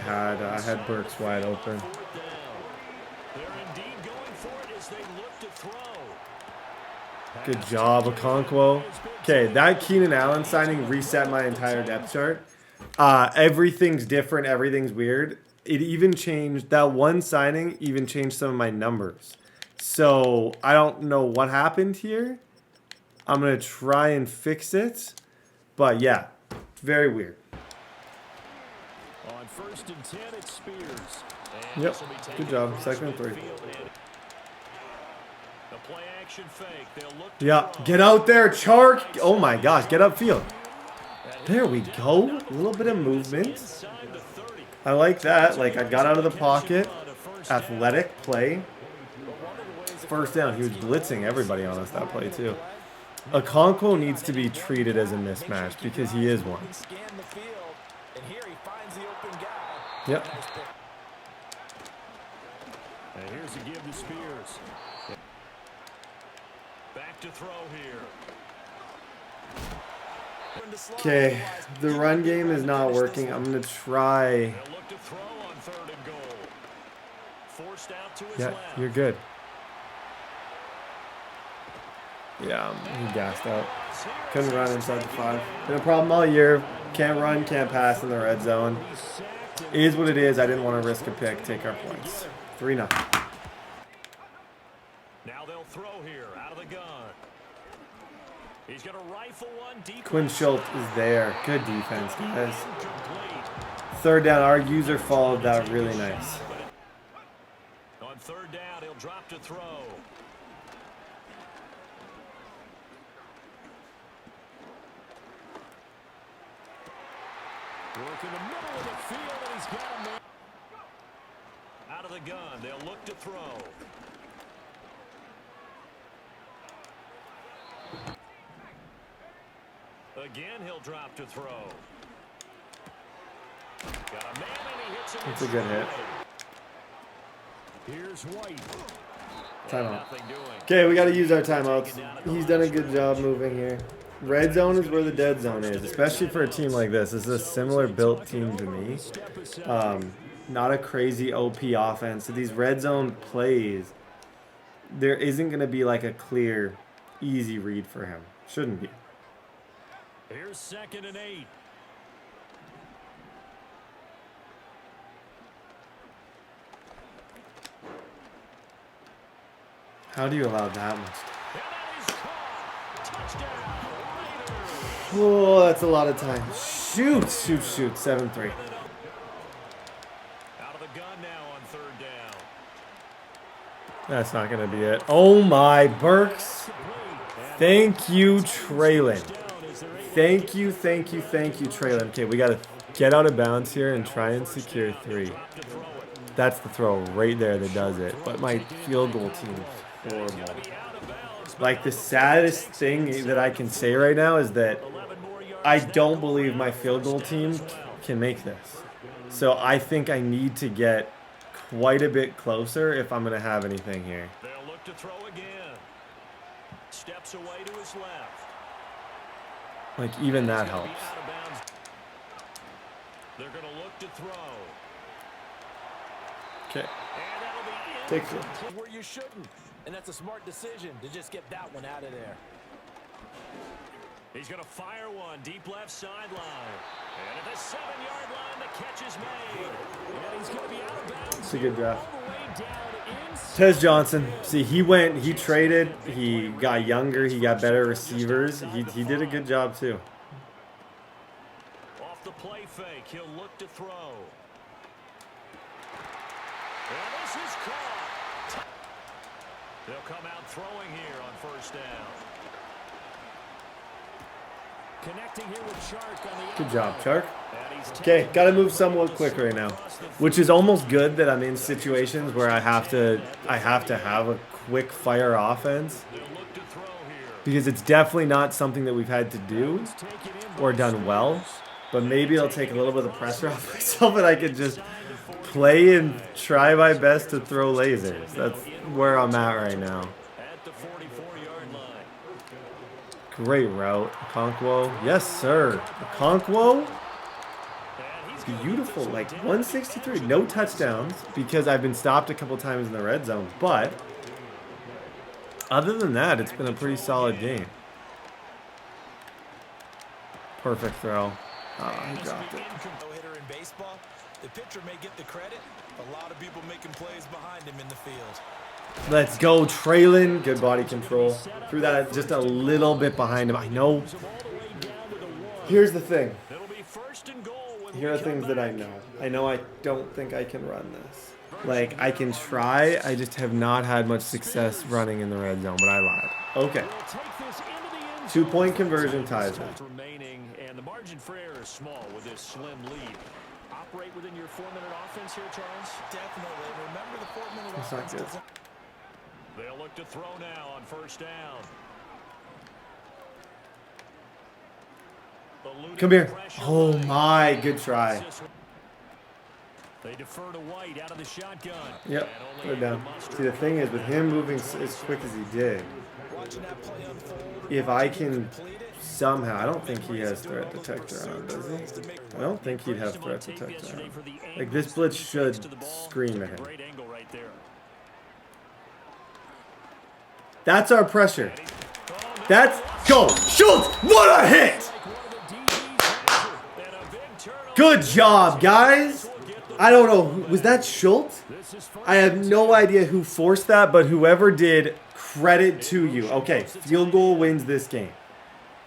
I had Burks wide open. Good job, Okonkwo. Okay, that Keenan Allen signing reset my entire depth chart. Everything's different. Everything's weird. It even changed, that one signing even changed some of my numbers. So I don't know what happened here. I'm going to try and fix it. But yeah, very weird. On 1st and 10, it's Spears. Yep, good job. 2nd and 3. Yeah, get out there, Chark. Oh my gosh, get upfield. There we go. A little bit of movement. I like that. Like, I got out of the pocket. Athletic play. 1st down. He was blitzing everybody on us that play too. Okonkwo needs to be treated as a mismatch because he is one. Yep. And here's a give to Spears. Back to throw here. Okay, the run game is not working. I'm going to try. Yeah, you're good. Yeah, he gassed out. Couldn't run inside the 5. Been a problem all year. Can't run, can't pass in the red zone. It is what it is. I didn't want to risk a pick. Take our points. 3-0. Now they'll throw here out of the gun. He's going to rifle one deep. Quinn Schultz is there. Good defense, guys. 3rd down. Our user followed that really nice. On 3rd down, he'll drop to throw. Work in the middle of the field, and he's got him there. Out of the gun, they'll look to throw. Again, he'll drop to throw. Got a man, and he hits him. That's a good hit. Here's White. Timeout. Okay, we got to use our timeouts. He's done a good job moving here. Red zone is where the dead zone is, especially for a team like this. This is a similar built team to me. Not a crazy OP offense. So these red zone plays, there isn't going to be like a clear, easy read for him. Shouldn't be. Here's 2nd and 8. How do you allow that much? Oh, that's a lot of time. Shoot. 7-3. Out of the gun now on 3rd down. That's not going to be it. Oh, my. Burks. Thank you, Traylon. Thank you, Traylon. Okay, we got to get out of bounds here and try and secure 3. That's the throw right there that does it. But my field goal team is horrible. Like, the saddest thing that I can say right now is that I don't believe my field goal team can make this. So I think I need to get quite a bit closer if I'm going to have anything here. They'll look to throw again. Steps away to his left. Like, even that He's gonna be helps. out of bounds. They're going to look to throw. Okay. And that'll be Take it. incomplete. Where you shouldn't. And that's a smart decision to just get that one out of there. He's going to fire one deep left sideline. And at the 7-yard line, the catch is made. And he's going to be out of bounds. It's a good draft. All the way down inside. Tez Johnson. See, he traded, he got younger, he got better receivers. He did a good job too. Off the play fake, he'll look to throw. And this is caught. They'll come out throwing here on first down. Connecting here with Chark on the Good job, Chark. And he's Okay, got to move somewhat quick right now, which is almost good that I'm in situations where I have to have a quick fire offense, because it's definitely not something that we've had to do or done well. But maybe I'll take a little bit of pressure off myself and I can just play and try my best to throw lasers. That's where I'm at right now. at the 44-yard line. Great route, Okonkwo. Yes, sir. Okonkwo. Beautiful, like 163, no touchdowns because I've been stopped a couple times in the red zone, but other than that, it's been a pretty solid game. Perfect throw. Oh, he dropped it. No-hitter in baseball. The pitcher may get the credit. A lot of people making plays behind him in the field. Let's go, Traylon. Good body control. Threw that just a little bit behind him. I know. Here's the thing. Here are things that I know. I know I don't think I can run this. Like, I can try. I just have not had much success running in the red zone, but I lied. Okay. 2-point conversion ties it. Remaining, and the margin for error is small with this slim lead. Operate within your 4-minute offense here, Charles. Definitely. Remember the 4-minute That's not offense good. doesn't... They'll look to throw now on first down. Come here. Oh my, good try. They defer to White out of the shotgun. Yep, put it down. See, the thing is, with him moving as quick as he did, if I can somehow, I don't think he has threat detector on, does he? I don't think he'd have threat detector on. Like, this blitz should scream at him. That's our pressure. That's, go, Schultz, what a hit! Good job, guys. I don't know, was that Schultz? I have no idea who forced that, but whoever did, credit to you. Okay, field goal wins this game.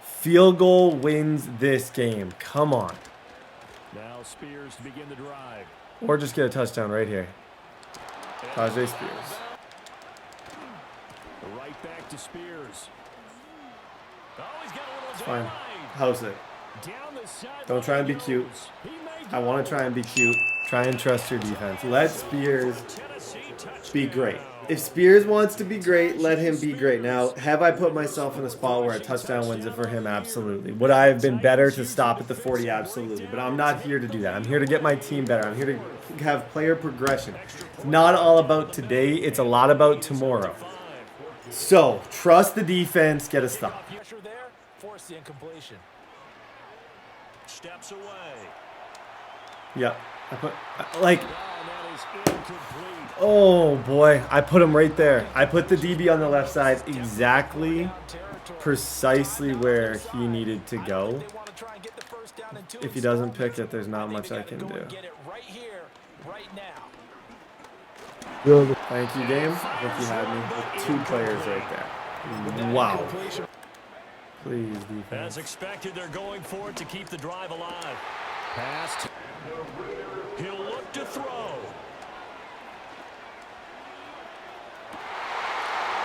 Field goal wins this game. Come on. Now Spears to begin the drive. Or just get a touchdown right here. Tajay Spears. Right back to Spears. Oh, he's got a little It's fine. House it. Don't try and be cute. I want to try and be cute. Try and trust your defense. Let Spears be great. If Spears wants to be great, let him be great. Now, have I put myself in a spot where a touchdown wins it for him? Absolutely. Would I have been better to stop at the 40? Absolutely. But I'm not here to do that. I'm here to get my team better. I'm here to have player progression. It's not all about today. It's a lot about tomorrow. So, trust the defense. Get a stop. Pressure there, force the incompletion. Steps away. Yeah. I put, like, oh boy. I put him right there. I put the DB on the left side exactly, precisely where he needed to go. If he doesn't pick it, there's not much I can do. Thank you, game. I think you had me with 2 players right there. Wow. Please, defense. As expected, they're going for it to keep the drive alive. Passed. He'll look to throw.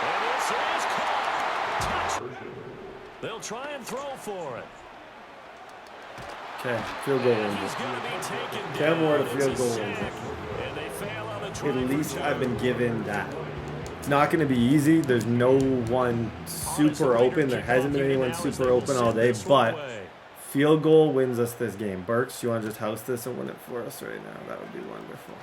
And this is caught. Touch. They'll try and throw for it. Okay, field goal wins it. Cam Ward, a field goal wins it. At least I've been given that. It's not going to be easy. There's no one super open. There hasn't been anyone super open all day, but Field goal wins us this game. Burks, you want to just house this and win it for us right now? That would be wonderful.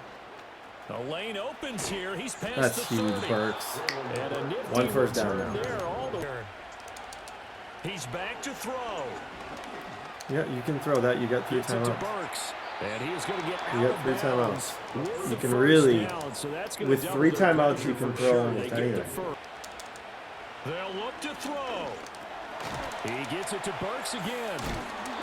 The lane opens here. He's past That's the huge, 30. Burks. And a One first down now. He's back to throw. Yeah, you can throw that. You got 3 Gets it to timeouts. Burks. And he is going to get You out got 3 of bounds timeouts. with You the can first really, down. So that's gonna with double 3 their timeouts, pressure you can for throw sure. almost They get the anything. first. They'll look to throw. He gets it to Burks again.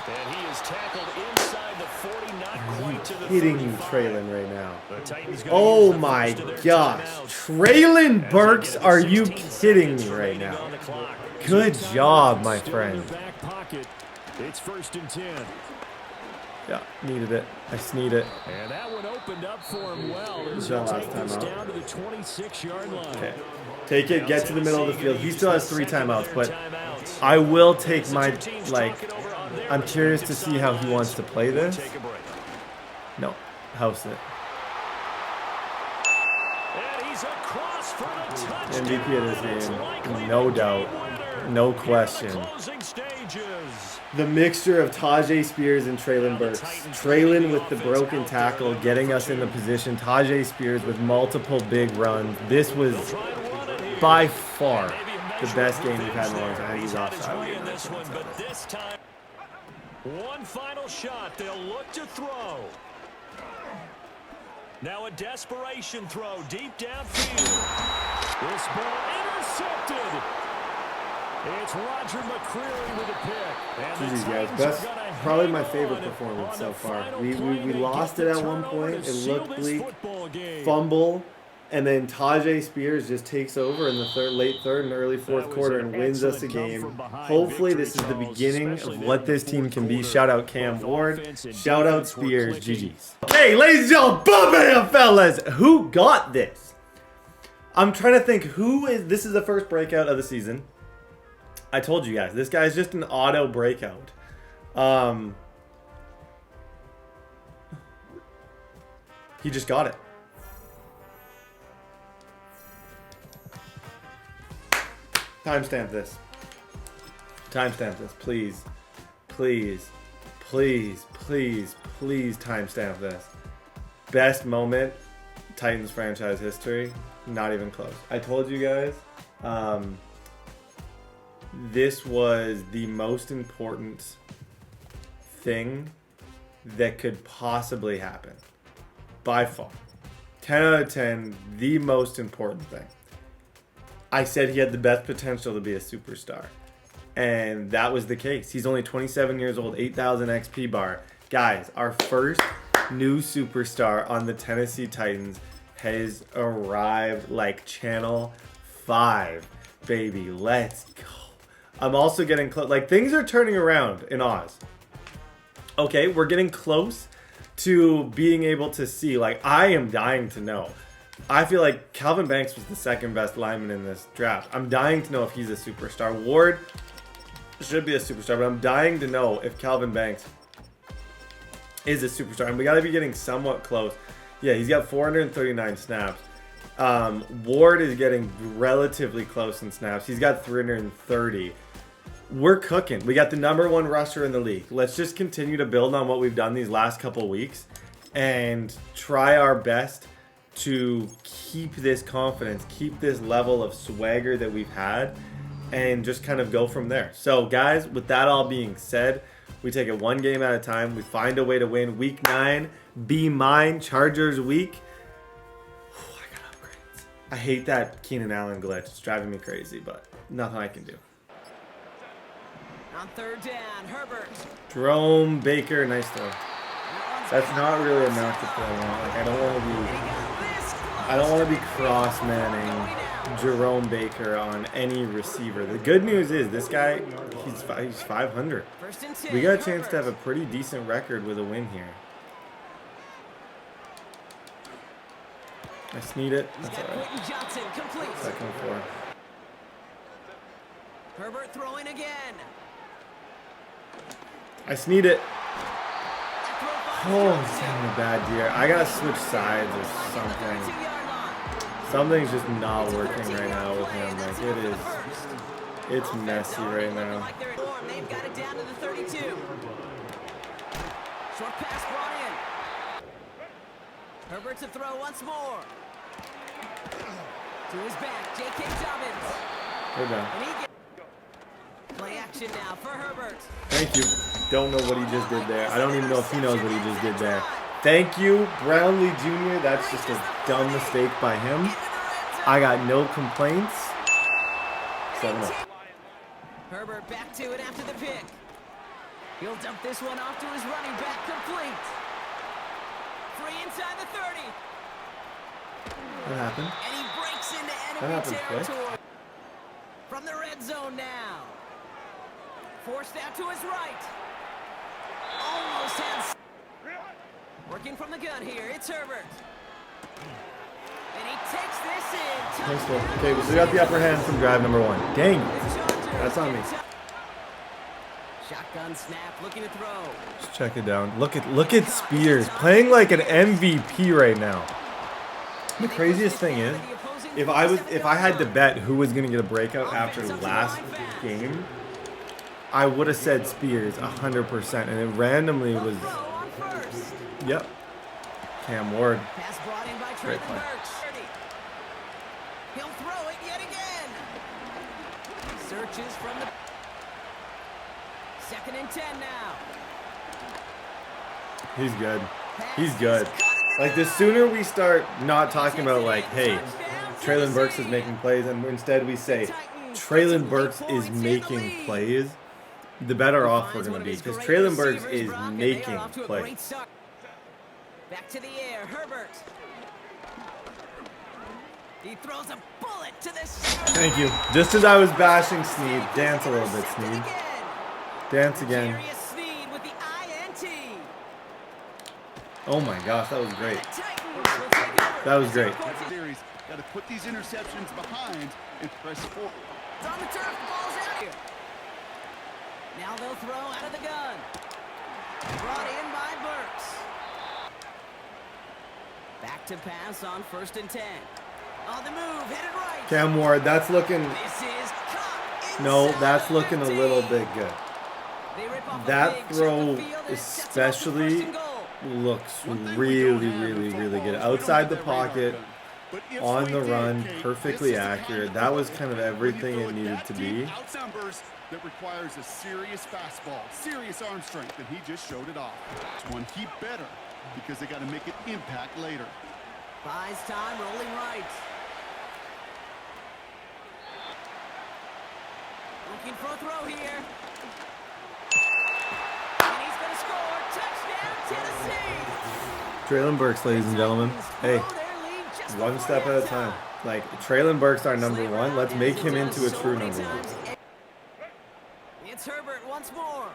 And he is tackled inside the 40, not quite to the Hitting you, 35. Traylon, right now. The Titans gonna Oh use the my first of their gosh. timeouts. Traylon As Burks, they get are you 16 kidding me seconds right remaining now? on the clock. Good Two job, timeouts my still friend. in the back pocket. It's 1st and 10. Yeah, needed it. I just need it. And that one opened up for him well as That he last takes this timeout. down to the 26-yard line. Okay. Take it, get to the middle of the field. He still has 3 timeouts, but I will take my, like, I'm curious to see how he wants to play this. No, house it. And he's across for the touchdown. MVP of this game, no doubt, no question. Closing stages. The mixture of Tajay Spears and Traylon Burks. Traylon with the broken tackle, getting us in the position. Tajay Spears with multiple big runs. This was by far the best game we've had in a long time. He's offside. But this time, one final shot. They'll look to throw. Now a desperation throw deep downfield. This ball intercepted. It's Roger McCreary with a pick. And GG's, guys. Best, probably my favorite performance so far. We lost it at one point. It looked bleak. Fumble. And then Tajay Spears just takes over in the late third and early fourth quarter and wins us a game. Hopefully this is the beginning of what this team can be. Shout out Cam Ward. Shout out Spears. GG's. Hey, ladies and gentlemen, bam, fellas. Who got this? I'm trying to think who is. This is the first breakout of the season. I told you guys, this guy's just an auto breakout. He just got it. Timestamp this. Timestamp this, please. Please. Please, please, please timestamp this. Best moment, Titans franchise history. Not even close. I told you guys, this was the most important thing that could possibly happen. By far. 10 out of 10, the most important thing. I said he had the best potential to be a superstar. And that was the case. He's only 27 years old, 8,000 XP bar. Guys, our first new superstar on the Tennessee Titans has arrived like Channel 5. Baby, let's go. I'm also getting close. Like, things are turning around in Oz. Okay, we're getting close to being able to see. Like, I am dying to know. I feel like Calvin Banks was the second best lineman in this draft. I'm dying to know if he's a superstar. Ward should be a superstar, but I'm dying to know if Calvin Banks is a superstar. And we got to be getting somewhat close. Yeah, he's got 439 snaps. Ward is getting relatively close in snaps. He's got 330. We're cooking. We got the #1 rusher in the league. Let's just continue to build on what we've done these last couple weeks and try our best to keep this confidence, keep this level of swagger that we've had, and just kind of go from there. So, guys, with that all being said, we take it one game at a time. We find a way to win. Week 9, be mine. Chargers week. I got upgrades. I hate that Keenan Allen glitch. It's driving me crazy, but nothing I can do. On 3rd down, Herbert. Jerome Baker, nice throw. That's not really a matchup that I want. Like, I don't want to be cross-manning Jerome Baker on any receiver. The good news is this guy, he's 500. We got a chance to have a pretty decent record with a win here. I just need it. That's all right. Second four. Herbert throwing again. I just need it. Oh, he's having a bad year. I gotta switch sides or something. Something's just not working right now with him. Like, it is. It's messy right now. They've got it down to the 32. Short pass brought in. Herbert to throw once more. To his back, J.K. Dobbins. We're done. And he gets play action now for Herbert. Thank you. Don't know what he just did there. I don't even know if he knows what he just did there. Thank you, Brownlee Jr. That's just a dumb mistake by him. I got no complaints. 7-0. Herbert back to it after the pick. He'll dump this one off to his running back, complete. Free inside the 30. What happened? And he breaks into That enemy happened territory. From the red zone now. Forced out to his right. Almost has. Working from the gun here, it's Herbert. And he takes this in. Nice one. Okay, we got the upper hand from drive number 1. Dang. That's on me. Shotgun snap, looking to throw. Just check it down. Look at Spears playing like an MVP right now. The craziest thing is, if I had to bet who was gonna get a breakout after the last game, I would have said Spears 100%, and it randomly was. Yep. Cam Ward. Pass brought in by Great play. He'll throw it yet again. Searches from the 2nd and 10 now. He's good. He's good. Like, the sooner we start not talking about, like, hey, Traylon Burks is making plays, and instead we say, Traylon Burks is making plays, the better off we're going to be. Because Traylon Burks is making plays. Back to the air, Herbert. He throws a bullet to the center. Thank you. Just as I was bashing Sneed, dance a little bit, Sneed. Dance again. Sneed with the INT. Oh my gosh, that was great. That was great. Got to put these interceptions behind and press forward. It's on the turf, ball's out here. Now they'll throw out of the gun. Brought in by Burks. Back to pass on 1st and 10. On the move, headed right. Cam Ward, that's looking. This is caught No, that's looking a little bit good. That throw especially looks really, really, really good. Outside the pocket, on the run, perfectly accurate. That was kind of everything it needed to be. That requires a serious fastball, serious arm strength, and he just showed it off. It's one he better, because they got to make an impact later. Buys time, rolling right. Looking for a throw here. And he's going to score. Touchdown, Tennessee. Traylon Burks, ladies and gentlemen. Hey, one step at a time. Like, Traylon Burks, our number 1. Let's make him into a true number 1. It's Herbert once more.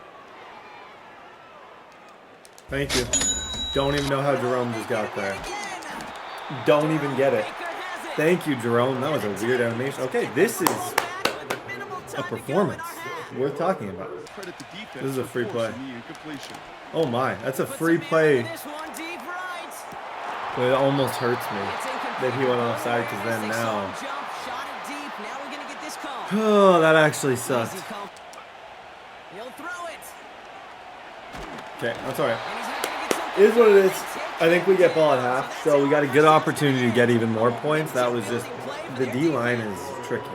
Thank you. Don't even know how Jerome just got there. Don't even get it. Thank you, Jerome. That was a weird animation. Okay, this is a performance worth talking about. This is a free play. Oh my, that's a free play. But it almost hurts me that he went offside, because then now. Oh, that actually sucked. Okay, that's alright. It is what it is. I think we get ball at half, so we got a good opportunity to get even more points. That was just, the D-line is tricky.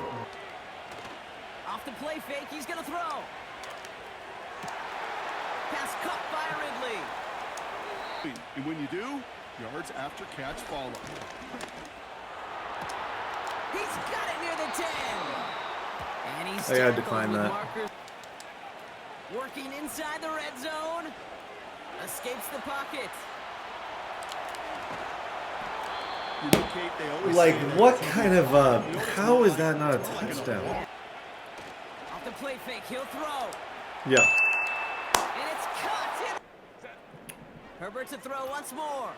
Off the play fake, he's going to throw. Pass caught by Ridley. And when you do, yards after catch follow. He's got it near the 10. And he's I gotta decline that. Working inside the red zone. Escapes the pocket. Like, what kind of, how is that not a touchdown? Off the play fake, he'll throw. Yeah. And it's caught. Herbert to throw once more.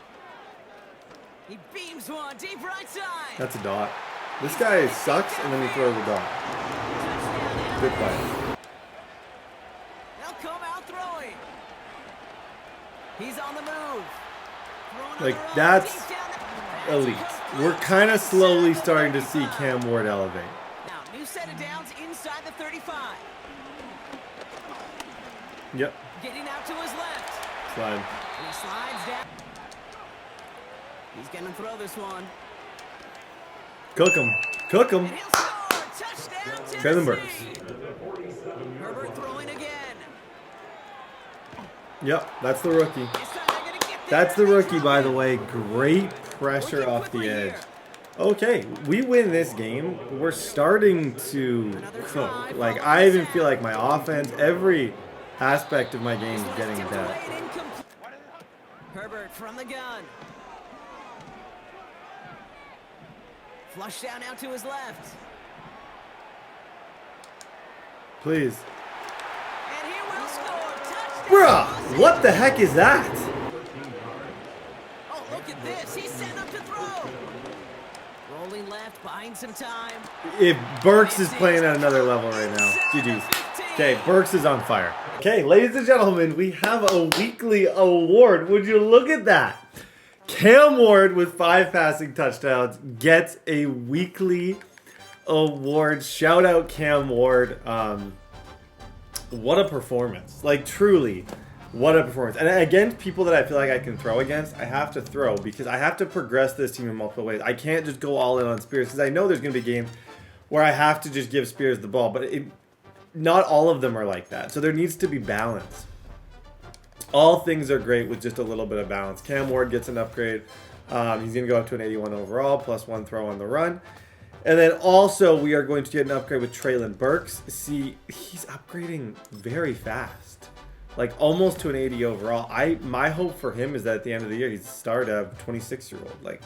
He beams one deep right side. That's a dot. This guy sucks, and then he throws a dot. Good play. They'll come out throwing. He's on the move. Like, that's elite. We're kind of slowly starting to see Cam Ward elevate. Now, new set of downs inside the 35. Yep. Getting out to his left. slide. And he slides down. He's gonna throw this one. Cook him. Cook him. And he'll score. Touchdown, Traylon Tennessee. Herbert throwing again. Yep, that's the rookie. This time they're gonna get there. That's the rookie, by the way. Great pressure off the edge. Okay, we win this game. We're starting to cook. Like, I even feel like my offense, every aspect of my game is getting better. Herbert from the gun. Flush down out to his left. Please. And he will score. Touchdown. Bruh, what the heck is that? Oh, look at this. He's set up to throw. Rolling left, buying some time. If Burks is playing at another level right now. GG's. Okay, Burks is on fire. Okay, ladies and gentlemen, we have a weekly award. Would you look at that? Cam Ward with 5 passing touchdowns gets a weekly award. Shout out Cam Ward. What a performance. Like, truly, what a performance. And against people that I feel like I can throw against, I have to throw because I have to progress this team in multiple ways. I can't just go all in on Spears because I know there's going to be games where I have to just give Spears the ball. But not all of them are like that. So there needs to be balance. All things are great with just a little bit of balance. Cam Ward gets an upgrade. He's going to go up to an 81 overall, plus 1 throw on the run. And then also we are going to get an upgrade with Traylon Burks. See, he's upgrading very fast. Like almost to an 80 overall. My hope for him is that at the end of the year, he's start a 26-year-old. Like,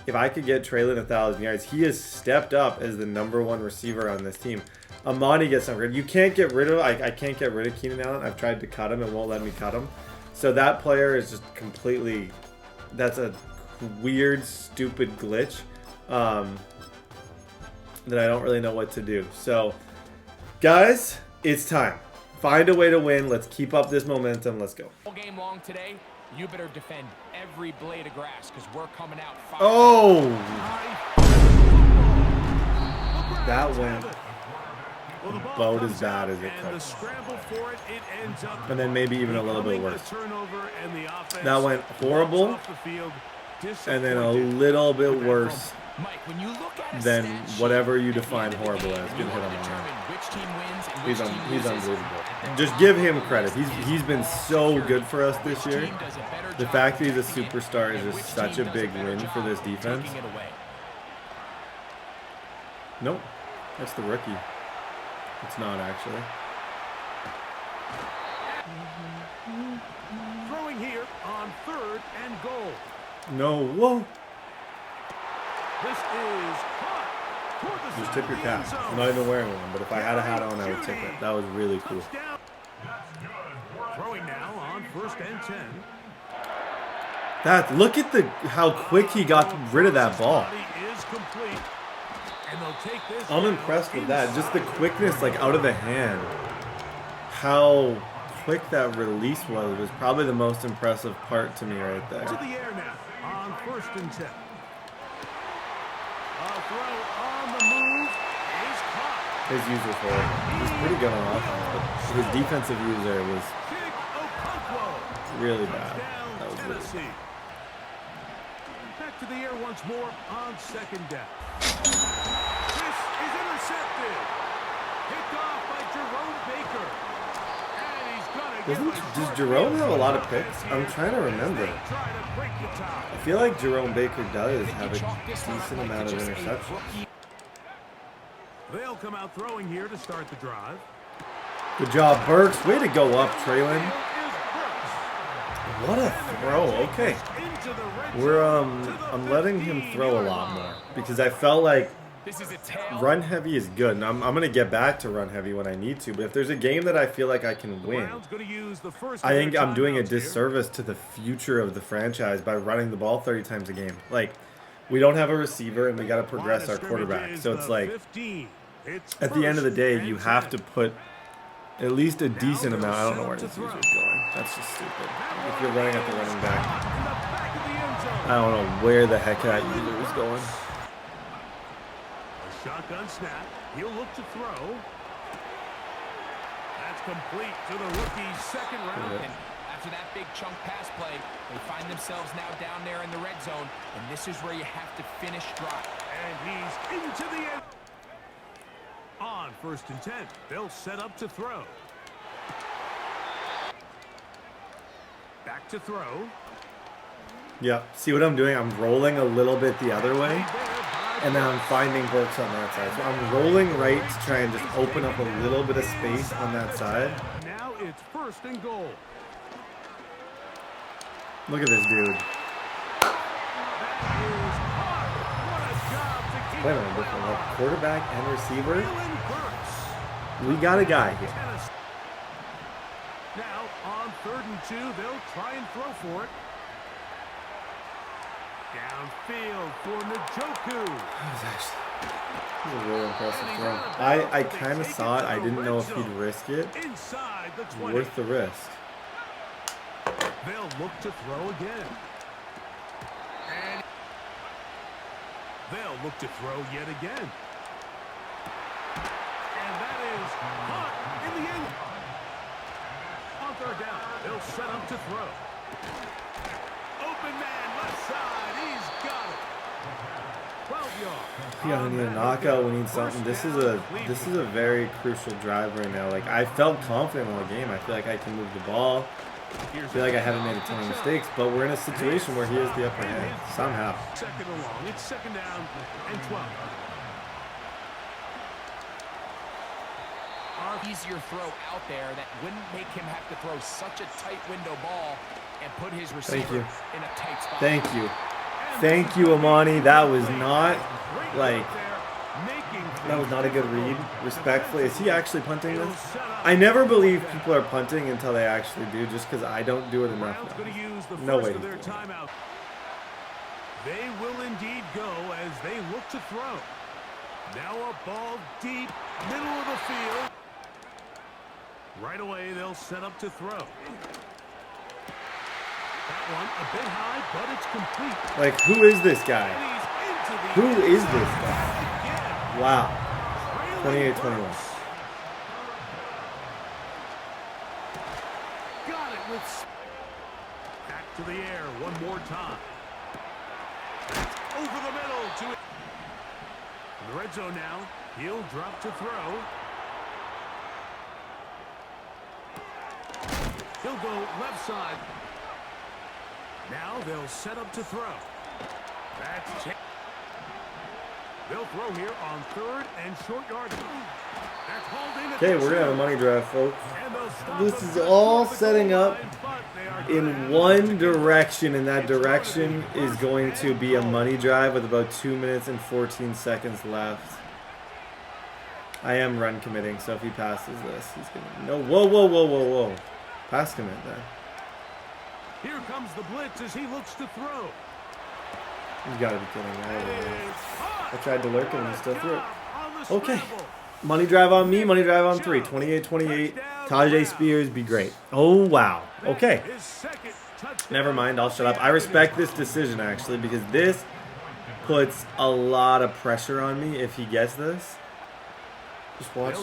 if I could get Traylon 1,000 yards, he has stepped up as the #1 receiver on this team. Amani gets upgraded. You can't get rid of, I can't get rid of Keenan Allen. I've tried to cut him. It won't let me cut him. So that player is just completely, that's a weird, stupid glitch that I don't really know what to do. So, guys, it's time. Find a way to win. Let's keep up this momentum. Let's go. All game long today, you better defend every blade of grass because we're coming out fire. Oh! That went about as bad as it could. And then maybe even a little bit worse. That went horrible. And then a little bit worse than whatever you define horrible as. Good hit on the line. He's unbelievable. Just give him credit. He's been so good for us this year. The fact that he's a superstar is just such a big win for this defense. Nope. That's the rookie. It's not actually. Throwing here on 3rd and goal. No. Whoa. This is caught. Just tip your cap. I'm not even wearing one, but if I had a hat on, I would tip it. That was really cool. Throwing now on 1st and 10. Look at how quick he got rid of that ball. I'm impressed with that. Just the quickness, like out of the hand. How quick that release was probably the most impressive part to me right there. To the air now on 1st and 10. A throw on the move is caught. His use was horrible. He's pretty good on offense, but his defensive use there was really bad. That was really bad. Back to the air once more on 2nd down. This is intercepted. Picked off by Jerome Baker. And he's gonna Does Jerome have a lot of picks? I'm trying to remember. I feel like Jerome Baker does have a decent amount of interceptions. They'll come out throwing here to start the drive. Good job, Burks. Way to go up, Traylon. What a throw. Okay. I'm letting him throw a lot more because I felt like run heavy is good. And I'm going to get back to run heavy when I need to. But if there's a game that I feel like I can win, I think I'm doing a disservice to the future of the franchise by running the ball 30 times a game. Like, we don't have a receiver and we got to progress our quarterback. So it's like, at the end of the day, you have to put at least a decent amount. I don't know where this user's going. That's just stupid. If you're running at the running back, I don't know where the heck that user is going. A shotgun snap. He'll look to throw. That's complete to the rookie's 2nd round. And after after that big chunk pass play, they find themselves now down there in the red zone, and this is where you have to finish strong. And he's into the end. On 1st and 10, they'll set up to throw. Back to throw. Yeah, see what I'm doing? I'm rolling a little bit the other way, and then I'm finding Burks on that side. So I'm rolling right to try and just open up a little bit of space on that side. Now it's 1st and goal. Look at this dude. Wait a minute, like quarterback and receiver? We got a guy here. Now on 3rd and 2, they'll try and throw for it. Downfield for Njoku. That was a really impressive throw. I kind of saw it. I didn't know if he'd risk it. Inside the 20. Worth the risk. They'll look to throw again. And they'll look to throw yet again. And that is caught in the end. On 3rd down, they'll set up to throw. Open man, left side, he's got it. 12 yards. Yeah, we need a knockout. We need something. This is a very crucial drive right now. Like, I felt confident in the game. I feel like I can move the ball. I feel like I haven't made a ton of mistakes, but we're in a situation where he has the upper hand somehow. 2nd along. It's 2nd down and 12. Easier throw out there that wouldn't make him have to throw such a tight window ball and put his receiver in a tight spot. Thank you. Thank you, Amani. That was not, like, that was not a good read, respectfully. Is he actually punting this? I never believe people are punting until they actually do, just because I don't do it enough now. No way. They will indeed go as they look to throw. Now a ball deep, middle of the field. Right away, they'll set up to throw. That one a bit high, but it's complete. Like, who is this guy? Who is this guy? Wow. 28-21. Got it with back to the air one more time. Over the middle to it. In the red zone now. He'll drop to throw. He'll go left side. Now they'll set up to throw. That's it. They'll throw here on 3rd and short yardage. Okay, we're going to have a money drive, folks. This is all setting up in one direction, and that direction is going to be a money drive with about 2 minutes and 14 seconds left. I am run committing, so if he passes this, he's going to... No, whoa. Pass commit then. Here comes the blitz as he looks to throw. You gotta be kidding me. I tried to lurk and he still threw it. Okay. Money drive on me, money drive on 3. 28-28. Tajay Spears, be great. Oh, wow. Okay. Never mind, I'll shut up. I respect this decision, actually, because this puts a lot of pressure on me if he gets this. Just watch.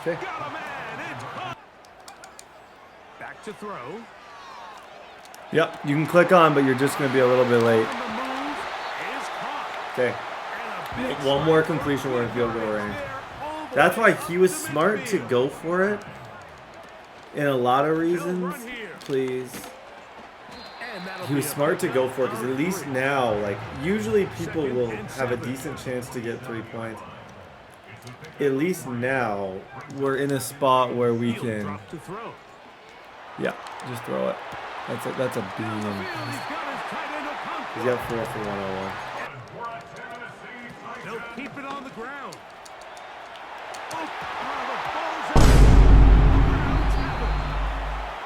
Okay. Back to throw. Yep, you can click on, but you're just going to be a little bit late. Okay. Make one more completion, we're in field goal range. That's why he was smart to go for it. In a lot of reasons, please. He was smart to go for it because at least now, like, usually people will have a decent chance to get 3 points. At least now, we're in a spot where we can... Yeah, just throw it. That's a beam. He's got 4 for 101. They'll keep it on the ground.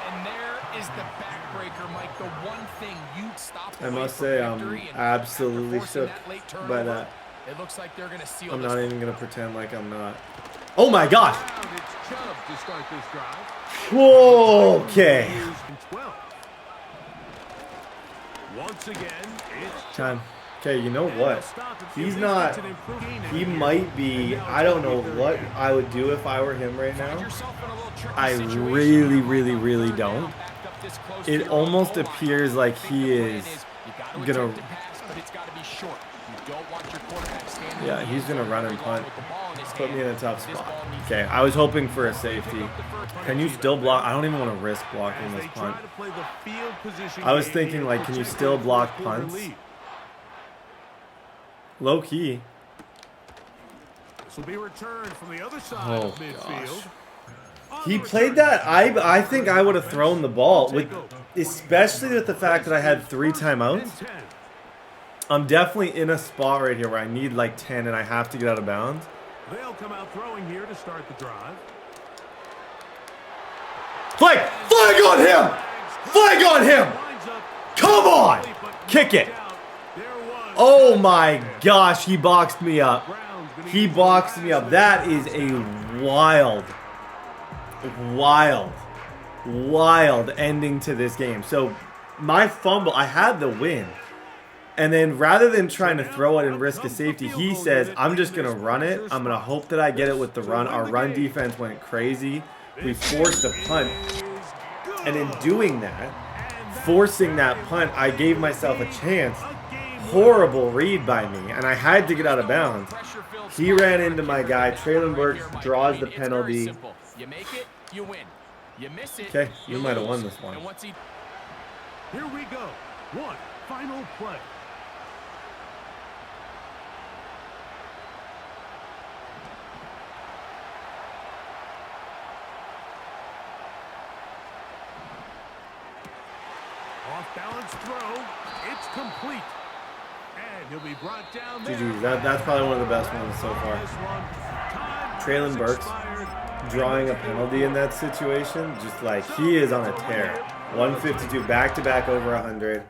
And there is the backbreaker, Mike. The one thing you'd stop. I must say, I'm absolutely shook by that. It looks like they're gonna seal. I'm not even gonna pretend like I'm not. Oh my gosh! Okay. Once again, it's Time. Okay, you know what? He's not. He might be. I don't know what I would do if I were him right now. I really, really, really don't. It almost appears like he is gonna. Yeah, he's gonna run and punt. Put me in a tough spot. Okay, I was hoping for a safety. Can you still block? I don't even want to risk blocking this punt. I was thinking, like, can you still block punts? Low key. This will be returned from the other side Oh of midfield. gosh. He played that. I think I would have thrown the ball, with, especially with the fact that I had 3 timeouts. I'm definitely in a spot right here where I need like 10 and I have to get out of bounds. They'll come out throwing here to start the drive. Flag on him! Flag on him! Come on! Kick it! Oh my gosh, he boxed me up. He boxed me up. That is a wild ending to this game. So my fumble, I had the win. And then rather than trying to throw it and risk a safety, he says, I'm just going to run it. I'm going to hope that I get it with the run. Our run defense went crazy. We forced a punt. And in doing that, forcing that punt, I gave myself a chance. Horrible read by me. And I had to get out of bounds. He ran into my guy. Traylon Burks draws the penalty. You make it, you win. You miss it, okay, you might have won this one. Here we go. One final play. Off-balance throw. It's complete. And he'll be brought down there. GG. That's probably one of the best ones so far. Traylon Burks drawing a penalty in that situation, just like he is on a tear. 152 back-to-back over 100.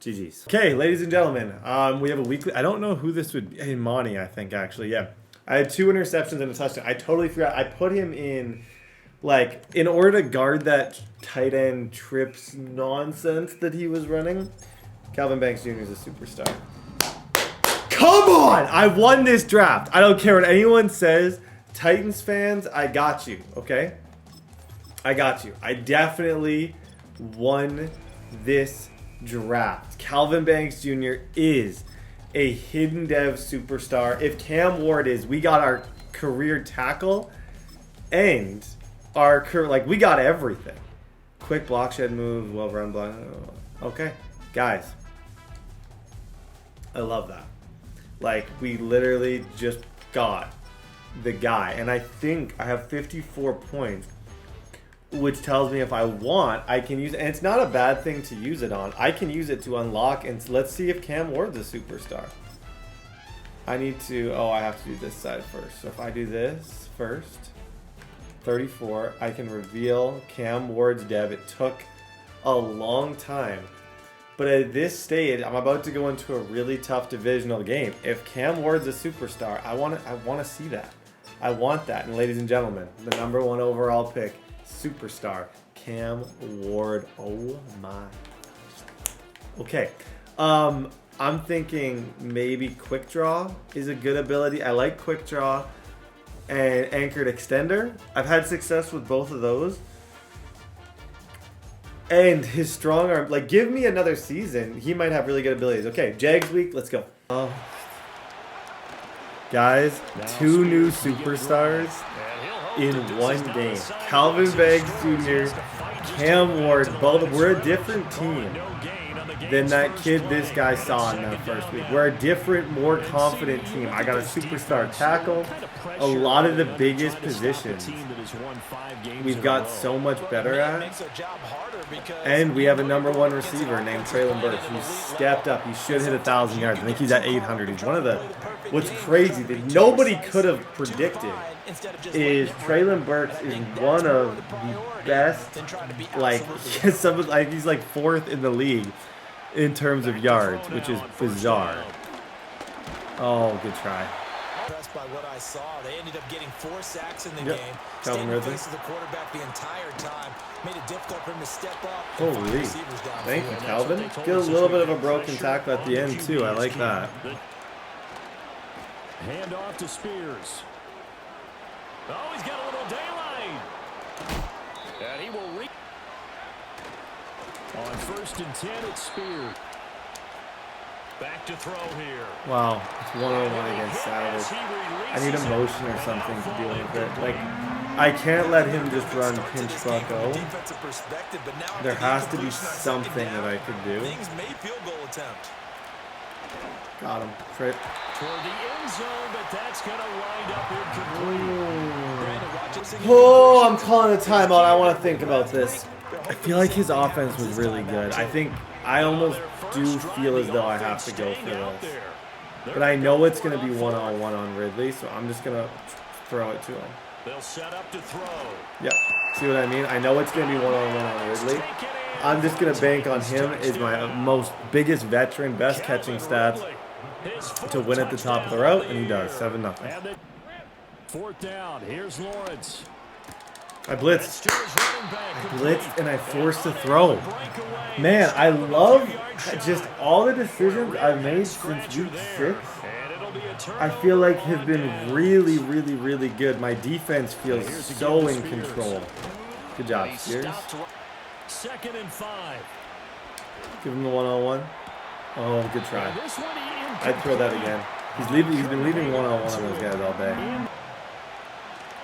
GG's. Okay, ladies and gentlemen, we have a weekly. I don't know who this would be. Hey, Monty, I think, actually. Yeah. I had 2 interceptions and a touchdown. I totally forgot. I put him in, like, in order to guard that tight end trips nonsense that he was running. Calvin Banks Jr. is a superstar. Come on! I won this draft. I don't care what anyone says. Titans fans, I got you, okay? I got you. I definitely won this draft. Calvin Banks Jr. is a hidden dev superstar. If Cam Ward is, we got our career tackle and our like we got everything. Quick block shed move, well run block. Okay, guys, I love that. Like, we literally just got the guy, and I think I have 54 points, which tells me if I want, I can use it. And it's not a bad thing to use it on. I can use it to unlock, and let's see if Cam Ward's a superstar. I need to, I have to do this side first. So if I do this first, 34, I can reveal Cam Ward's dev. It took a long time. But at this stage, I'm about to go into a really tough divisional game. If Cam Ward's a superstar, I want to see that. I want that. And ladies and gentlemen, the #1 overall pick, superstar, Cam Ward. Oh my. Okay. I'm thinking maybe quick draw is a good ability. I like quick draw and anchored extender. I've had success with both of those. And his strong arm, like, give me another season. He might have really good abilities. Okay, Jags week, let's go. Guys, 2 new superstars in one game. Calvin Banks Jr., Cam Ward, both. We're a different team than that kid this guy saw in that first week. We're a different, more confident team. I got a superstar tackle. A lot of the biggest positions we've got so much better at. And we have a #1 receiver named Traylon Burks who stepped up. He should hit 1,000 yards. I think he's at 800. He's one of the, what's crazy that nobody could have predicted is Traylon Burks is one of the best, like, he's like 4th in the league in terms of yards, which is bizarre. Oh, good try. Impressed by what I saw. They ended up getting 4 sacks in the Yep. game. Calvin Stayed in Ridley. face of the quarterback the entire time. Made it difficult for him to step up. Holy. Thank you, Calvin. Get a little bit of a broken tackle at the end, too. I like that. Hand off to Spears. Oh, he's got a little daylight. And he will reach. On 1st and 10, it's Spears. Back to throw here. Wow, it's 1-on-1 against Savage. I need a motion or something to deal with it. Like, I can't let him just run pinch bucko. There has to be something that I could do. Got him. Toward the end zone, but that's going to wind up incomplete. Oh, I'm calling a timeout. I want to think about this. I feel like his offense was really good. I almost do feel as though I have to go for this. But I know it's going to be 1-on-1 on Ridley, so I'm just going to throw it to him. They'll set up to throw. Yep. See what I mean? I know it's going to be 1-on-1 on Ridley. I'm just going to bank on him as my biggest veteran, best catching stats to win at the top of the route, and he does. 7-0. 4th down. Here's Lawrence. I blitzed and I forced to throw. Man, I love just all the decisions I've made since week 6. I feel like have been really, really, really good. My defense feels so in control. Good job, Spears. 2nd and 5. Give him the 1-on-1. Oh, good try. I'd throw that again. He's been leaving 1-on-1 on those guys all day.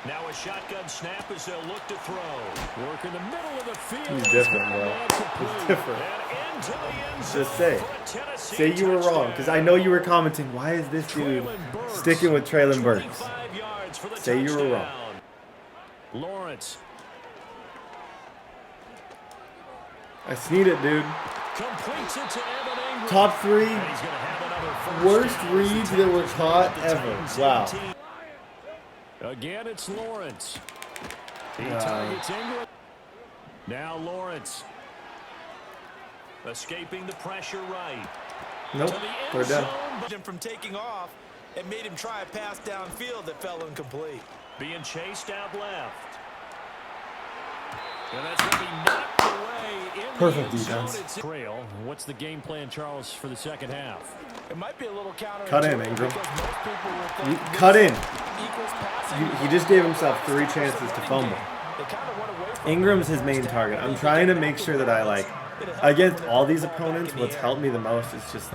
Now a shotgun snap as they'll look to throw. Work in the middle of the field. He's different, bro. He's different. Just say you were wrong, because I know you were commenting, why is this dude sticking with Traylon Burks? Say you were wrong. Lawrence. I sneed it, dude. Top 3 worst reads that were caught ever. Wow. Again, it's Lawrence. He targets Ingram. Now Lawrence. Escaping the pressure right. Nope. We're done. From taking off, it made him try a pass downfield that fell incomplete. Being chased out left. And that's going to be knocked away. Perfect defense. Trail. What's the game plan, Charles, for the 2nd half? It might be a little counter. Cut in, Ingram. Cut in. He just gave himself 3 chances to fumble. Ingram's his main target. I'm trying to make sure that against all these opponents, what's helped me the most is just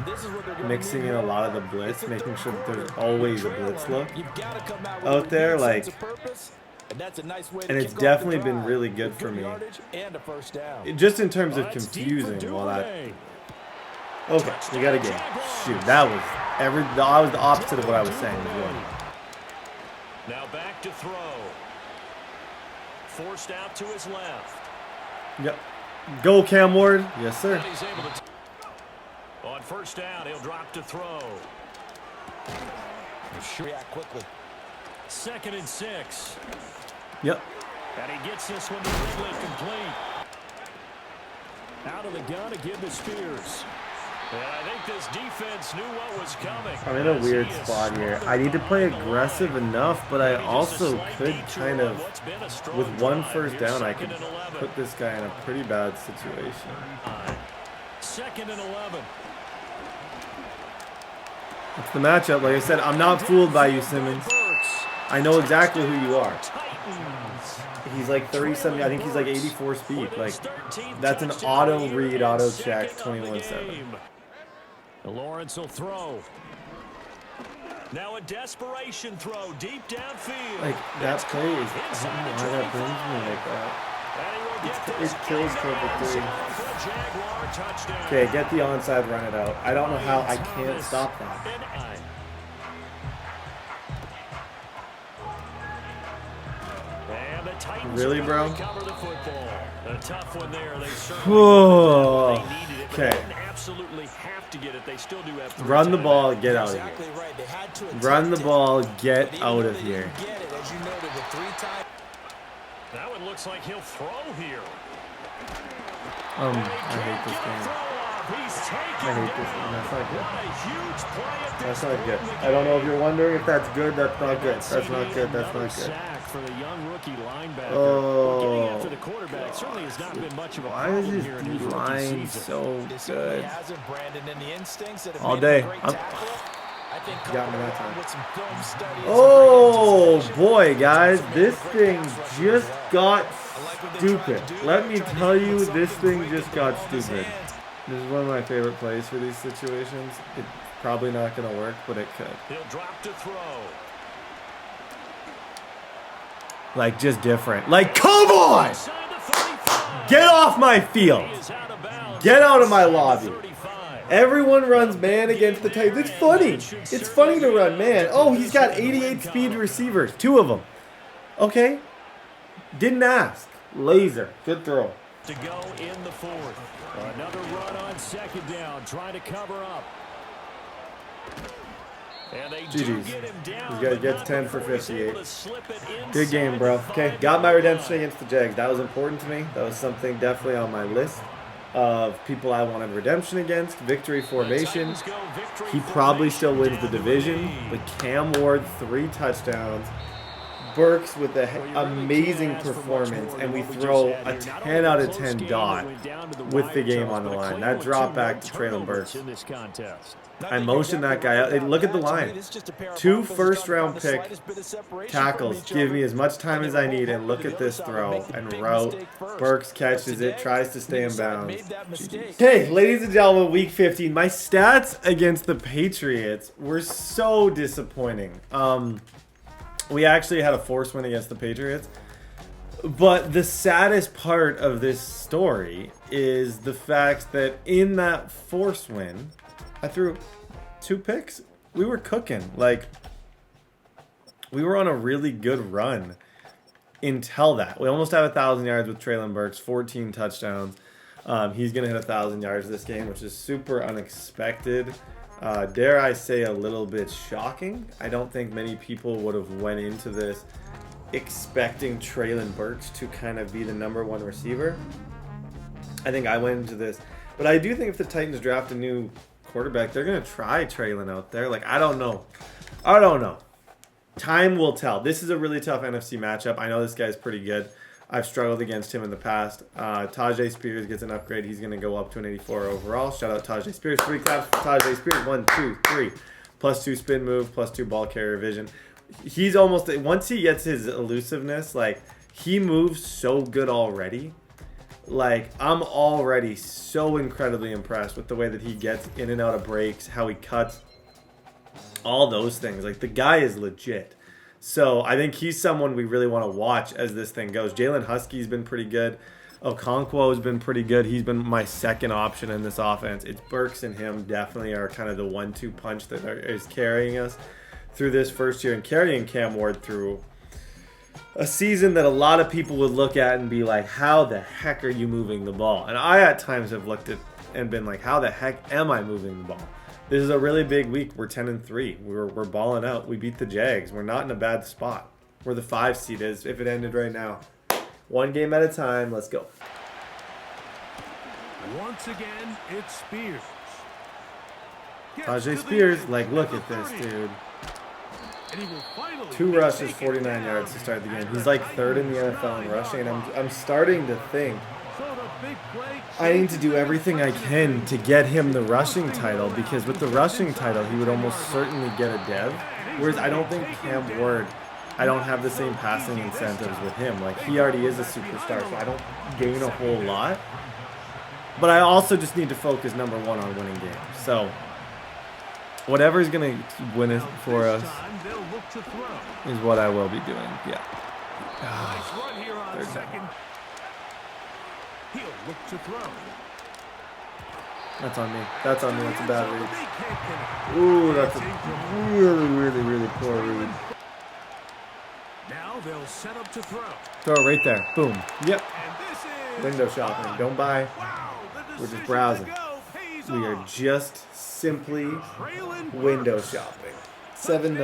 mixing in a lot of the blitz, making sure that there's always a blitz look out there, and it's definitely been really good for me. Just in terms of confusing okay, we got a game. Shoot, that was the opposite of what I was saying. Now back to throw. Forced out to his left. Yep. Go, Cam Ward. Yes, sir. On 1st down, he'll drop to throw. React quickly. 2nd and 6. Yep. And he gets this one to Ridley complete. Out of the gun to give to Spears. And I think this defense knew what was coming. I'm in a weird spot here. I need to play aggressive enough, but I also could kind of, with 1 first down, I could put this guy in a pretty bad situation. 2nd and 11. It's the matchup. Like I said, I'm not fooled by you, Simmons. I know exactly who you are. He's like 37. I think he's like 84 speed. Like, that's an auto read, auto check, 21-7. Lawrence will throw. Now a desperation throw deep downfield. Like, that play is, I don't know why that brings me like that. It kills perfect 3. Okay, get the onside, run it out. I don't know how I can't stop that. Really, bro? Okay. Run the ball, get out of here. Run the ball, get out of here. That one looks like he'll throw here. I hate this game. I hate this one. That's not good. That's not good. I don't know if you're wondering if that's good. That's not good. That's not good. That's not good. Oh, why is this D-line so good? All day. Got me that time. Oh boy, guys, this thing just got stupid. Let me tell you, this thing just got stupid. This is one of my favorite plays for these situations. It's probably not going to work, but it could. He'll drop to throw. Like, just different. Like, come on! Get off my field. Get out of my lobby. Everyone runs man against the Titans. It's funny. It's funny to run man. Oh, he's got 88 speed receivers. 2 of them. Okay. Didn't ask. Laser. Good throw. To go in the 4th. Another run on 2nd down. Trying to cover up. And they do get him down. He gets 10 for 58. Good game, bro. Okay, got my redemption against the Jags. That was important to me. That was something definitely on my list of people I wanted redemption against. Victory formation. He probably still wins the division. But Cam Ward, 3 touchdowns. Burks with an amazing performance, and we throw a 10 out of 10 dot with the game on the line. That drop back to Traylon Burks. I motioned that guy out. Look at the line. 2 first-round pick tackles. Give me as much time as I need, and look at this throw and route. Burks catches it, tries to stay in bounds. Okay, ladies and gentlemen, week 15. My stats against the Patriots were so disappointing. We actually had a forced win against the Patriots. But the saddest part of this story is the fact that in that forced win, I threw 2 picks. We were cooking. Like, we were on a really good run until that. We almost have 1,000 yards with Traylon Burks, 14 touchdowns. He's going to hit 1,000 yards this game, which is super unexpected. Dare I say a little bit shocking. I don't think many people would have went into this expecting Traylon Burks to kind of be the #1 receiver. I think I went into this. But I do think if the Titans draft a new quarterback, they're going to try Traylon out there. Like, I don't know. I don't know. Time will tell. This is a really tough NFC matchup. I know this guy's pretty good. I've struggled against him in the past. Tajay Spears gets an upgrade. He's going to go up to an 84 overall. Shout out Tajay Spears. 3 claps for Tajay Spears. 1, 2, 3. +2 spin move, +2 ball carrier vision. He's almost, once he gets his elusiveness, like, he moves so good already. Like, I'm already so incredibly impressed with the way that he gets in and out of breaks, how he cuts, all those things. Like, the guy is legit. So I think he's someone we really want to watch as this thing goes. Jalen Husky's been pretty good. Okonkwo has been pretty good. He's been my second option in this offense. It's Burks and him definitely are kind of the 1-2 punch that is carrying us through this first year and carrying Cam Ward through a season that a lot of people would look at and be like, how the heck are you moving the ball? And I at times have looked at and been like, how the heck am I moving the ball? This is a really big week. We're 10-3. We're balling out. We beat the Jags. We're not in a bad spot. We're the 5 seed is if it ended right now. 1 game at a time. Let's go. Once again, it's Spears. Tajay Spears, like, look at this, dude. 2 rushes, 49 yards to start the game. He's like 3rd in the NFL in rushing, and I'm starting to think I need to do everything I can to get him the rushing title, because with the rushing title, he would almost certainly get a dev. Whereas I don't think Cam Ward, I don't have the same passing incentives with him. Like, he already is a superstar, so I don't gain a whole lot. But I also just need to focus #1 on winning games. So whatever's going to win it for us is what I will be doing. Yeah. Third down. He'll look to throw. That's on me. That's on me. That's a bad read. Ooh, that's a really, really, really poor read. Now they'll set up to throw. Throw it right there. Boom. Yep. Window shopping. Don't buy. We're just browsing. We are just simply window shopping. 7-0.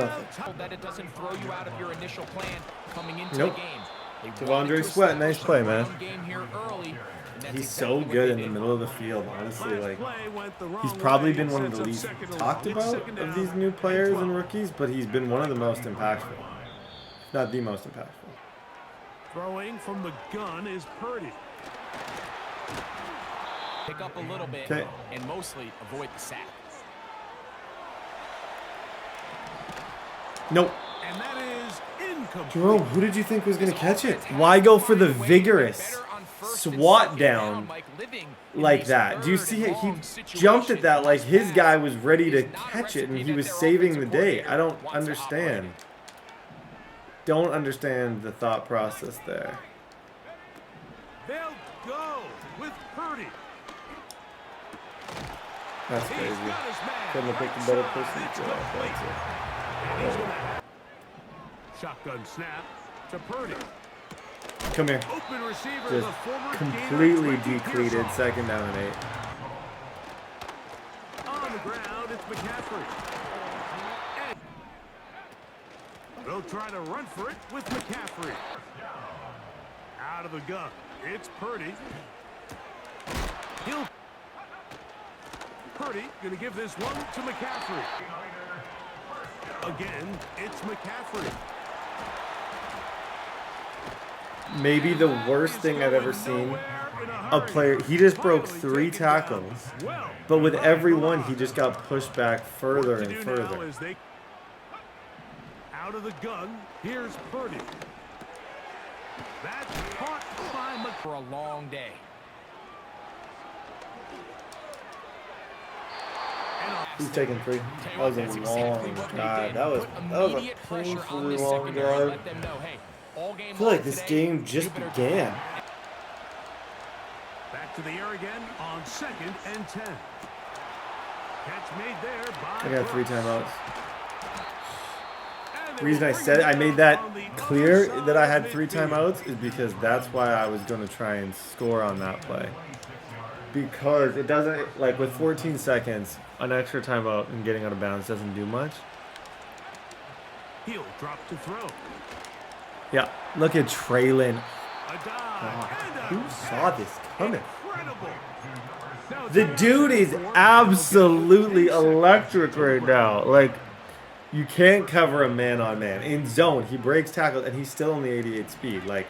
That it doesn't throw you out of your initial plan coming into Nope. the game. Devondre Sweat, nice play, man. Game here early, He's so good in the middle of the field, honestly. Like, he's probably been one of the least talked about of these new players and rookies, but he's been one of the most impactful. If not the most impactful. Throwing from the gun is Purdy. Pick up a little bit and mostly avoid the sack. Nope. And that is incomplete. Jerome, who did you think was going to catch it? Why go for the vigorous swat down like that? Do you see it? He jumped at that like his guy was ready to catch it and he was saving the day. I don't understand. Don't understand the thought process there. They'll go with Purdy. That's crazy. Couldn't have picked a better person to do that. Shotgun snap to Purdy. Come here. Open receiver, Just the former completely Gator, 20 decleated. years old. Second down and 8. On the ground, it's McCaffrey. And they'll try to run for it with McCaffrey. Out of the gun, it's Purdy. Purdy gonna give this one to McCaffrey. Again, it's McCaffrey. Maybe the worst thing I've ever seen. A player, he just broke 3 tackles, but with every one, he just got pushed back further and further. Out of the gun, here's Purdy. That's caught by for a long day. He's taking 3. That was a long drive. That was a painfully long drive. I feel like this game just began. Back to the air again on 2nd and 10. Catch made there by I got 3 timeouts. The reason I said it, I made that clear that I had 3 timeouts is because that's why I was going to try and score on that play. Because it doesn't, like with 14 seconds, an extra timeout and getting out of bounds doesn't do much. He'll drop to throw. Yeah, look at Traylon. God, who saw this coming? The dude is absolutely electric right now. Like, you can't cover a man-on-man. In zone, he breaks tackles, and he's still only 88 speed. Like,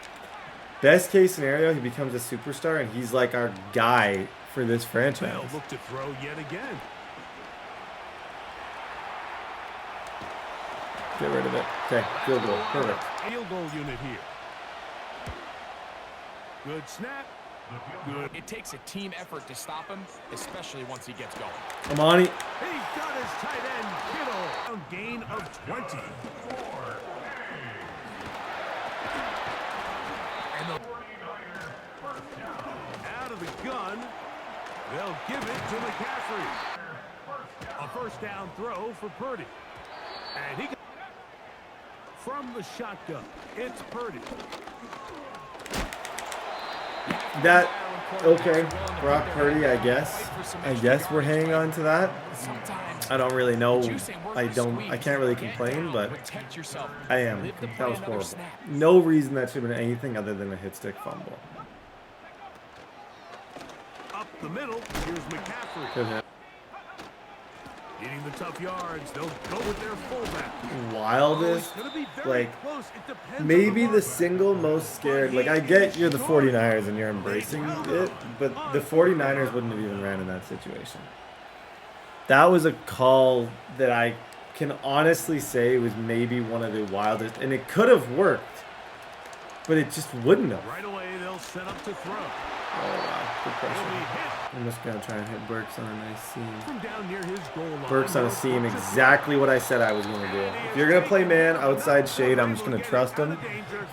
best case scenario, he becomes a superstar, and he's like our guy for this franchise. They'll look to throw yet again. Get rid of it. Okay, field goal. Perfect. Field goal unit here. Good snap. Good. It takes a team effort to stop him, especially once he gets going. Amani. He got his tight end, Kittle. A gain of 20. And out of the gun, they'll give it to McCaffrey. A first down throw for Purdy. And he from the shotgun, it's Purdy. That, okay, Brock Purdy, I guess. I guess we're hanging on to that. I don't really know. I can't really complain, but I am. That was horrible. No reason that should have been anything other than a hit stick fumble. Up the middle, here's McCaffrey. Good hit. Getting the tough yards, they'll go with their fullback. Wildest, like, maybe the single most scared. Like, I get you're the 49ers and you're embracing it, but the 49ers wouldn't have even ran in that situation. That was a call that I can honestly say was maybe one of the wildest, and it could have worked, but it just wouldn't have. Right away, they'll set up to throw. Oh, wow. Good pressure. I'm just going to try and hit Burks on a nice seam. From down near his goal line, Burks on a seam, exactly what I said I was going to do. If you're going to play man outside shade, I'm just going to trust him.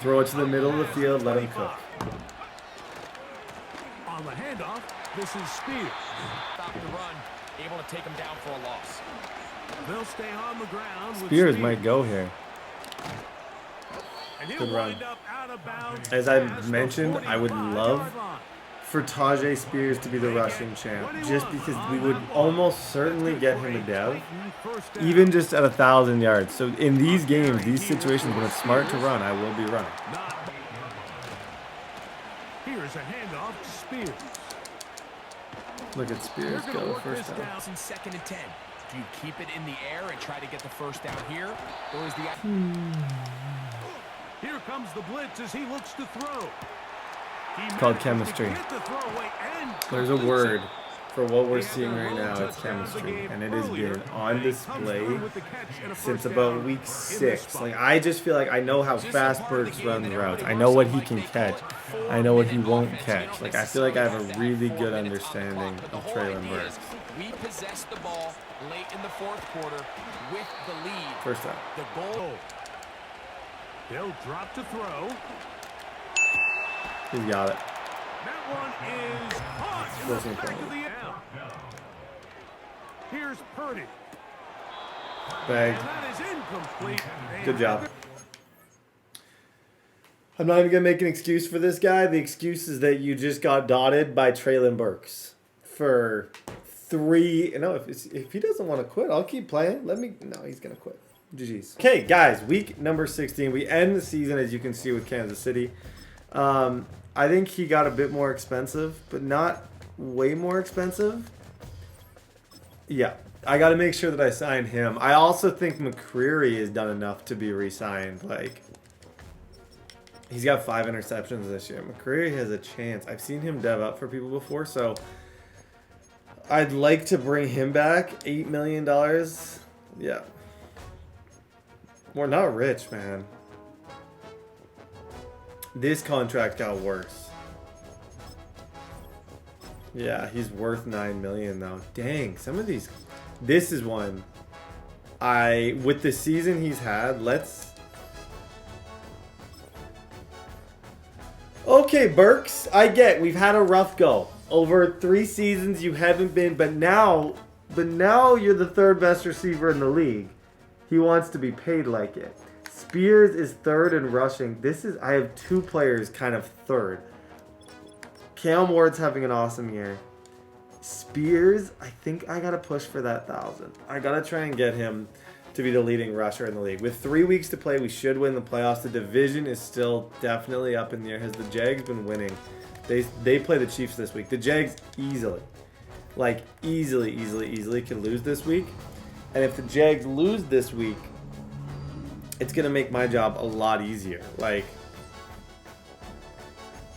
Throw it to the middle of the field, let him cook. On the handoff, this is Spears. Stop the run, able to take him down for a loss. They'll stay on the ground. Spears might go here. Good run. As I mentioned, I would love for Tajay Spears to be the rushing champ, just because we would almost certainly get him a dev, even just at 1,000 yards. So in these games, these situations, when it's smart to run, I will be running. Here's a handoff to Spears. Look at Spears go first down. In 2nd and 10. Do you keep it in the air and try to get the first down here? Or is the... Here comes the blitz as he looks to throw. Called chemistry. There's a word for what we're seeing right now. It's chemistry, and it has been on display since about week 6. Like, I just feel like I know how fast Burks runs routes. I know what he can catch. I know what he won't catch. Like, I feel like I have a really good understanding of Traylon Burks. We possess the ball late in the 4th quarter with the lead. First down. The goal. He'll drop to throw. He's got it. That one is caught in the back of the end. Here's Purdy. Bag. And that is incomplete. Good job. I'm not even going to make an excuse for this guy. The excuse is that you just got dotted by Traylon Burks for 3. No, if he doesn't want to quit, I'll keep playing. No, he's going to quit. GG's. Okay, guys, week number 16. We end the season, as you can see, with Kansas City. I think he got a bit more expensive, but not way more expensive. Yeah, I got to make sure that I sign him. I also think McCreary has done enough to be re-signed. Like, he's got 5 interceptions this year. McCreary has a chance. I've seen him dev up for people before, so I'd like to bring him back. $8 million. Yeah. We're not rich, man. This contract got worse. Yeah, he's worth $9 million though. Dang, some of these. This is one. With the season he's had, Okay, Burks, I get we've had a rough go. Over 3 seasons you haven't been, but now you're the 3rd best receiver in the league. He wants to be paid like it. Spears is 3rd in rushing. I have 2 players kind of 3rd. Cam Ward's having an awesome year. Spears, I think I got to push for that 1,000. I got to try and get him to be the leading rusher in the league. With 3 weeks to play, we should win the playoffs. The division is still definitely up in the air. Has the Jags been winning? They play the Chiefs this week. The Jags easily can lose this week. And if the Jags lose this week, it's going to make my job a lot easier. Like,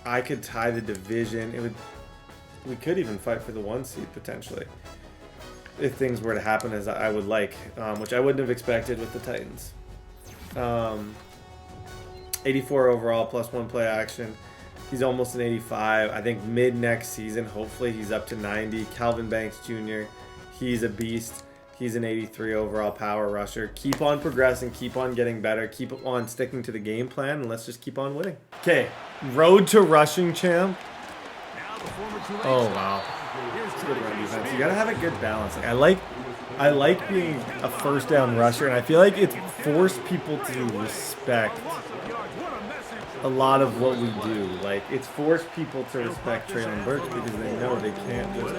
I could tie the division. We could even fight for the 1 seed potentially. If things were to happen as I would like, which I wouldn't have expected with the Titans. 84 overall, plus 1 play action. He's almost an 85. I think mid next season, hopefully he's up to 90. Calvin Banks Jr., he's a beast. He's an 83 overall power rusher. Keep on progressing. Keep on getting better. Keep on sticking to the game plan, and let's just keep on winning. Okay, road to rushing champ. Oh, wow. It's a good run defense. You got to have a good balance. Like, I like being a first down rusher, and I feel like it's forced people to respect a lot of what we do. Like, it's forced people to respect Traylon Burks because they know they can't just,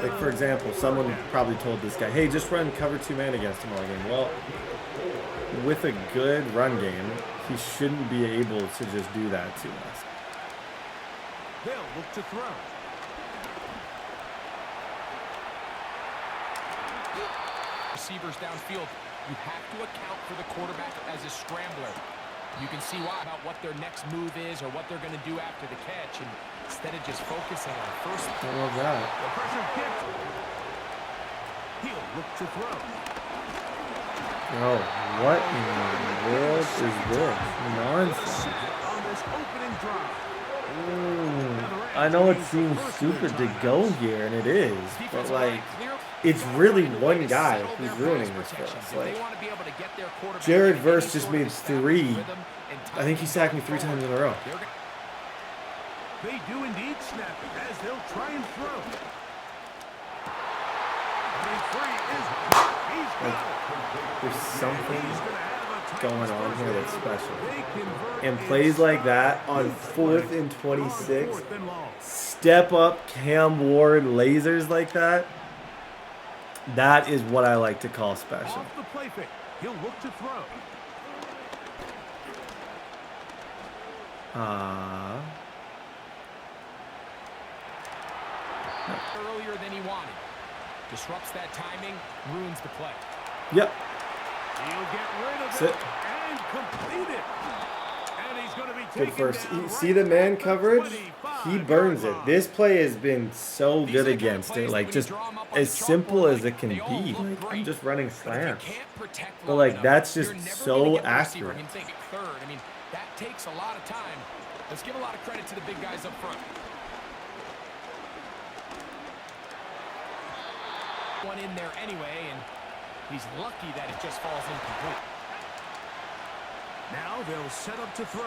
like, for example, someone probably told this guy, hey, just run cover 2 man against him all game. Well, with a good run game, he shouldn't be able to just do that to us. They'll look to throw. Receivers downfield, you have to account for the quarterback as a scrambler. You can see why about what their next move is or what they're going to do after the catch, and instead of just focusing on first. I love that. The pressure kick. He'll look to throw. Oh, what in the world is this nonsense? On this opening drive. I know it seems stupid to go here, and it is, but like, it's really one guy who's ruining this for us. Like, Jared Verse just made 3. I think he sacked me 3 times in a row. They do indeed snap it as they'll try and throw. There's something going on here that's special. And plays like that on 4th and 26, step up Cam Ward lasers like that. That is what I like to call special. Off the play fake. He'll look to throw. Earlier than he wanted. Disrupts that timing, ruins the play. Yep. He'll get rid of Sit. it and complete it. And he's going to be Good taken first. down See right the man at the coverage? He 25-yard burns it. line. This play has been so good against it. Like, just as simple as it can be. Like, I'm just running slants. But, like, that's just so accurate. I mean, think third. I mean, that takes a lot of time. Let's give a lot of credit to the big guys up front. One in there anyway, and he's lucky that it just falls incomplete. Now they'll set up to throw.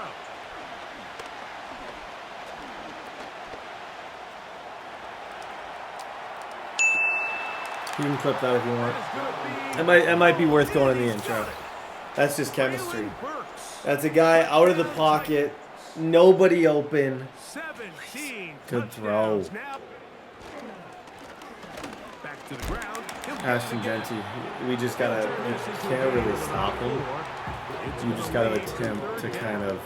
You can clip that if you want. It might be worth going in the intro. That's just chemistry. That's a guy out of the pocket, nobody open. Good throw. Back to the ground. Ashton Genty, we just gotta, can't really stop him. You just gotta attempt to kind of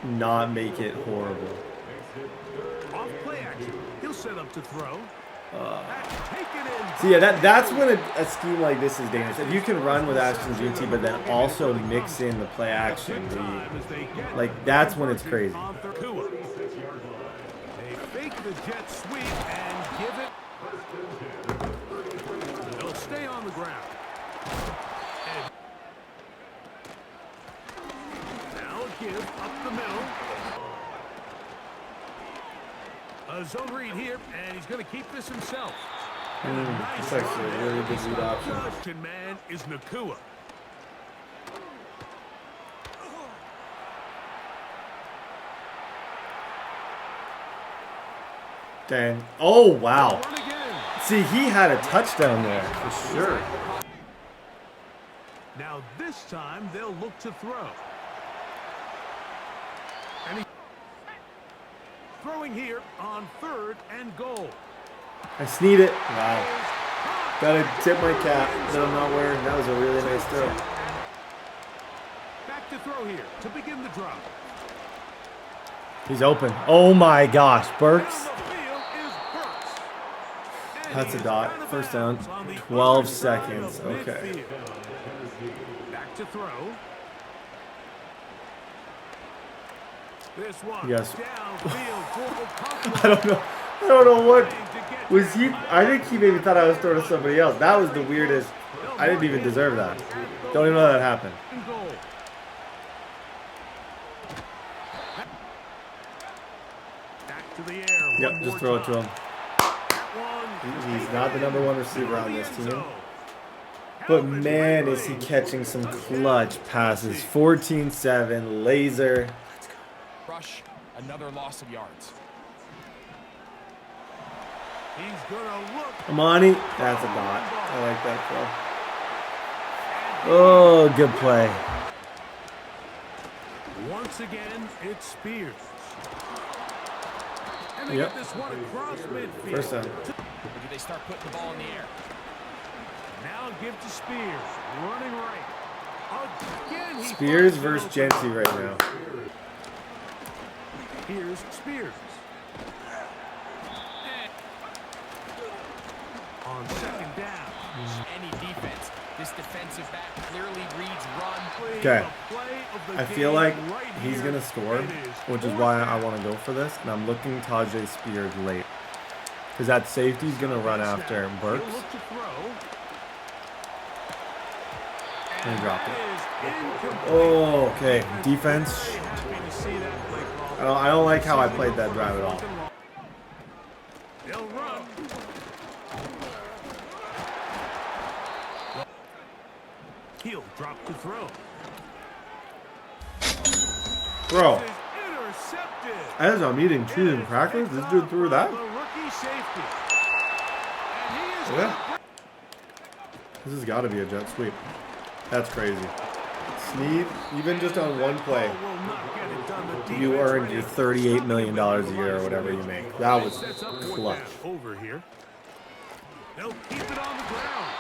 not make it horrible. Off play action. He'll set up to throw. So yeah, that's when a scheme like this is dangerous. If you can run with Ashton Genty, but then also mix in the play action, like that's when it's crazy. They fake the jet sweep and give it. They'll stay on the ground. And now a give up the middle. A zone read here, and he's going to keep this himself. That's actually a really good lead option. Question man is Nakua. Dang. Oh, wow. See, he had a touchdown there, for sure. Now this time, they'll look to throw. And he's throwing here on 3rd and goal. I sneed it. Wow. Gotta tip my cap that I'm not wearing. That was a really nice throw. Back to throw here to begin the drop. He's open. Oh my gosh, Burks. That's a dot. First down. 12 seconds. Okay. Back to throw. This one Yes. downfield. I don't know what was he. I think he maybe thought I was throwing to somebody else. That was the weirdest. I didn't even deserve that. Don't even know that happened. Back to the air. Yep, just throw it to him. He's not the #1 receiver on this team. But man, is he catching some clutch passes. 14-7, laser. Rush, another loss of yards. He's gonna look. Amani, that's a dot. I like that throw. Oh, good play. Once again, it's Spears. And they Yep. get this one across midfield. First down. Or do they start putting the ball in the air? Now give to Spears, running right. Again, he Spears finds versus an Genty open- right now. Here's Spears. On 2nd down. Any defense, this defensive back clearly reads run. Okay. Play of the I feel like game right he's here. going to score, It is which is why I want to go for this. And I'm looking Tajay Spears late. Because that safety's going to run after Burks. He'll look to throw. And he dropped it. Incomplete. Oh, okay. Defense. Happy to see that play call. I don't like how I played that drive at all. They'll run. He'll drop to throw. Bro, Is intercepted. as I'm eating cheese and crackers, this dude threw that? The rookie safety. And he is Yeah. This has got to be a jet sweep. That's crazy. Sneed, even just on one play, will not get it done. The you defense earned ready your to $38 stop million the a run. year or whatever you make. That was Sets up fourth clutch. down. Over here. They'll keep it on the ground.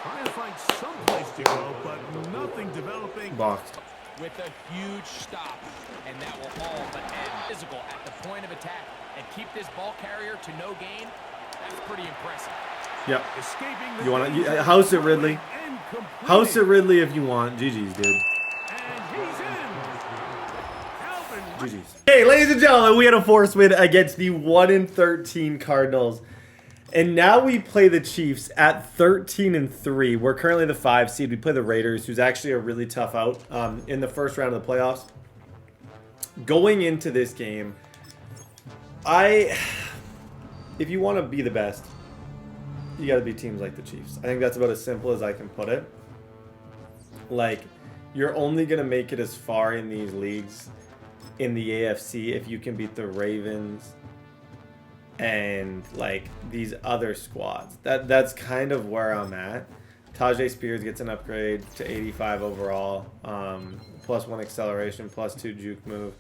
Trying to find some place to go, but nothing developing. Boxed. With a huge stop, and that will all but end physical at the point of attack and keep this ball carrier to no gain. That's pretty impressive. Yep. You want to house it, Ridley. House it, Ridley, if you want. GG's, dude. GG's. Hey, ladies and gentlemen, we had a force win against the 1-13 Cardinals. And now we play the Chiefs at 13-3. We're currently the 5 seed. We play the Raiders, who's actually a really tough out in the first round of the playoffs. Going into this game, if you want to be the best, you got to beat teams like the Chiefs. I think that's about as simple as I can put it. Like, you're only going to make it as far in these leagues in the AFC if you can beat the Ravens and like these other squads. That's kind of where I'm at. Tajay Spears gets an upgrade to 85 overall, +1 acceleration, +2 juke move.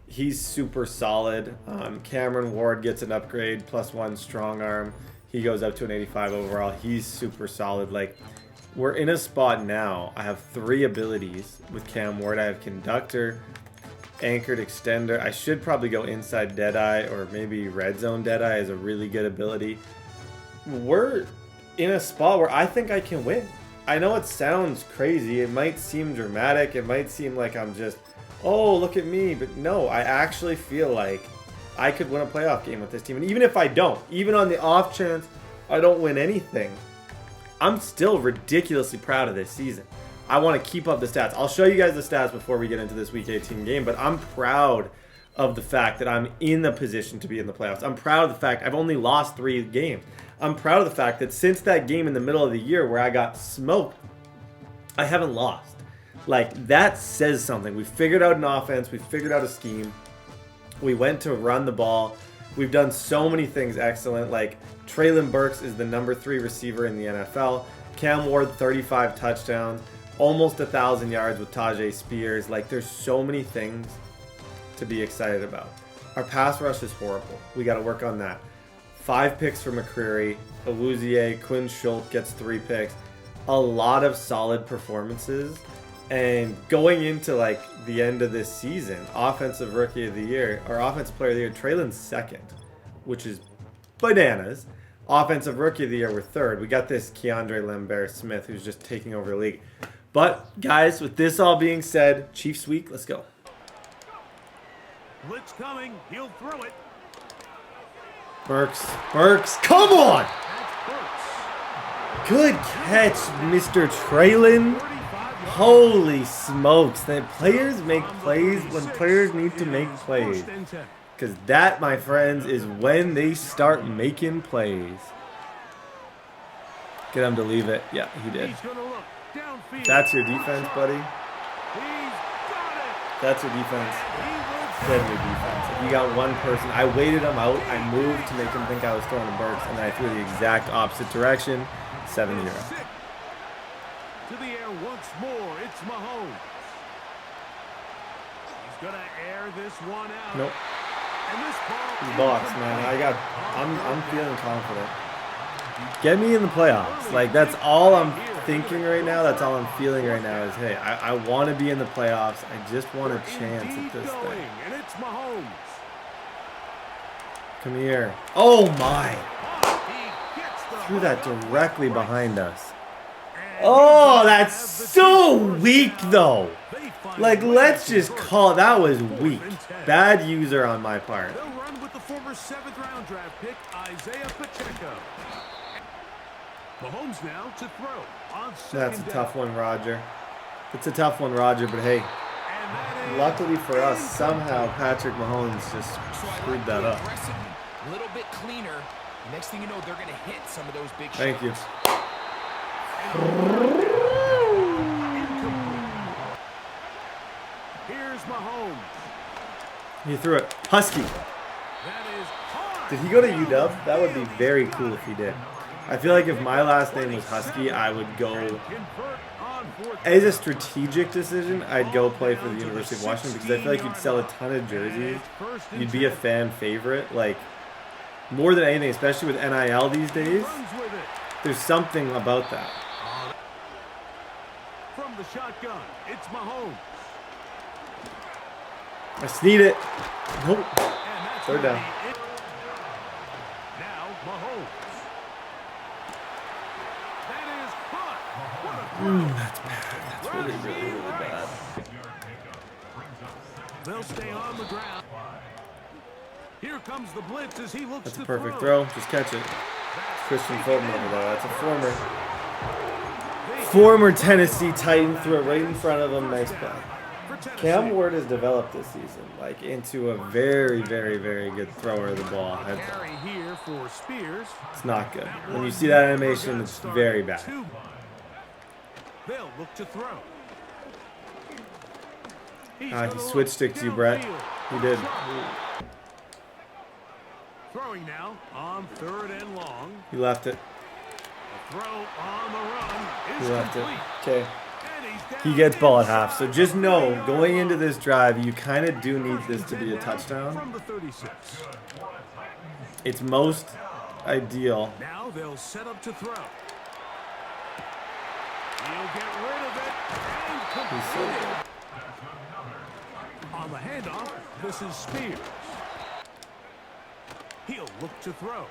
He's super solid. Cameron Ward gets an upgrade, +1 strong arm. He goes up to an 85 overall. He's super solid. Like, we're in a spot now. I have 3 abilities with Cam Ward. I have Conductor, Anchored Extender. I should probably go Inside Deadeye, or maybe Red Zone Deadeye is a really good ability. We're in a spot where I think I can win. I know it sounds crazy. It might seem dramatic. It might seem like I'm just, oh, look at me. But no, I actually feel like I could win a playoff game with this team. And even if I don't, even on the off chance I don't win anything, I'm still ridiculously proud of this season. I want to keep up the stats. I'll show you guys the stats before we get into this Week 18 game, but I'm proud of the fact that I'm in the position to be in the playoffs. I'm proud of the fact I've only lost 3 games. I'm proud of the fact that since that game in the middle of the year where I got smoked, I haven't lost. Like, that says something. We figured out an offense. We figured out a scheme. We went to run the ball. We've done so many things excellent. Like, Treylon Burks is the #3 receiver in the NFL. Cam Ward, 35 touchdowns. Almost 1,000 yards with Tajay Spears. Like, there's so many things to be excited about. Our pass rush is horrible. We got to work on that. 5 picks for McCreary. Awuzie, Quinn Schultz gets 3 picks. A lot of solid performances. And going into like the end of this season, Offensive Rookie of the Year, or Offensive Player of the Year, Treylon's 2nd, which is bananas. Offensive Rookie of the Year, we're 3rd. We got this Keandre Lambert-Smith who's just taking over the league. But guys, with this all being said, Chiefs week, let's go. Blitz coming, he'll throw it. Burks, come on! Good catch, Mr. Treylon. Holy smokes, that players make plays when players need to make plays. Because that, my friends, is when they start making plays. Get him to leave it. Yeah, he did. That's your defense, buddy. That's your defense. That's your defense. If you got one person, I waited him out. I moved to make him think I was throwing to Burks, and then I threw the exact opposite direction. 7-0. To the air once more, it's Mahomes. He's gonna air this one out. Nope. And this ball Box, man. I'm feeling confident. Get me in the playoffs. Like, that's all I'm thinking right now. That's all I'm feeling right now is, hey, I want to be in the playoffs. I just want a chance at this thing. And it's Mahomes. Come here. Oh my. Threw that directly behind us. Oh, that's so weak, though. Like, let's just call it. That was weak. Bad user on my part. They'll run with the former 7th-round draft pick, Isaiah Pacheco. Mahomes now to throw on 2nd That's a down. tough one, Roger. It's a tough one, Roger, but hey, luckily for us, somehow Patrick Mahomes just screwed that up. A little bit cleaner. Next thing you know, they're going to hit some of those big shots. Thank you. Here's Mahomes. He threw it. Husky. Did he go to UW? That would be very cool if he did. I feel like if my last name was Husky, I would go, as a strategic decision, I'd go play for the University of Washington because I feel like you'd sell a ton of jerseys. You'd be a fan favorite, like, more than anything, especially with NIL these days. There's something about that. From the shotgun, it's Mahomes. I just need it. Nope. 3rd down. Now That's bad. That's really, really, really bad. They'll stay on the ground. Here comes the blitz as he looks That's a to perfect throw. Just catch it. Christian Fulton over there. That's a former Tennessee Titan. Threw it right in front of him. Nice play. Cam Ward has developed this season, like, into a very, very, very good thrower of the ball. It's not good. When you see that animation, it's very bad. They'll look to throw. He switched it to you, Brett. He did. Throwing now on 3rd and long. He left it. A throw on the run is He left it. complete. Okay. He gets ball at half. So just know, going into this drive, you kind of do need this to be a touchdown. From the 36. It's most ideal. Now they'll set up to throw. He'll get rid of it and complete it. On the handoff, this is Spears. He'll look to throw.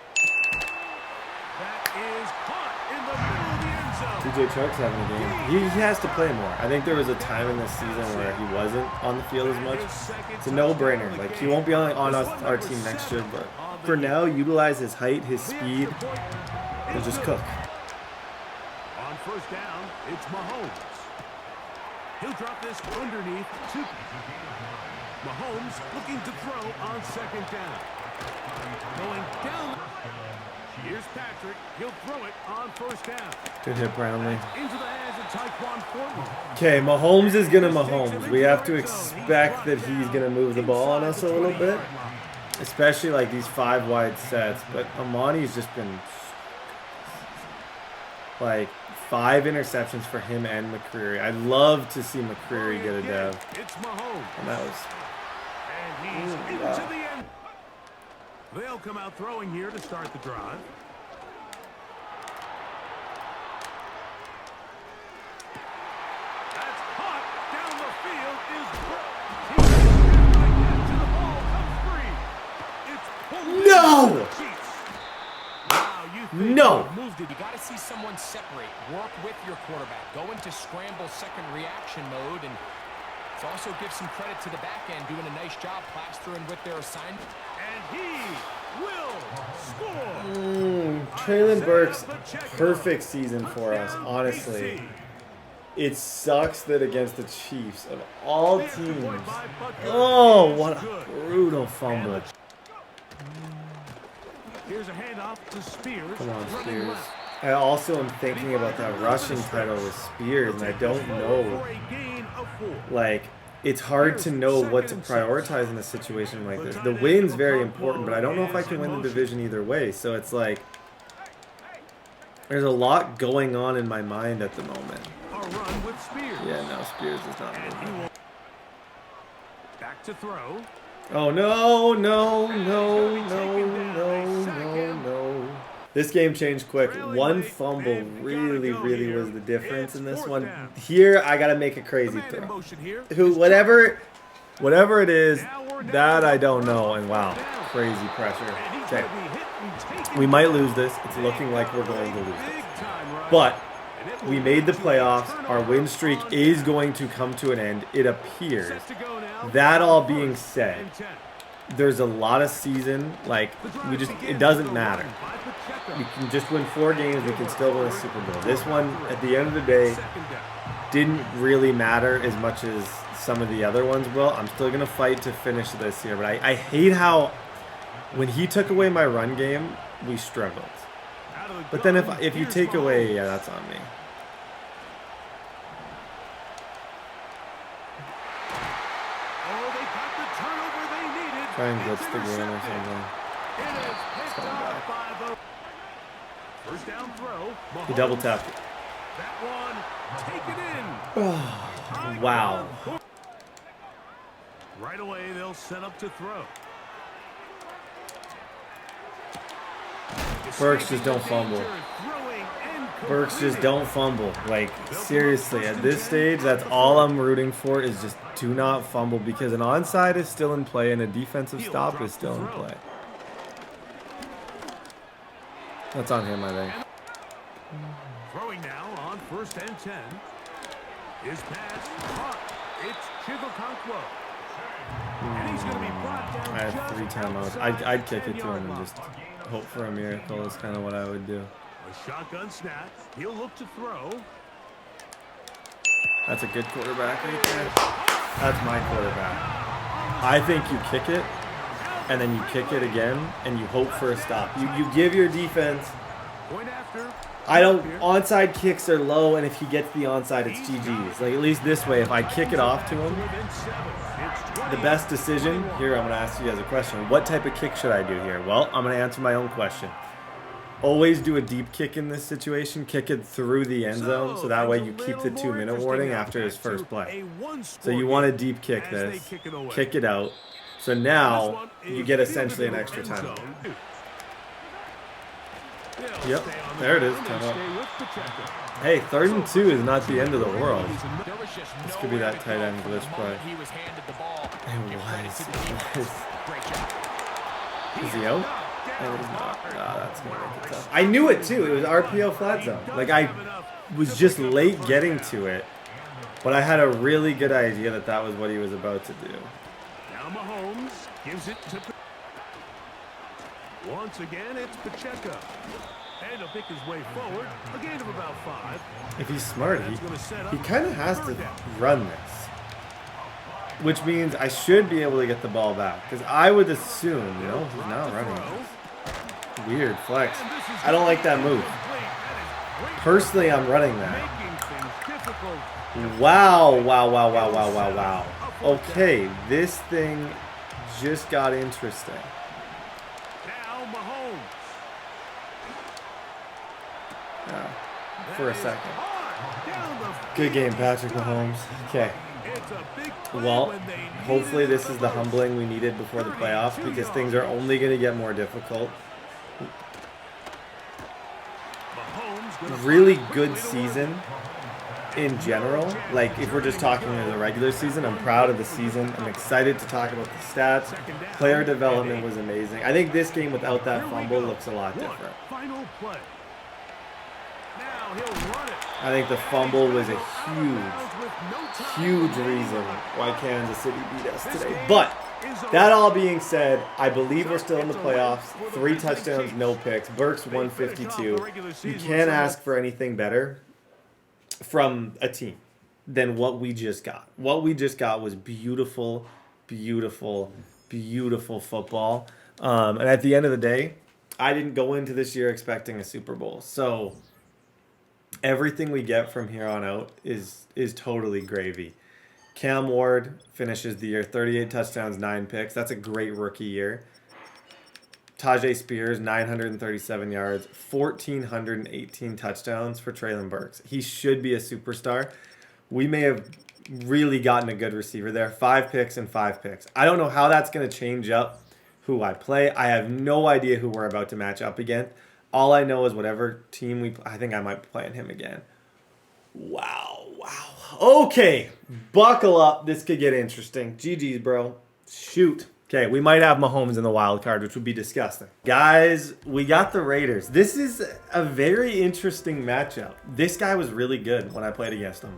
That is caught in the middle of the end zone. DJ Chark's having a game. He has to play more. I think there was a time in this season where he wasn't on the field as much. It's a no-brainer. Like, he won't be on our team next year, but for now, utilize his height, his speed, and just cook. On 1st down, it's Mahomes. He'll drop this underneath to Mahomes looking to throw on 2nd down. Going down. Here's Patrick. He'll throw it on 1st down. Good hit, Brownlee. Into the hands of Tyquan Thornton. Okay, Mahomes is going to Mahomes. We have to expect that he's going to move the ball on us a little bit. Especially like these 5 wide sets. But Amani's just been like 5 interceptions for him and McCreary. I'd love to see McCreary get a dub. It's Mahomes. And that was... And he's into the end. They'll come out throwing here to start the drive. That's caught down the field is to the ball comes free. It's No! Wow, you think No! Moved it. You got to see someone separate, work with your quarterback, go into scramble second reaction mode, and it also give some credit to the back end doing a nice job plastering with their assignment. And he will score. Traylon Burks, perfect season for us, honestly. It sucks that against the Chiefs, of all teams, oh, what a brutal fumble. Here's a handoff to Spears. Come on, Spears. I also am thinking about that rushing title with Spears, and I don't know. Like, it's hard to know what to prioritize in a situation like this. The win's very important, but I don't know if I can win the division either way. So it's like, there's a lot going on in my mind at the moment. Yeah, no, Spears is not moving. Back to throw. Oh, no, no, no, no, no, no, no. This game changed quick. One fumble really, really was the difference in this one. Here, I got to make a crazy throw. Whatever it is, that I don't know. And wow, crazy pressure. Okay. We might lose this. It's looking like we're going to lose this. But we made the playoffs. Our win streak is going to come to an end, it appears. That all being said, there's a lot of season, like, it doesn't matter. We can just win 4 games, we can still win a Super Bowl. This one, at the end of the day, didn't really matter as much as some of the other ones will. I'm still going to fight to finish this year, but I hate how, when he took away my run game, we struggled. But then if you take away, yeah, that's on me. Try and glitch the game or something. First down throw. He double tapped it. That one taken in. Wow. Right away, they'll set up to throw. Burks, just don't fumble. Burks, just don't fumble. Like, seriously, at this stage, that's all I'm rooting for is just do not fumble, because an onside is still in play and a defensive stop is still in play. That's on him, I think. Throwing now on 1st 1st and 10. His pass caught. It's Chigokonkwo. And he's going to be brought down. I have 3 timeouts. I'd kick it to him and just hope for a miracle is kind of what I would do. A shotgun snap. He'll look to throw. That's a good quarterback right there. That's my quarterback. I think you kick it, and then you kick it again, and you hope for a stop. You give your defense. Point after. I don't. Onside kicks are low, and if he gets the onside, it's GG's. Like, at least this way, if I kick it off to him, the best decision here. I'm going to ask you guys a question. What type of kick should I do here? Well, I'm going to answer my own question. Always do a deep kick in this situation. Kick it through the end zone, so that way you keep the 2-minute warning after his first play. So you want to deep kick this, kick it out. So now you get essentially an extra timeout. Yep, there it is. Hey, 3rd and 2 is not the end of the world. This could be that tight end glitch play. Is he out? No, that's gonna make it tough. I knew it too. It was RPO flat zone. Like, I was just late getting to it, but I had a really good idea that that was what he was about to do. Now Mahomes gives it to. Once again, it's Pacheco. And he'll pick his way forward. A gain of about 5. If he's smart, he kind of has to run this. Which means I should be able to get the ball back. Because I would assume, he's not running this. Weird flex. I don't like that move. Personally, I'm running that. Wow. Okay, this thing just got interesting. Now Mahomes. For a second. Good game, Patrick Mahomes. Okay. Well, hopefully this is the humbling we needed before the playoffs, because things are only going to get more difficult. Really good season in general. Like, if we're just talking about the regular season, I'm proud of the season. I'm excited to talk about the stats. Player development was amazing. I think this game without that fumble looks a lot different. I think the fumble was a huge reason why Kansas City beat us today. But that all being said, I believe we're still in the playoffs. 3 touchdowns, no picks. Burks 152. You can't ask for anything better from a team than what we just got. What we just got was beautiful football. And at the end of the day, I didn't go into this year expecting a Super Bowl. So everything we get from here on out is totally gravy. Cam Ward finishes the year 38 touchdowns, 9 picks. That's a great rookie year. Tajay Spears, 937 yards, 1,418 touchdowns for Treylon Burks. He should be a superstar. We may have really gotten a good receiver there. 5 picks and 5 picks. I don't know how that's going to change up who I play. I have no idea who we're about to match up against. All I know is whatever team we play, I think I might be playing him again. Wow. Okay, buckle up. This could get interesting. GG's, bro. Shoot. Okay, we might have Mahomes in the wild card, which would be disgusting. Guys, we got the Raiders. This is a very interesting matchup. This guy was really good when I played against him.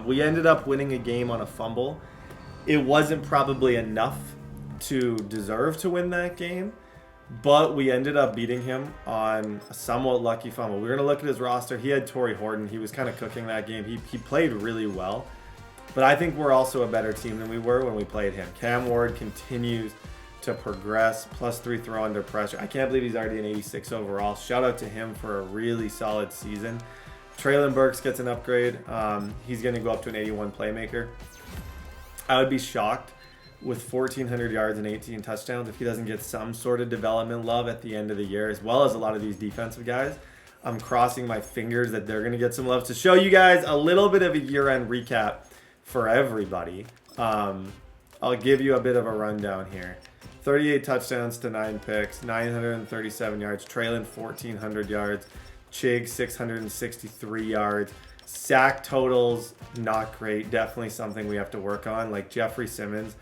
We ended up winning a game on a fumble. It wasn't probably enough to deserve to win that game, but we ended up beating him on a somewhat lucky fumble. We're going to look at his roster. He had Torrey Horton. He was kind of cooking that game. He played really well. But I think we're also a better team than we were when we played him. Cam Ward continues to progress. +3 throw under pressure. I can't believe he's already an 86 overall. Shout out to him for a really solid season. Treylon Burks gets an upgrade. He's going to go up to an 81 playmaker. I would be shocked with 1,400 yards and 18 touchdowns if he doesn't get some sort of development love at the end of the year, as well as a lot of these defensive guys. I'm crossing my fingers that they're going to get some love. To show you guys a little bit of a year-end recap for everybody, I'll give you a bit of a rundown here. 38 touchdowns to 9 picks, 937 yards. Treylon 1,400 yards. Chig 663 yards. Sack totals, not great. Definitely something we have to work on. Like Jeffrey Simmons,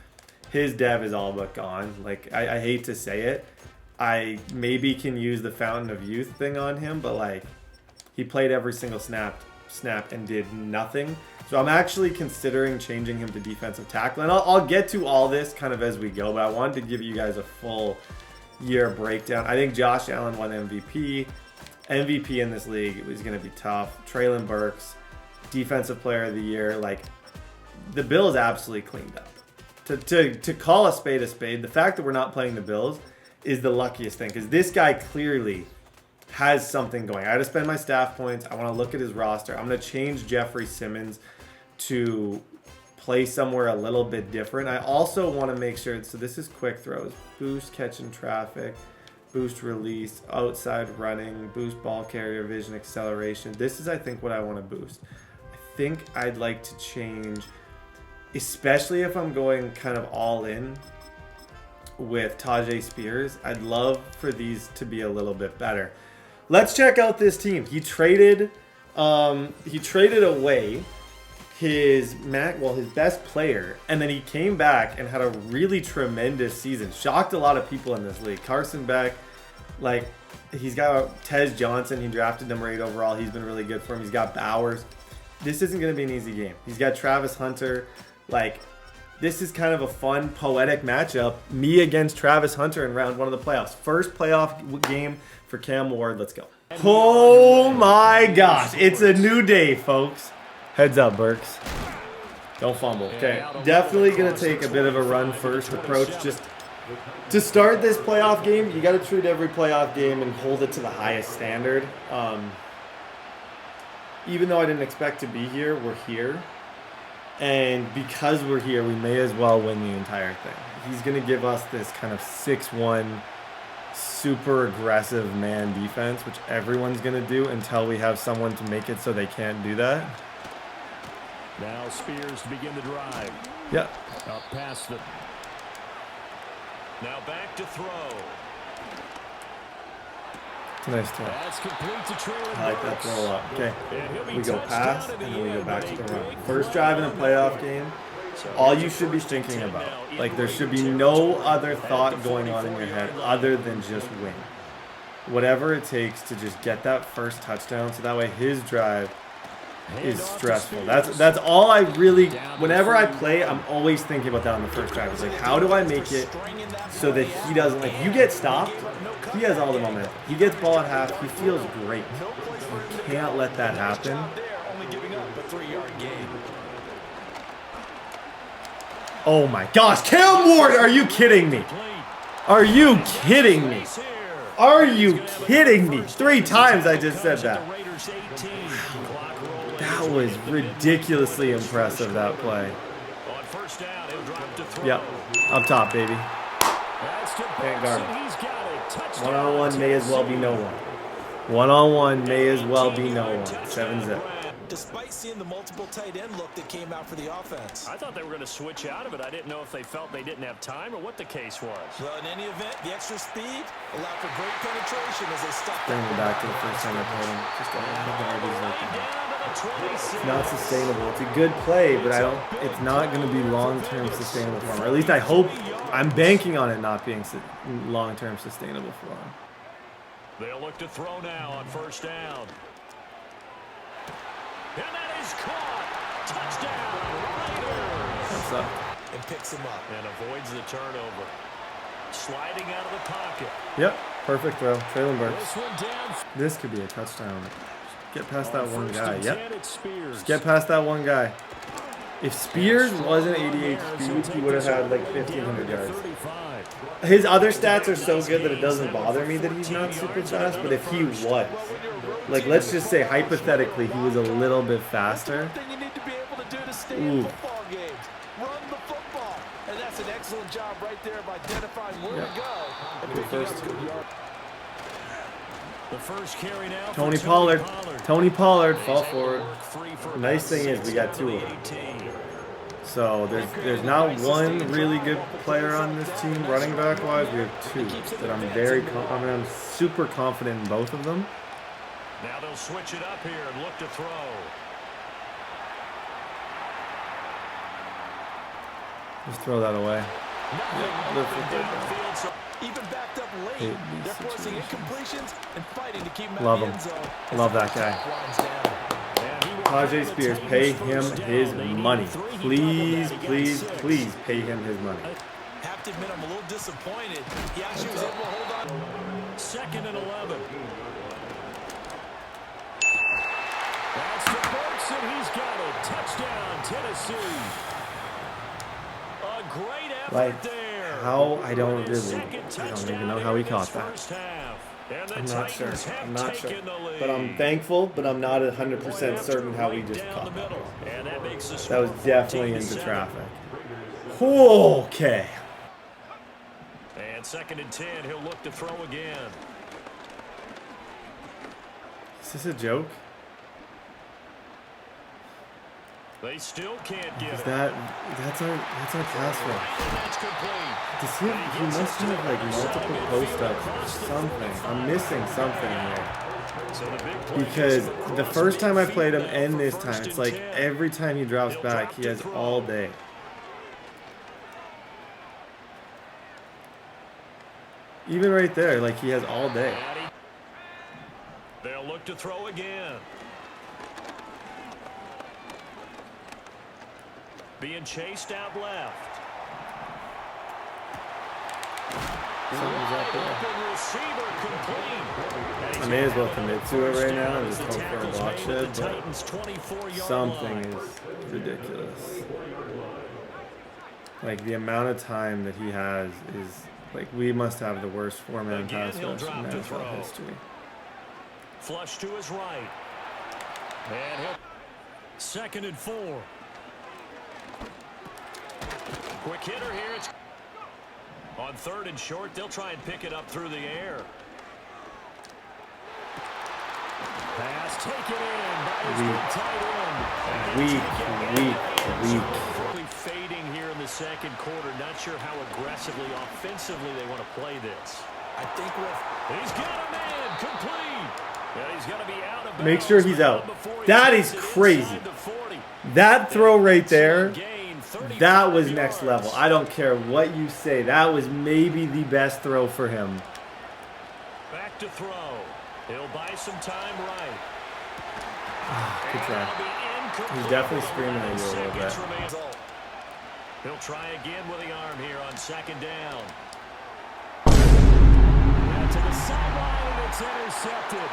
his dev is all but gone. Like, I hate to say it. I maybe can use the Fountain of Youth thing on him, but like, he played every single snap snap and did nothing. So I'm actually considering changing him to defensive tackle. And I'll get to all this kind of as we go, but I wanted to give you guys a full year breakdown. I think Josh Allen won MVP. MVP in this league is going to be tough. Treylon Burks, defensive player of the year. Like, the Bills absolutely cleaned up. To call a spade, the fact that we're not playing the Bills is the luckiest thing, because this guy clearly has something going. I had to spend my staff points. I want to look at his roster. I'm going to change Jeffrey Simmons to play somewhere a little bit different. I also want to make sure, so this is quick throws, boost catching traffic, boost release, outside running, boost ball carrier vision, acceleration. This is, I think, what I want to boost. I think I'd like to change, especially if I'm going kind of all in with Tajay Spears. I'd love for these to be a little bit better. Let's check out this team. He traded away his best player, and then he came back and had a really tremendous season. Shocked a lot of people in this league. Carson Beck, like, he's got Tez Johnson. He drafted number 8 overall. He's been really good for him. He's got Bowers. This isn't going to be an easy game. He's got Travis Hunter. Like, this is kind of a fun, poetic matchup. Me against Travis Hunter in round 1 of the playoffs. First playoff game for Cam Ward. Let's go. Oh my gosh. It's a new day, folks. Heads up, Burks. Don't fumble. Okay. Definitely going to take a bit of a run first approach. Just to start this playoff game, you got to treat every playoff game and hold it to the highest standard. Even though I didn't expect to be here, we're here. And because we're here, we may as well win the entire thing. He's going to give us this kind of 6-1, super aggressive man defense, which everyone's going to do until we have someone to make it so they can't do that. Now Spears to begin the drive. Yep. Up past the. Now back to throw. It's a nice throw. That's complete to Treylon. I like that throw a lot. Okay. We go pass, and then we go back to the run. First drive in a playoff game, all you should be thinking about. Like, there should be no other thought going on in your head other than just win. Whatever it takes to just get that first touchdown, so that way his drive is stressful. That's all I really, whenever I play, I'm always thinking about that on the first drive. It's like, how do I make it so that he doesn't, like, you get stopped, he has all the momentum. He gets ball at half, he feels great. You can't let that happen. Oh my gosh, Cam Ward, are you kidding me? Are you kidding me? Are you kidding me? 3 times I just said that. That was ridiculously impressive, that play. Yep, up top, baby. Can't guard. One-on-one may as well be no one. One-on-one may as well be no one. 7-zip. Despite seeing the multiple tight end look that came out for the offense. I thought they were going to switch out of it. I didn't know if they felt they didn't have time or what the case was. Well, in any event, the extra speed allowed for great penetration as they stopped. Bring him back to the first time I played him. Just a lot of garbage like that. It's not sustainable. It's a good play, but it's not going to be long-term sustainable for him. Or at least I hope, I'm banking on it not being long-term sustainable for him. They'll look to throw now on first down. And that is caught. Touchdown, Raiders. What's up? And picks him up. And avoids the turnover. Sliding out of the pocket. Yep, perfect throw. Treylon Burks. This could be a touchdown. Get past that one guy. Yep. Just get past that one guy. If Spears wasn't 88 speed, he would have had like 1,500 yards. His other stats are so good that it doesn't bother me that he's not super fast, but if he was, like, let's just say hypothetically he was a little bit faster. Ooh. Run the football. And that's an excellent job right there of identifying where to go. The first carry now. Tony Pollard. Tony Pollard, fall forward. Nice thing is we got 2 of them. So there's not one really good player on this team running back wise. We have 2 that I'm super confident in both of them. Now they'll switch it up here and look to throw. Just throw that away. Even backed up late, they're forcing incompletions and fighting to keep him Love in him. the end zone. Love that guy. Tajay Spears, pay him his money. Please, please, please pay him his money. Have to admit, I'm a little disappointed. He actually was able to hold on. 2nd and 11. That's to Burks, and he's got it. Touchdown, Tennessee. A great effort Like, there. how? I don't even know how he caught that. I'm not sure. I'm not sure. But I'm thankful, but I'm not 100% certain how he just caught that. That was definitely into traffic. Okay. And 2nd and 10, he'll look to throw again. Is this a joke? They still can't get it. That's our pass rush. Does he must have like multiple post-ups or something. I'm missing something here. Because the first time I played him and this time, it's like every time he drops back, he has all day. Even right there, like he has all day. They'll look to throw again. Being chased out left. Something's up there. I may as well commit to it right now and just hope for a block shed, but something is ridiculous. Like the amount of time that he has is like we must have the worst 4-man pass rush in NFL history. Flush to his right. And he'll 2nd and 4. Quick hitter here. It's on 3rd and short. They'll try and pick it up through the air. Pass taken in by his tight end. Weak. Fading here in the 2nd quarter. Not sure how aggressively, offensively they want to play this. I think he's got a man complete. Yeah, he's got to be out of bounds. Make sure he's out. That is crazy. That throw right there. That was next level. I don't care what you say. That was maybe the best throw for him. Back to throw. He'll buy some time right. Good try. He's definitely screaming at you a little bit. He'll try again with the arm here on 2nd down. And to the sideline, and it's intercepted.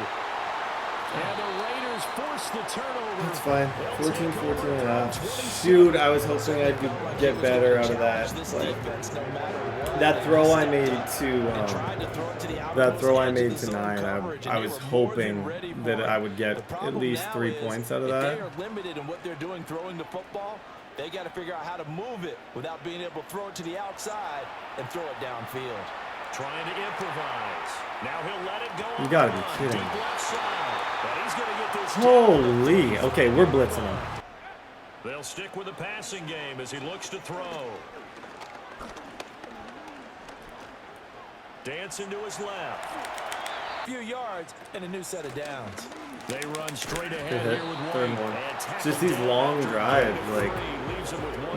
And the Raiders force the turnover. That's fine. 14 and a half. Shoot, I was hoping I could get better out of that. Like, that throw I made to 9, I was hoping that I would get at least 3 points out of that. They are limited in what they're doing throwing the football. They got to figure out how to move it without being able to throw it to the outside and throw it downfield. Trying to improvise. Now he'll let it go. You gotta be kidding me. Holy. Okay, we're blitzing him. They'll stick with the passing game as he looks to throw. Dancing to his left. A few yards and a new set of downs. They run straight ahead here with third one. Just these long drives, like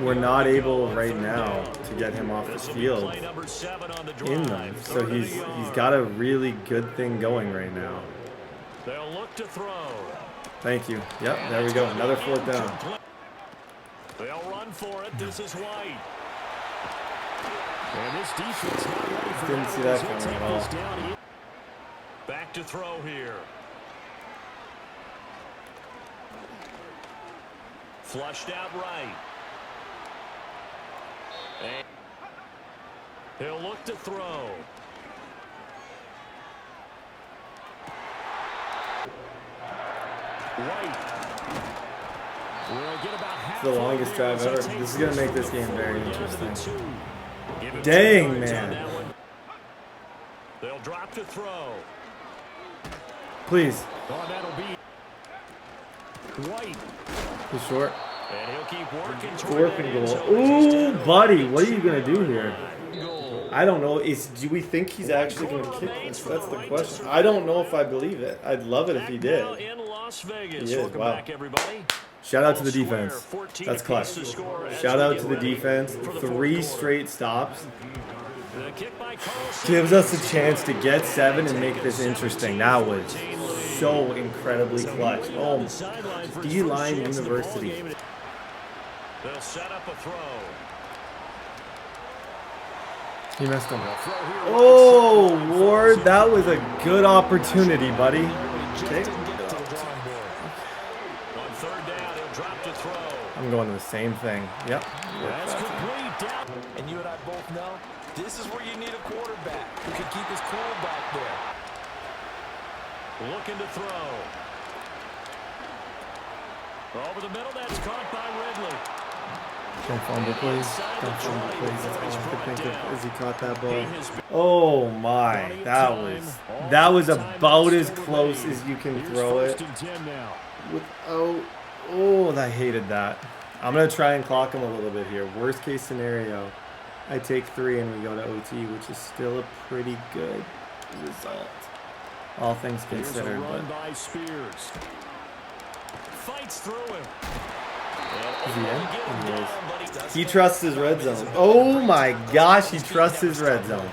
we're not able right now to get him off the field in them. So he's got a really good thing going right now. They'll look to throw. Thank you. Yep, there we go. Another 4th down. They'll run for it. This is White. And this defense not ready for didn't see that coming at all. Back to throw here. Flushed out right. And he'll look to throw. White. It's the longest drive ever. This is going to make this game very interesting. Dang, man. They'll drop to throw. Please. Oh, that'll be White. Too short. And he'll keep working. 4th and goal. Ooh, buddy, what are you going to do here? I don't know. Do we think he's actually going to kick this? That's the question. I don't know if I believe it. I'd love it if he did. He is. Wow. Shout out to the defense. That's clutch. Shout out to the defense. 3 straight stops. Gives us a chance to get 7 and make this interesting. That was so incredibly clutch. Oh, D-line University. They'll set up a throw. He messed him. Oh, Ward, that was a good opportunity, buddy. Okay. On third down, he'll drop to throw. I'm going to the same thing. Yep. That's complete down. And you and I both know this is where you need a quarterback who can keep his cool back there. Looking to throw. Over the middle, that's caught by Ridley. Don't fumble, please. Don't fumble, please. That's all I could think of as he caught that ball. Oh my, that was about as close as you can throw it. Oh, I hated that. I'm gonna try and clock him a little bit here. Worst case scenario, I take 3 and we go to OT, which is still a pretty good result, all things considered. But fights through him. is he in? He is. He trusts his red zone. Oh my gosh, he trusts his red zone.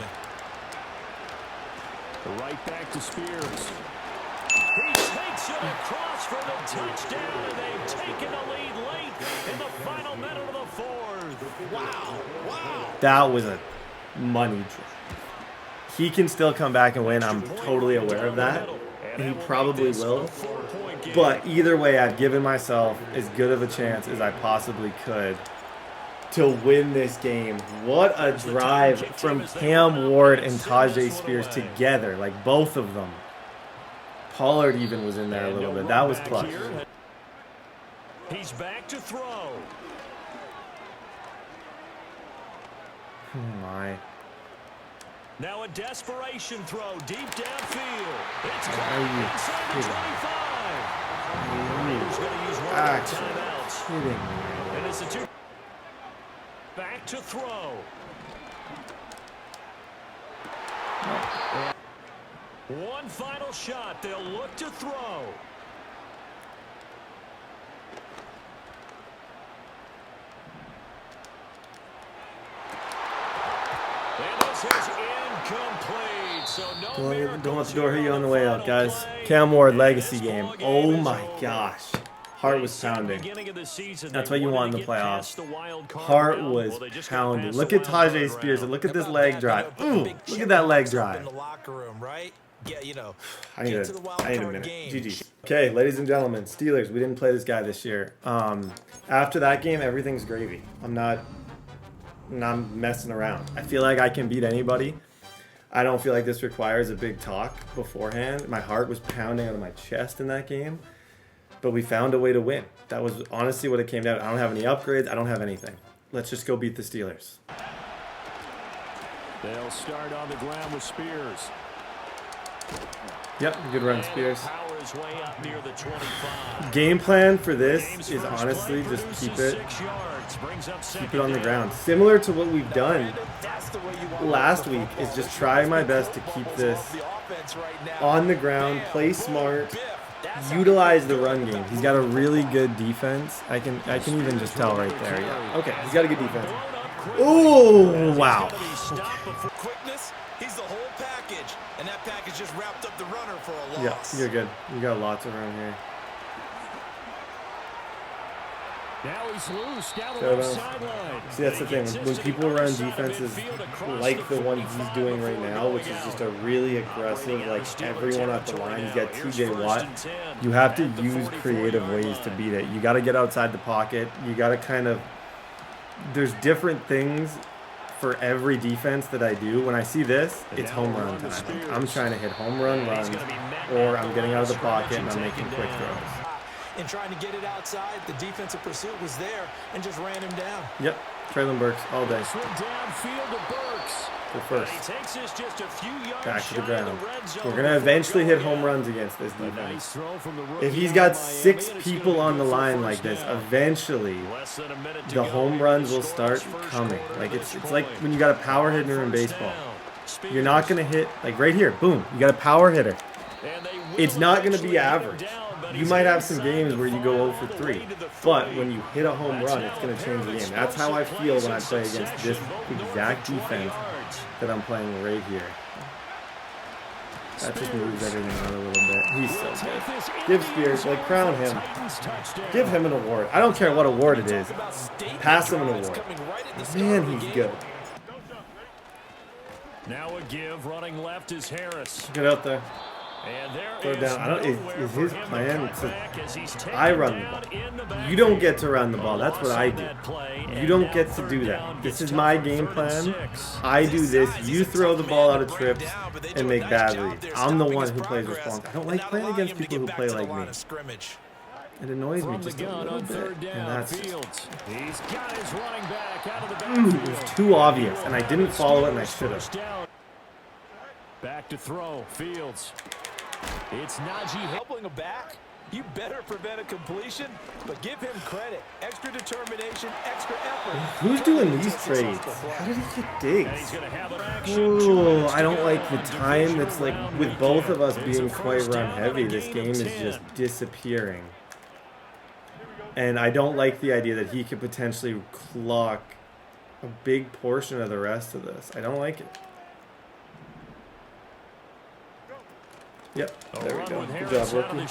Right back to Spears. He takes it across for the touchdown, and they've taken the lead late in the final minute of the fourth. Wow. That was a money drop. He can still come back and win. I'm totally aware of that. And he probably will. But either way, I've given myself as good of a chance as I possibly could to win this game. What a drive from Cam Ward and Tajay Spears together. Like, both of them. Pollard even was in there a little bit. That was clutch. He's back to throw. Oh my. Now a desperation throw deep downfield. It's Are caught you inside the kidding? 25. He's going to use one Actually timeouts. kidding me. And it's a 2. Back to throw. One final shot. They'll look to throw. And this is incomplete. So no Don't let the door hit you on the way out, guys. Cam Ward legacy game. Oh my gosh. Heart was pounding. That's what you want in the playoffs. Heart was pounding. Look at Tajay Spears and look at this leg drive. Ooh, look at that leg drive. I need a minute. GG. Okay, ladies and gentlemen, Steelers. We didn't play this guy this year. After that game, everything's gravy. I'm not messing around. I feel like I can beat anybody. I don't feel like this requires a big talk beforehand. My heart was pounding out of my chest in that game. But we found a way to win. That was honestly what it came down to. I don't have any upgrades. I don't have anything. Let's just go beat the Steelers. They'll start on the ground with Spears. Yep, good run, Spears. Game plan for this is honestly just keep it on the ground. Similar to what we've done last week is just try my best to keep this on the ground, play smart, utilize the run game. He's got a really good defense. I can even just tell right there. Yeah. Okay, he's got a good defense. Oh, wow. Quickness, he's the whole package, and that package just wrapped up the runner for a loss. Yeah, you're good. You got lots around here. Now he's loose down the left sideline. See, that's the thing. When people run defenses like the one he's doing right now, which is just a really aggressive, like everyone at the line, he's got TJ Watt, you have to use creative ways to beat it. You got to get outside the pocket. You got to kind of, there's different things for every defense that I do. When I see this, it's home run time. I'm trying to hit home run runs, or I'm getting out of the pocket and I'm making quick throws. And trying to get it outside, the defensive pursuit was there and just ran him down. Yep, Traylon Burks all day. Downfield to Burks. For first. He takes us just a few yards back to the ground. We're going to eventually hit home runs against this defense. If he's got 6 people on the line like this, eventually the home runs will start coming. Like it's like when you got a power hitter in baseball. You're not going to hit, like right here, boom, you got a power hitter. It's not going to be average. You might have some games where you go 0 for 3, but when you hit a home run, it's going to change the game. That's how I feel when I play against this exact defense that I'm playing right here. That just moves everything out a little bit. He's so good. Give Spears, like, crown him. Give him an award. I don't care what award it is. Pass him an award. Man, he's good. Now a give, running left is Harris. Get out there. And there Throw down. I don't. Is his him plan to to? I run the ball. You don't get to run the ball. That's what I do. You don't get to do that. This is my game plan. I do this. You throw the ball out of trips and make bad reads. I'm the one who plays responsible. I don't like playing against people who play like me. It annoys me just a little bit, and that's just, it was too obvious, and I didn't follow it, and I should have. Back to throw, Fields. It's Najee helping him back. You better prevent a completion, but give him credit. Extra determination, extra effort. Who's doing these trades? How did he get digs? Ooh, I don't like the time that's like with both of us being quite run heavy. This game is just disappearing. And I don't like the idea that he could potentially clock a big portion of the rest of this. I don't like it. Yep, there we go. Good job, rookie.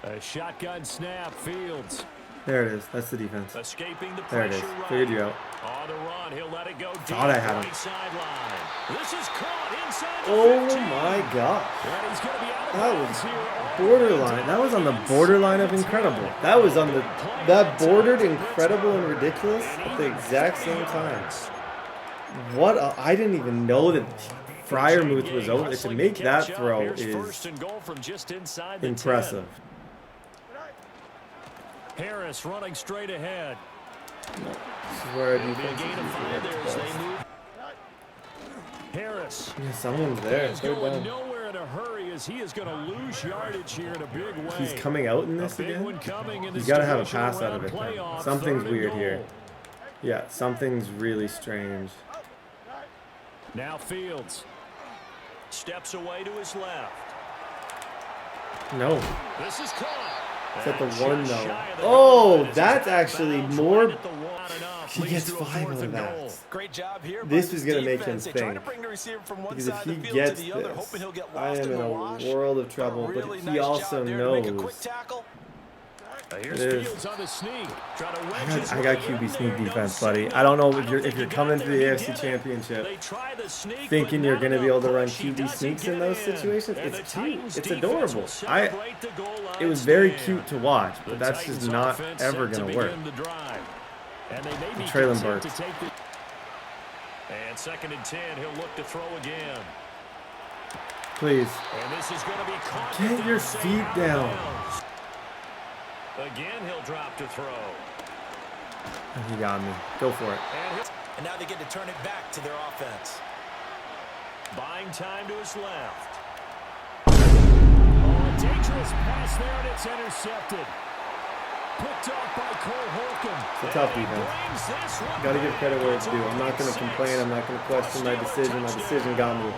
A shotgun snap, Fields. There it is. That's the defense. Escaping the there it is. pressure Figured you out. On the run, he'll let it go deep. Thought I had him. This is caught inside the Oh 15. my gosh. And he's gonna be out of That bounds was here. borderline. That was on the borderline of incredible. That was on the bordered incredible and ridiculous at the exact same time. What I didn't even know that Freiermuth was over. To make that throw is impressive. Harris running straight ahead. This is where I do think Harris. yeah, someone's there. He's Third going down. nowhere in a hurry as he is going to lose yardage here in a big way. He's coming out in this again? You got to have a pass out of it then. Something's weird here. Yeah, something's really strange. Now Fields steps away to his left. No. This is caught. It's at the one though. Oh, that's actually more. He gets 5 of that. Great job here. This is going to make him think. Because if he gets this, I am in a world of trouble. But he also knows. It is. I got QB sneak defense, buddy. I don't know if you're coming to the AFC Championship thinking you're going to be able to run QB sneaks in those situations. It's cute. It's adorable. It was very cute to watch, but that's just not ever going to work. Traylon Burks. And 2nd and 10, he'll look to throw again. Please. And this is going to be caught. Get your feet down. Again, he'll drop to throw. He got me. Go for it. And now they get to turn it back to their offense. Buying time to his left. Oh, a dangerous pass there, and it's intercepted. Picked off by Cole Holcomb. It's a tough defense. Got to give credit where it's due. I'm not going to complain. I'm not going to question my decision. My decision got me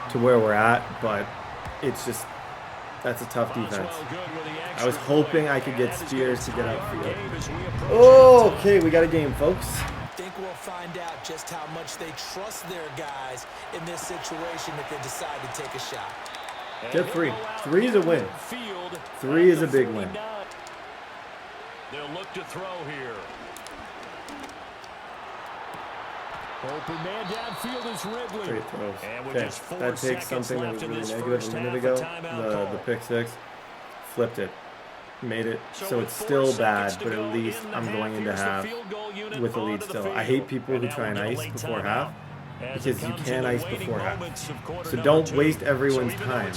to where we're at, but it's just, that's a tough defense. I was hoping I could get Spears to get outfield. Oh, okay, we got a game, folks. I think we'll find out just how much they trust their guys in this situation if they decide to take a shot. Get 3. 3 is a win. 3 is a big win. They'll look to throw here. Open man downfield is Ridley. Great throws. Okay, that takes something that was really negative a minute ago. The pick 6. Flipped it. Made it so it's still bad, but at least I'm going into half with the lead still. I hate people who try and ice before half because you can ice before half. So don't waste everyone's time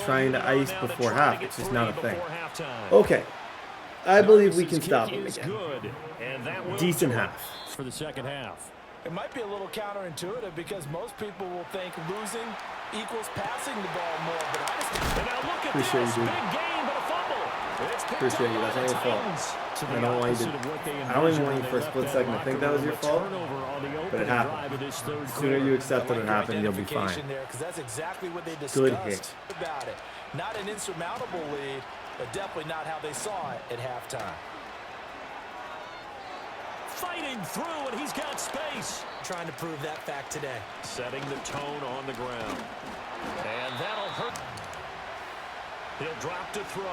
trying to ice before half. It's just not a thing. Okay. I believe we can stop him again. Decent half. For the second half. It might be a little counterintuitive because most people will think losing equals passing the ball more, but I just appreciate you, dude. Appreciate you. That's not your fault. I don't want you to. I don't even want you for a split second to think that was your fault, but it happened. The sooner you accept that it happened, you'll be fine. Good hit. About it. Not an insurmountable lead, but definitely not how they saw it at halftime. fighting through, and he's got space. Trying to prove that fact today. Setting the tone on the ground. And that'll hurt. He'll drop to throw.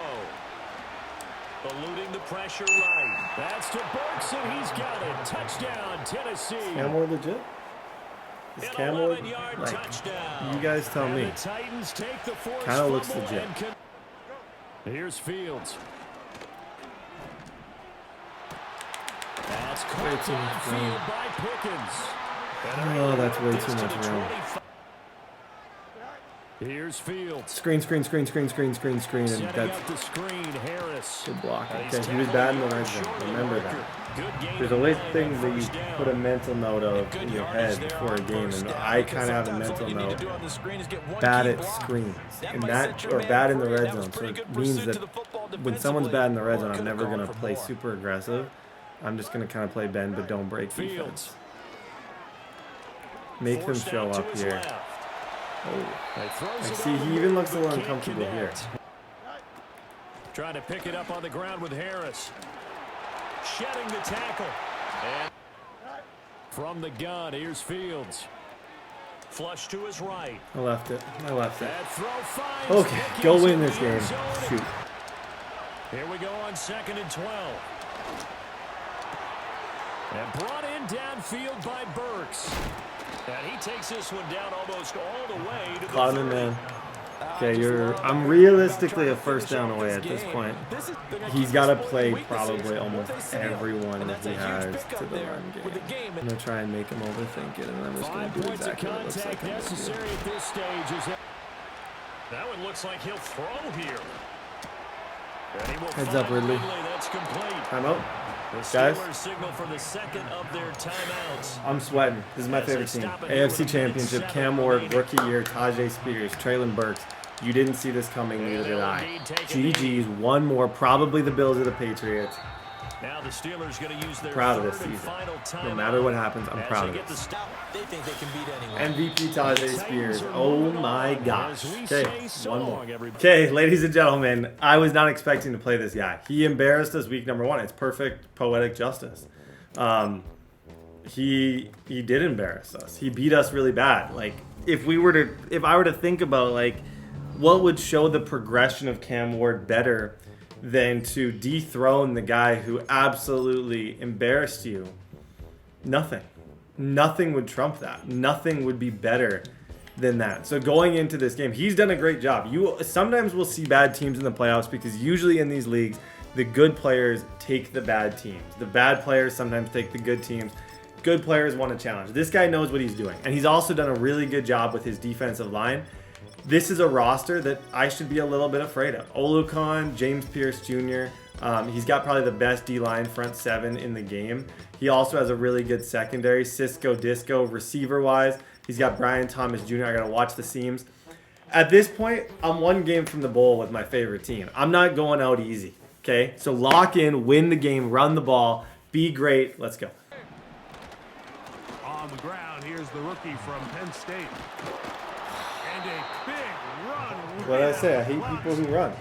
Eluding the pressure right. That's to Burks, and he's got it. Touchdown, Tennessee. Cam Ward legit? Is Cam Ward, like, you guys tell me. Kind of looks legit. Here's Fields. That's caught downfield by Pickens. Oh, that's way too much room. Here's Fields. Screen, and that's the screen, Harris. good block. Okay, he was bad in the red zone. Remember that. There's always things that you put a mental note of in your head before a game, and I kind of have a mental note. Bad at screens, and that, or bad in the red zone. So it means that when someone's bad in the red zone, I'm never gonna play super aggressive. I'm just gonna kind of play bend but don't break defense. Make them show up here. Oh, I see. He even looks a little uncomfortable here. Trying to pick it up on the ground with Harris. Shedding the tackle. And from the gun, here's Fields. Flush to his right. I left it. That throw finds Okay, Pickens go win in this the game. end zone. Shoot. Here we go on 2nd and 12. And brought in downfield by Burks. And he takes this one down almost all the way to the Caught him, man. Okay, I'm realistically a first down away at this point. He's got to play probably almost everyone that he has to the run game. I'm going to try and make him overthink it, and I'm just going to do exactly what it looks like. Necessary at this stage is that one looks like he'll throw here. Heads up, Ridley. That's complete. Timeout. Guys, signal for the second of their timeouts. I'm sweating. This is my favorite team. AFC Championship, Cam Ward, rookie year, Tajay Spears, Traylon Burks. You didn't see this coming, neither did I. GG's, one more, probably the Bills or the Patriots. Now the Steelers going to use their proud of this season. No matter what happens, I'm proud of it. They think they can beat anyone. MVP Tajay Spears. Oh my gosh. Okay, one more. Okay, ladies and gentlemen, I was not expecting to play this guy. He embarrassed us week number 1. It's perfect poetic justice. He did embarrass us. He beat us really bad. Like if I were to think about like what would show the progression of Cam Ward better than to dethrone the guy who absolutely embarrassed you. Nothing would trump that. Nothing would be better than that. So going into this game, he's done a great job. Sometimes we'll see bad teams in the playoffs because usually in these leagues, the good players take the bad teams. The bad players sometimes take the good teams. Good players want a challenge. This guy knows what he's doing. And he's also done a really good job with his defensive line. This is a roster that I should be a little bit afraid of. Oluokun, James Pierce Jr., he's got probably the best D-line front 7 in the game. He also has a really good secondary, Cisco Disco, receiver-wise. He's got Brian Thomas Jr. I got to watch the seams. At this point, I'm one game from the bowl with my favorite team. I'm not going out easy, okay? So lock in, win the game, run the ball, be great. Let's go. On the ground, here's the rookie from Penn State. And a big run. What did I say? I hate people who run.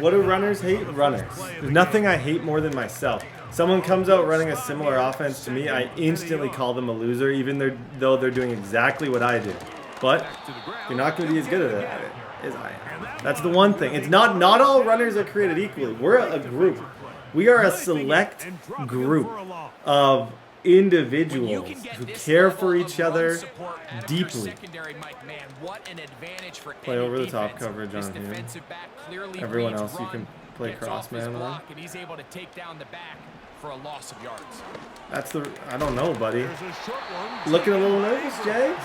What do runners hate? Runners. There's nothing I hate more than myself. Someone comes out running a similar offense to me, I instantly call them a loser, even though they're doing exactly what I do. But you're not going to be as good at it as I am. That's the one thing. It's not all runners are created equally. We're a group. We are a select group of individuals who care for each other deeply. Play over the top coverage on him. Everyone else you can play cross man on. And he's able to take down the back for a loss of yards. I don't know, buddy. Looking a little nervous, James?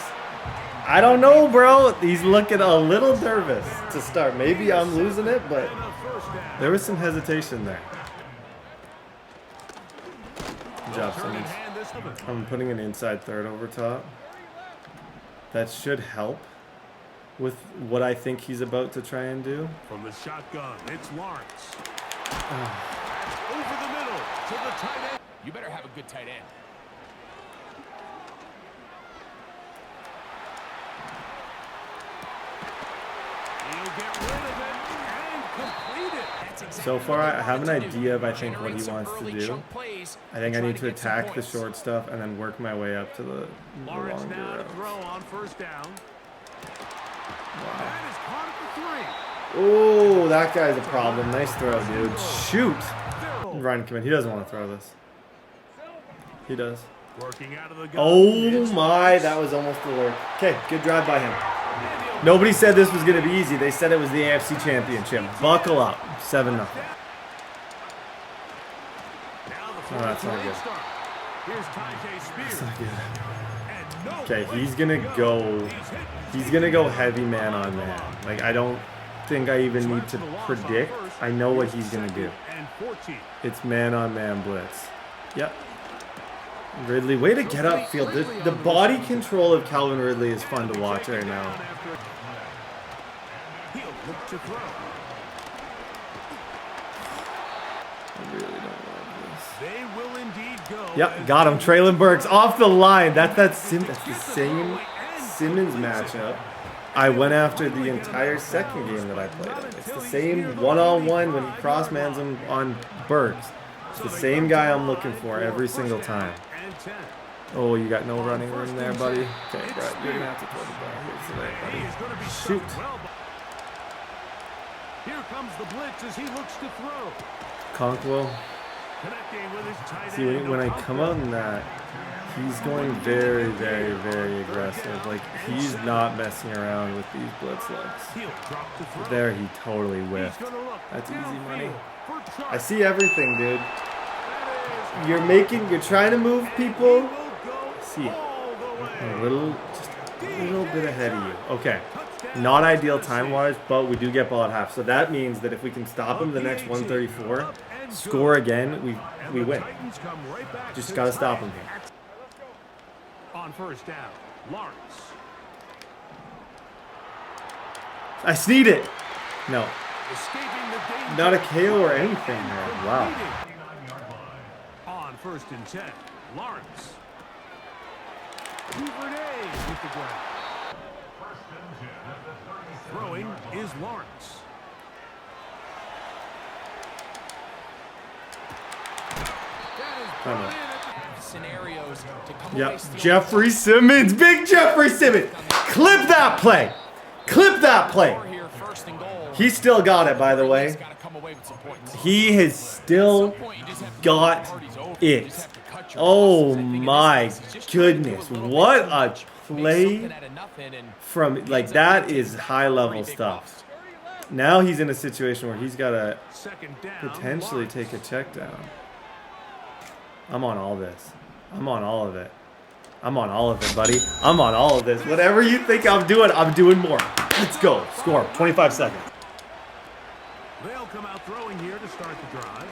I don't know, bro. He's looking a little nervous to start. Maybe I'm losing it, but there was some hesitation there. Good job, Simmons. I'm putting an inside third over top. That should help with what I think he's about to try and do. From the shotgun, it's Lawrence. Over the middle to the tight end. You better have a good tight end. He'll get rid of it and complete it. That's So far, I have an idea of, I think, what he wants to do. I think I need to attack the short stuff and then work my way up to the longer routes. Oh, that guy's a problem. Nice throw, dude. Shoot. Ryan, come in. He doesn't want to throw this. He does. Oh my, that was almost a lurk. Okay, good drive by him. Nobody said this was going to be easy. They said it was the AFC Championship. Buckle up. 7-0. Oh, that's not good. That's not good. Okay, he's gonna go heavy man on man. Like, I don't think I even need to predict. I know what he's gonna do. It's man on man blitz. Yep. Ridley, way to get upfield. The body control of Calvin Ridley is fun to watch right now. I really don't love this. They will indeed go. Yep, got him. Traylon Burks off the line. That's the same Simmons matchup I went after the entire second game that I played him. It's the same one-on-one when he cross-mans him on Burks. It's the same guy I'm looking for every single time. Oh, you got no running room there, buddy? Okay, Brett, you're going to have to throw the ball. Here's the way, buddy. Shoot. Here comes the blitz as he looks to throw. Conquo. See, when I come out in that, he's going very, very, very aggressive. Like, he's not messing around with these blitz looks. There, he totally whiffed. That's easy money. I see everything, dude. You're trying to move people. I see it. Just a little bit ahead of you. Okay. Not ideal time-wise, but we do get ball at half. So that means that if we can stop him the next 134, score again, we win. Just got to stop him here. On first down, Lawrence. I sneed it. No. Not a KO or anything there. Wow. On first and 10, Lawrence. Duvernay with the ground. Throwing is Lawrence. Scenarios to come yep, Jeffrey Simmons, big Jeffrey Simmons. Clip that play. Clip that play. He still got it, by the way. He has still got it. Oh my goodness. What a play from, like, that is high level stuff. Now he's in a situation where he's got to potentially take a check down. I'm on all this. I'm on all of it. I'm on all of it, buddy. I'm on all of this. Whatever you think I'm doing more. Let's go. Score. 25 seconds. They'll come out throwing here to start the drive.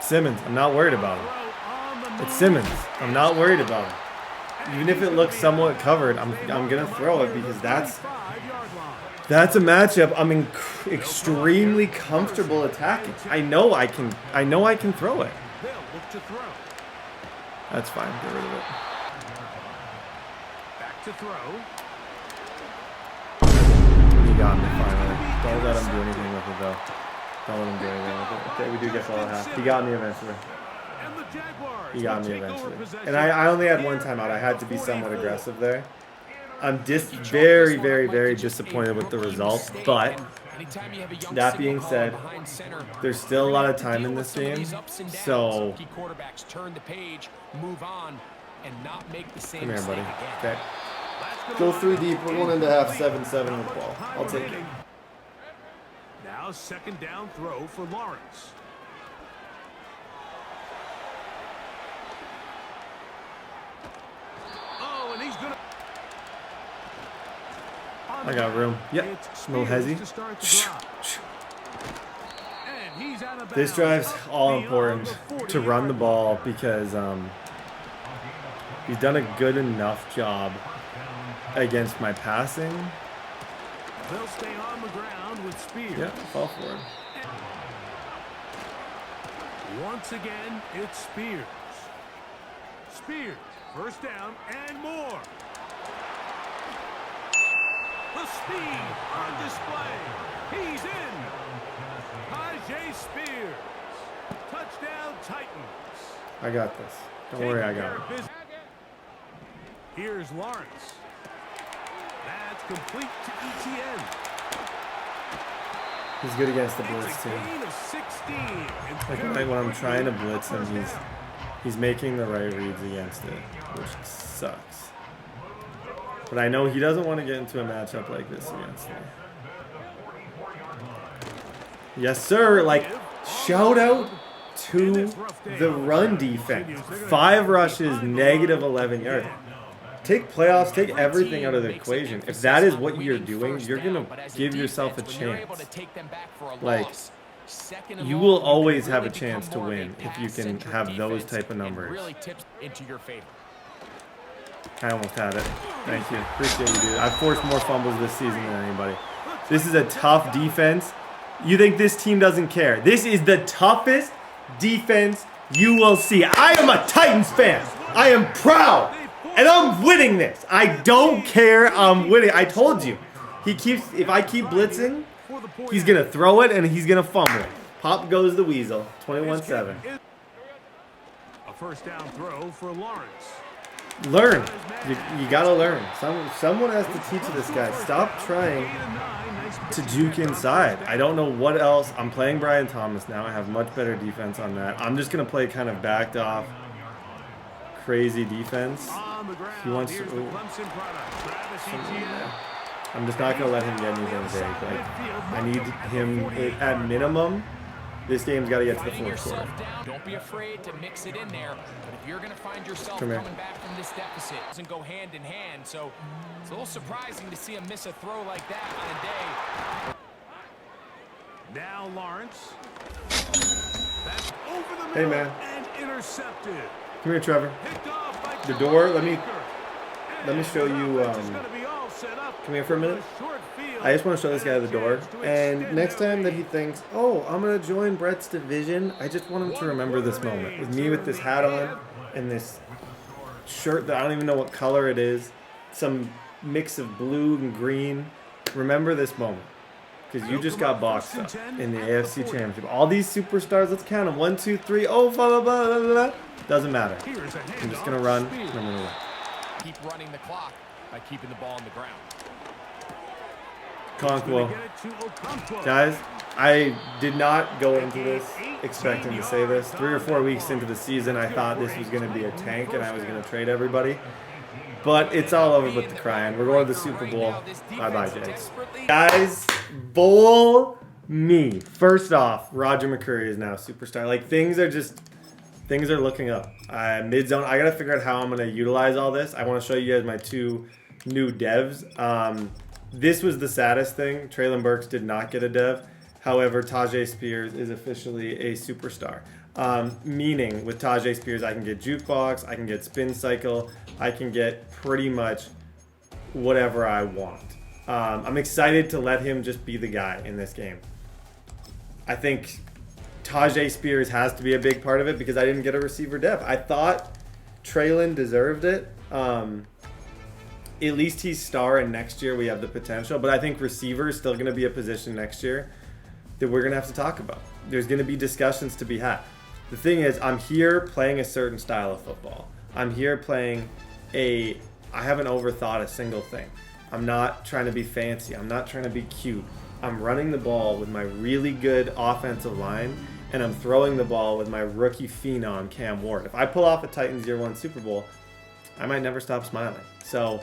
Simmons, I'm not worried about him. It's Simmons. I'm not worried about him. Even if it looks somewhat covered, I'm gonna throw it because that's a matchup I'm extremely comfortable attacking. I know I can throw it. That's fine. Get rid of it. Back to throw. He got me finally. Don't let him do anything with it though. Don't let him do anything with it. Okay, we do get ball at half. He got me eventually. He got me eventually. And I only had one timeout. I had to be somewhat aggressive there. I'm very, very, very disappointed with the result. But that being said, there's still a lot of time in this game. So come here, buddy. Okay. Go 3 deep. We're going into half 7-7 with the ball. I'll take it. Now second down throw for Lawrence. Oh, and he's gonna. I got room. Yep. A little hezzy. This drive's all important to run the ball because he's done a good enough job against my passing. They'll stay on the ground with Spears. Yeah, fall for it. Once again, it's Spears. Spears, first down and more. The speed on display. He's in. High Tajay Spears. Touchdown, Titans. I got this. Don't worry, I got it. Here's Lawrence. That's complete to ETN. He's good against the blitz It's a too. gain of 16. Like when I'm trying to blitz him, he's making the right reads against it, which sucks. But I know he doesn't want to get into a matchup like this against me. Yes, sir. Like, shout out to the run defense. 5 rushes, negative 11 yards. Take playoffs, take everything out of the equation. If that is what you're doing, you're going to give yourself a chance. Like, you will always have a chance to win if you can have those type of numbers. I almost had it. Thank you. Appreciate you, dude. I've forced more fumbles this season than anybody. This is a tough defense. You think this team doesn't care? This is the toughest defense you will see. I am a Titans fan. I am proud. And I'm winning this. I don't care. I'm winning. I told you. If I keep blitzing, he's going to throw it and he's going to fumble it. Pop goes the weasel. 21-7. A first down throw for Lawrence. Learn. You got to learn. Someone has to teach this guy. Stop trying to juke inside. I don't know what else. I'm playing Brian Thomas now. I have much better defense on that. I'm just going to play kind of backed off, crazy defense. He wants to. I'm just not going to let him get anything big. Like, I need him at minimum. This game's got to get to the fourth quarter. Don't be afraid to mix it in there. But if you're going to find yourself coming back from this deficit, it doesn't go hand in hand. So it's a little surprising to see him miss a throw like that on a day. Now Lawrence. That's over the Hey, middle man. and intercepted. Come here, Trevor. Picked off by The door. Let me show you. Come here for a minute. I just want to show this guy the door. And next time that he thinks, oh, I'm going to join Brett's division, I just want him to remember this moment. With me with this hat on and this shirt that I don't even know what color it is. Some mix of blue and green. Remember this moment. Because you just got boxed up in the AFC Championship. All these superstars, let's count them. 1, 2, 3. Oh, blah, blah, blah, blah. Doesn't matter. I'm just going to run. I'm going to run. Keep running the clock by keeping the ball on the ground. Conquo. Guys, I did not go into this expecting to say this. 3 or 4 weeks into the season, I thought this was going to be a tank and I was going to trade everybody. But it's all over with the crying. We're going to the Super Bowl. Bye-bye, Jags. Guys, bowl me. First off, Roger McCreary is now a superstar. Like, things are looking up. Mid-zone, I got to figure out how I'm going to utilize all this. I want to show you guys my 2 new devs. This was the saddest thing. Traylon Burks did not get a dev. However, Tajay Spears is officially a superstar. Meaning, with Tajay Spears, I can get Jukebox, I can get Spin Cycle, I can get pretty much whatever I want. I'm excited to let him just be the guy in this game. I think Tajay Spears has to be a big part of it because I didn't get a receiver dev. I thought Traylon deserved it. At least he's star, and next year we have the potential. But I think receiver is still going to be a position next year that we're going to have to talk about. There's going to be discussions to be had. The thing is, I'm here playing a certain style of football. I'm here playing I haven't overthought a single thing. I'm not trying to be fancy. I'm not trying to be cute. I'm running the ball with my really good offensive line, and I'm throwing the ball with my rookie phenom, Cam Ward. If I pull off a Titans Year 1 Super Bowl, I might never stop smiling. So,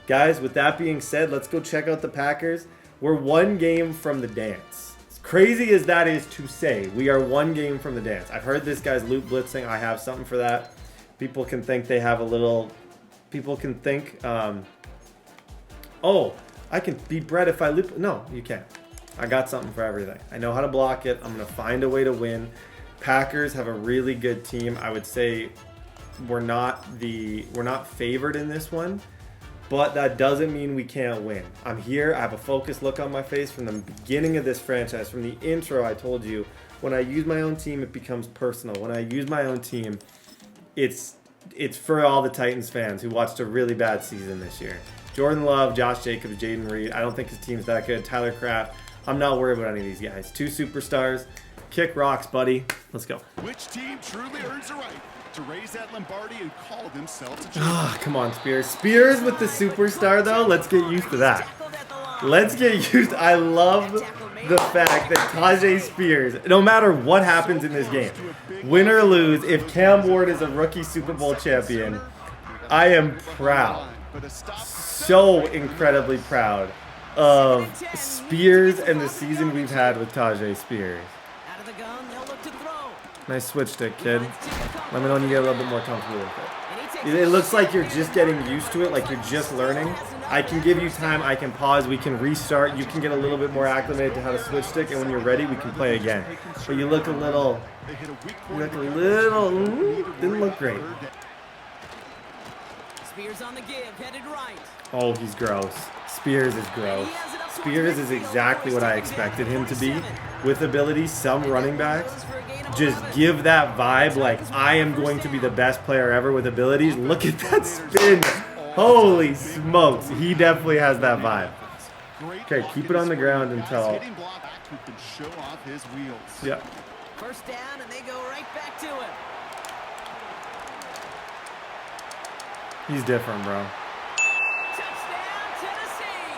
guys, with that being said, let's go check out the Packers. We're 1 game from the dance. As crazy as that is to say, we are 1 game from the dance. I've heard this guy's loop blitzing. I have something for that. People can think they have a little... People can think, oh, I can beat Brett if I loop... No, you can't. I got something for everything. I know how to block it. I'm going to find a way to win. Packers have a really good team. I would say we're not favored in this one. But that doesn't mean we can't win. I'm here. I have a focused look on my face from the beginning of this franchise. From the intro, I told you, when I use my own team, it becomes personal. When I use my own team, it's for all the Titans fans who watched a really bad season this year. Jordan Love, Josh Jacobs, Jaden Reed. I don't think his team's that good. Tyler Kraft. I'm not worried about any of these guys. 2 superstars. Kick rocks, buddy. Let's go. Which team truly earns the right to raise that Lombardi and call themselves a champion? Ah, come on, Spears. Spears with the superstar, though. Let's get used to that. Let's get used. I love the fact that Tajay Spears, no matter what happens in this game, win or lose, if Cam Ward is a rookie Super Bowl champion, I am proud. So incredibly proud of Spears and the season we've had with Tajay Spears. Nice switch stick, kid. Let me know when you get a little bit more comfortable with it. It looks like you're just getting used to it, like you're just learning. I can give you time, I can pause, we can restart, you can get a little bit more acclimated to how to switch stick, and when you're ready, we can play again. But you look a little, didn't look great. Spears on the give, headed right. Oh, he's gross. Spears is gross. Spears is exactly what I expected him to be. With abilities, some running backs just give that vibe like I am going to be the best player ever with abilities. Look at that spin. Holy smokes. He definitely has that vibe. Okay, keep it on the ground until... Yeah. First down, and they go right back to him. He's different, bro. Touchdown, Tennessee!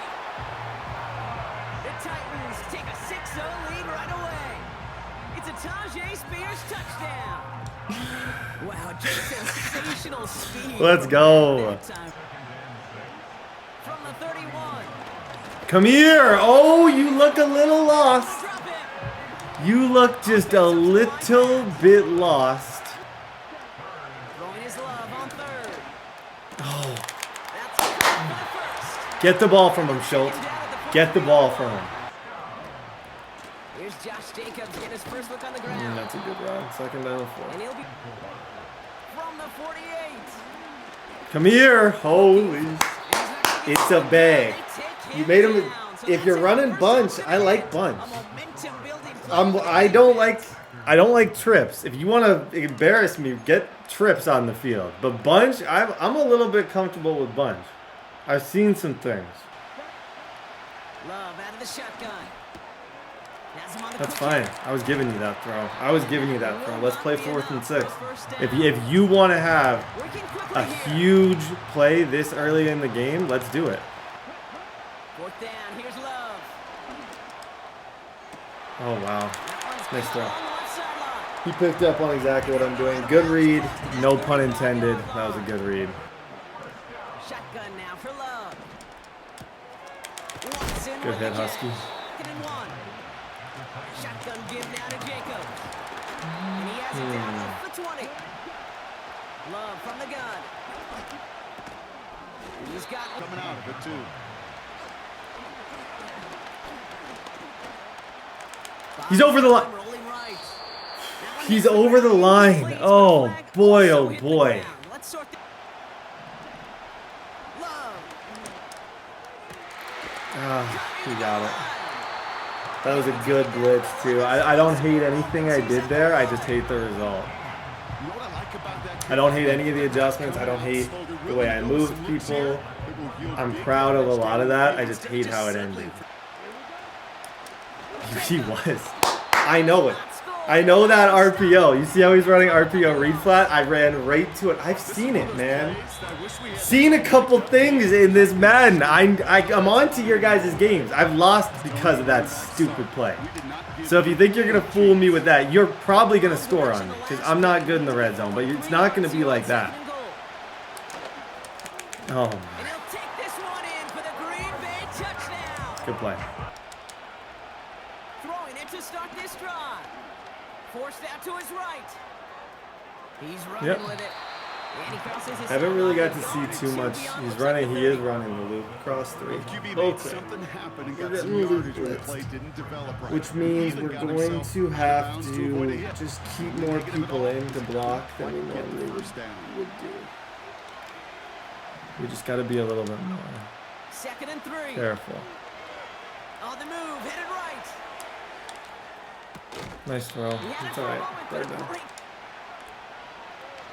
The Titans take a 6-0 lead right away. It's a Tajay Spears touchdown. Wow, just sensational speed. Let's go. From the 31. Come here. Oh, you look a little lost. You look just a little bit lost. Throwing his love on third. Oh. Get the ball from him, Schultz. Get the ball from him. Here's Josh Jacobs getting his first look on the ground. That's a good run. 2nd down 4. And he'll be from the 48. Come here. Holy. It's a bag. You made him. If you're running bunch, I like bunch. I don't like trips. If you want to embarrass me, get trips on the field. But bunch, I'm a little bit comfortable with bunch. I've seen some things. Love out of the shotgun. That's fine. I was giving you that throw. Let's play 4th and 6. If you want to have a huge play this early in the game, let's do it. 4th down. Here's Love. Oh, wow. Nice throw. He picked up on exactly what I'm doing. Good read. No pun intended. That was a good read. Shotgun now for Love. Good hit, Husky. Shotgun give now to Jacobs. And he has it down off the 20. Love from the gun. He's got coming out of it too. He's over the line. He's over the line. Oh boy, oh boy. He got it. That was a good blitz too. I don't hate anything I did there. I just hate the result. I don't hate any of the adjustments. I don't hate the way I moved people. I'm proud of a lot of that. I just hate how it ended. He was. I know it. I know that RPO. You see how he's running RPO read flat? I ran right to it. I've seen it, man. Seen a couple things in this Madden. I'm on to your guys' games. I've lost because of that stupid play. So if you think you're going to fool me with that, you're probably going to score on me. Because I'm not good in the red zone. But it's not going to be like that. Oh, my. Good play. Throwing it to start this drive. Forced out to his right. He's running with it. And he crosses his haven't really got to see too much. He's running. He is running the loop across 3. Okay. Which means we're going to have to just keep more people in to block than we normally would do. We just got to be a little bit more 2nd and 3. careful. On the move, headed right. Nice throw. It's all right. Third down.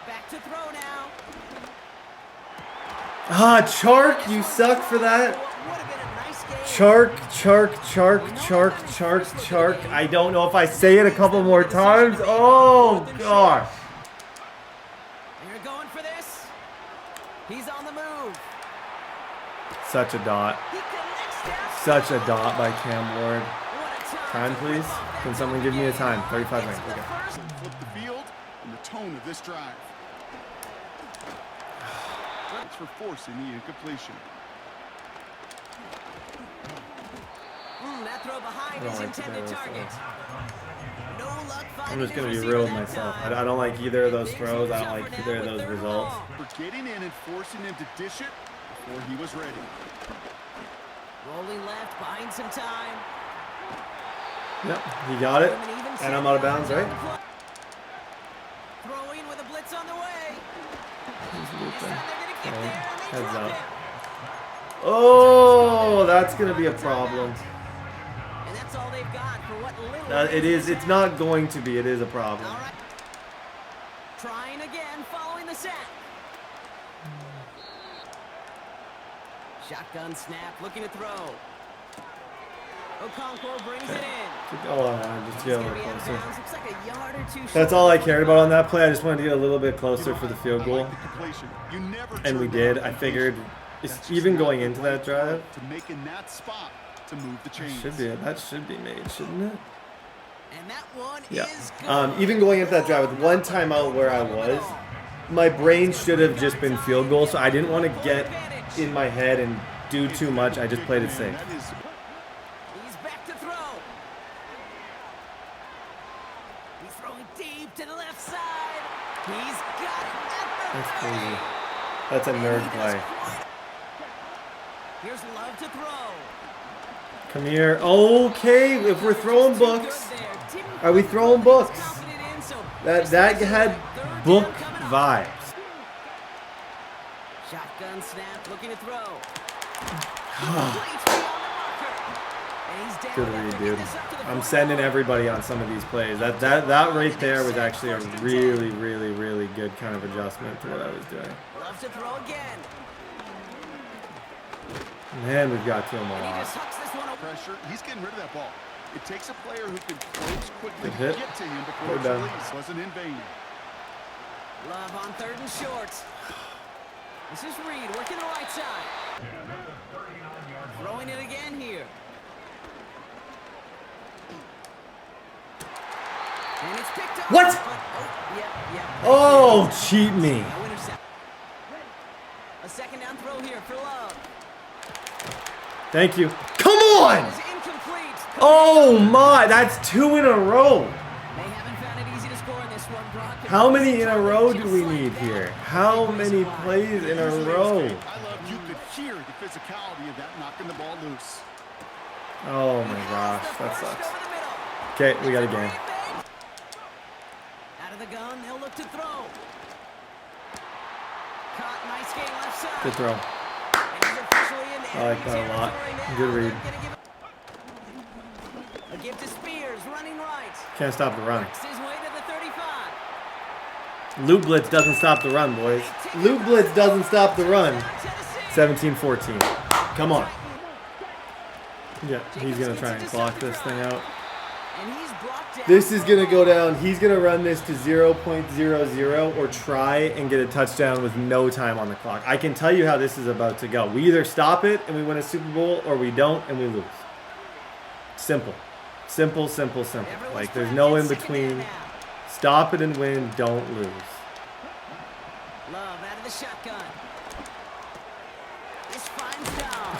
Back to throw now. Ah, Chark, you suck for that. Chark. I don't know if I say it a couple more times. Oh, gosh. You're going for this. He's on the move. Such a dot. He connects down. Such a dot by Cam Ward. Time, please. Can someone give me a time? 35 seconds. Okay. Flip the field and the tone of this drive. It's for forcing the incompletion. That throw behind his intended target. No luck I'm just going to be real with myself. I don't like either of those throws. I don't like either of those results. For getting in and forcing him to dish it before he was ready. Rolling left, buying some time. Yep, he got it. And I'm out of bounds, right? Throwing with a blitz on the way. Heads up. Oh, that's going to be a problem. And that's all they've got for what little It is. It's not going to be. It is a problem. All right. Trying again, following the sack. Shotgun snap, looking to throw. Okonkwo brings it in. Oh, just get a little closer. Looks like a yard or two. That's all I cared about on that play. I just wanted to get a little bit closer for the field goal. And we did. I figured, even going into that drive, to make in that spot to move the chains. That should be made, shouldn't it? And that one Yeah. is good. Even going into that drive with one timeout where I was, my brain should have just been field goal. So I didn't want to get in my head and do too much. I just played it safe. He's back to throw. He's throwing deep to the left side. He's got it at the That's crazy. That's a nerd play. Here's Love to throw. Come here. Okay, if we're throwing books, are we throwing books? That had book vibes. Shotgun snap, looking to throw. Good read, dude. I'm sending everybody on some of these plays. That right there was actually a really, really, really good kind of adjustment to what I was doing. Loves to throw again. Man, we've got to him a And he lot. just hucks this one over. Pressure. He's getting rid of that ball. It takes a player who can close quickly Good to hit. get to him before We're it's done. released. Wasn't in vain. Love on third and short. This is Reed working the right side. Throwing it again here. And it's picked up. What? Yeah. Oh, cheat me. No intercept. A second down throw here for Love. Thank you. Come on! It's incomplete. Oh my, that's 2 in a row. They haven't found it easy to score in this one, Brock. How many in a row do we need here? How many plays in a row? I love you could hear the physicality of that knocking the ball loose. Oh my gosh, that sucks. Okay, we got a game. Out of the gun, they'll look to throw. Caught, nice game left side. Good throw. And he's officially in I like that a lot. territory now. Good read. A give to Spears, running right. Can't stop the run. Makes his way to the 35. Loop Blitz doesn't stop the run, boys. Loop Blitz doesn't stop the run. 17-14. Come on. Yeah, he's going to try and clock this thing out. And he's brought down. This is going to go down. He's going to run this to 0.00 or try and get a touchdown with no time on the clock. I can tell you how this is about to go. We either stop it and we win a Super Bowl, or we don't and we lose. Simple. Simple. Like, there's no in between. Stop it and win. Don't lose. Love out of the shotgun. This finds down.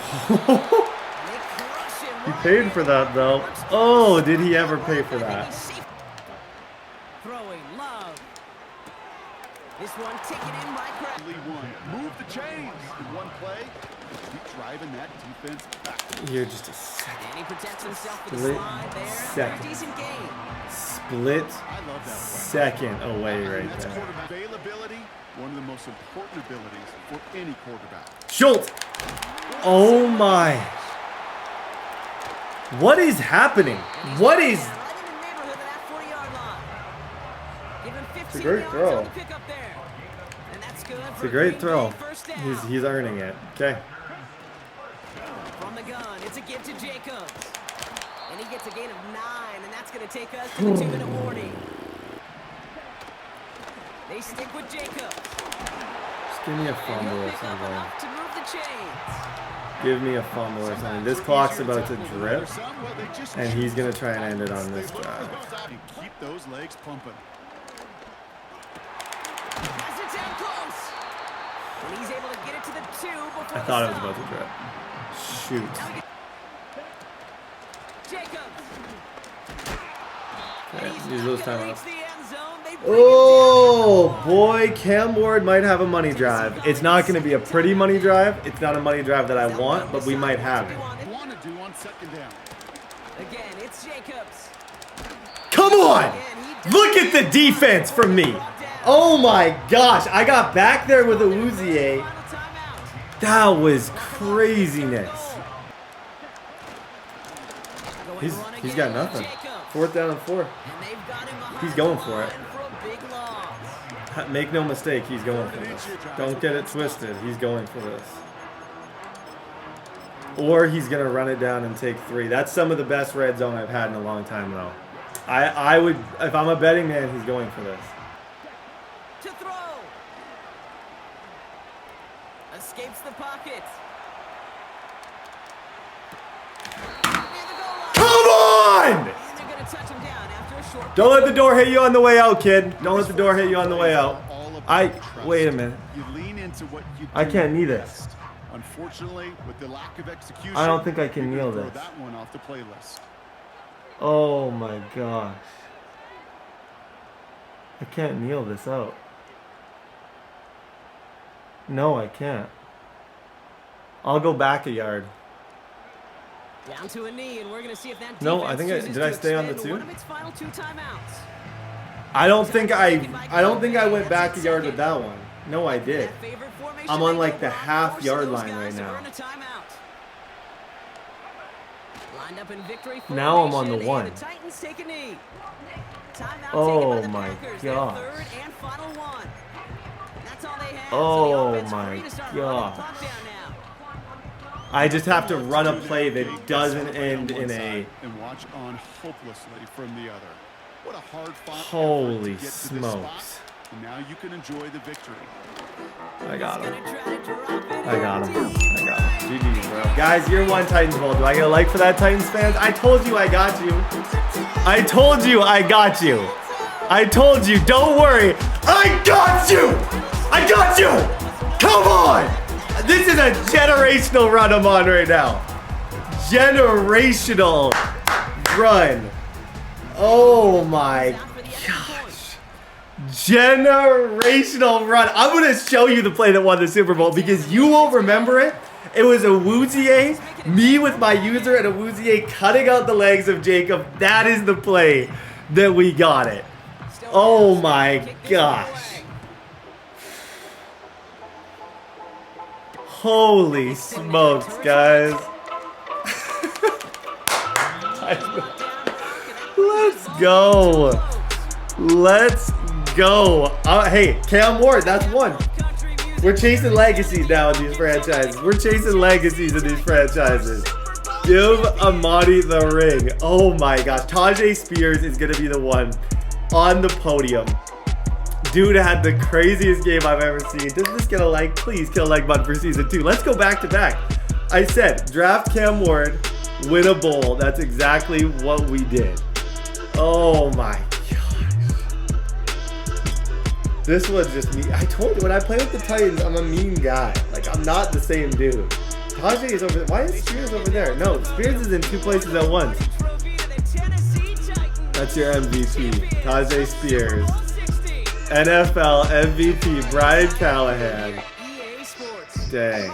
They crush him. He paid for that, though. Oh, did he ever pay for that? Throwing Love. This one taken in by Craig. Move the chains in one play. Keep driving that defense back. You're just a second. And he protects himself with a Split slide there. second. Very decent game. Split I love that play. second away right That's there. quarterback availability, one of the most important abilities for any quarterback. Schultz. Oh my. What is happening? What is... Right in the neighborhood of that 40-yard line. Give him 15 It's a great yards throw. on the pickup there. And that's good It's for a great Green throw. Bay first down. He's earning it. Okay. From the gun, It's a give to Jacobs. And he gets a gain of 9, and that's going to take us to the 2-minute warning. They stick with Jacobs. Just give me a fumble or something. To move the chains. Give me a fumble or something. This clock's about to drip, and he's going to try and end it on this drive. Keep those legs pumping. Pass it down close. And he's able to get it to the 2 before I thought it was about to drip. Shoot. Jacobs. Okay, use those timeouts. Oh boy, Cam Ward might have a money drive. It's not going to be a pretty money drive. It's not a money drive that I want, but we might have it. Again, it's Jacobs. Come on! Look at the defense from me. Oh my gosh, I got back there with a Awuzie. That was craziness. He's got nothing. 4th down and 4. He's going for it. Make no mistake, he's going for this. Don't get it twisted. He's going for this. Or he's going to run it down and take 3. That's some of the best red zone I've had in a long time, though. I would, if I'm a betting man, he's going for this. To throw. Escapes the pocket. Come on! Don't let the door hit you on the way out, kid. Don't let the door hit you on the way out. Wait a minute. I can't knee this. Unfortunately, with the lack of execution, I don't think I can kneel this. That one off the playlist. Oh my gosh. I can't kneel this out. No, I can't. I'll go back a yard. Down to a knee, and we're going to see if that no, I think did I stay on the 2? One of its final 2 timeouts. I don't think I went back a yard with that one. No, I did. I'm on like the half-yard line right now. Now I'm on the 1. Oh my gosh. Oh my gosh. I just have to run a play that doesn't end in a... And watch on hopelessly from the other. What a hard fight. Holy smokes. Now you can enjoy the victory. I got him. I got him. GG's, bro. Guys, year 1 Titans Bowl. Do I get a like for that, Titans fans? I told you I got you. I told you I got you. I told you, don't worry. I got you! I got you! Come on! This is a generational run I'm on right now. Generational run. Oh my gosh. Generational run. I'm going to show you the play that won the Super Bowl because you won't remember it. It was Awuzie, me with my user and Awuzie cutting out the legs of Jacob. That is the play that we got it. Oh my gosh. Holy smokes, guys. Let's go. Let's go. Hey, Cam Ward, that's 1. We're chasing legacies now in these franchises. We're chasing legacies in these franchises. Give Amani the ring. Oh my gosh. Tajay Spears is going to be the one on the podium. Dude had the craziest game I've ever seen. Doesn't this get a like? Please kill a like button for season 2. Let's go back to back. I said, draft Cam Ward, win a bowl. That's exactly what we did. Oh my gosh. This was just me. I told you, when I play with the Titans, I'm a mean guy. Like, I'm not the same dude. Tajay is over there. Why is Spears over there? No, Spears is in 2 places at once. That's your MVP. Tajay Spears. NFL MVP Brian Callahan. Dang.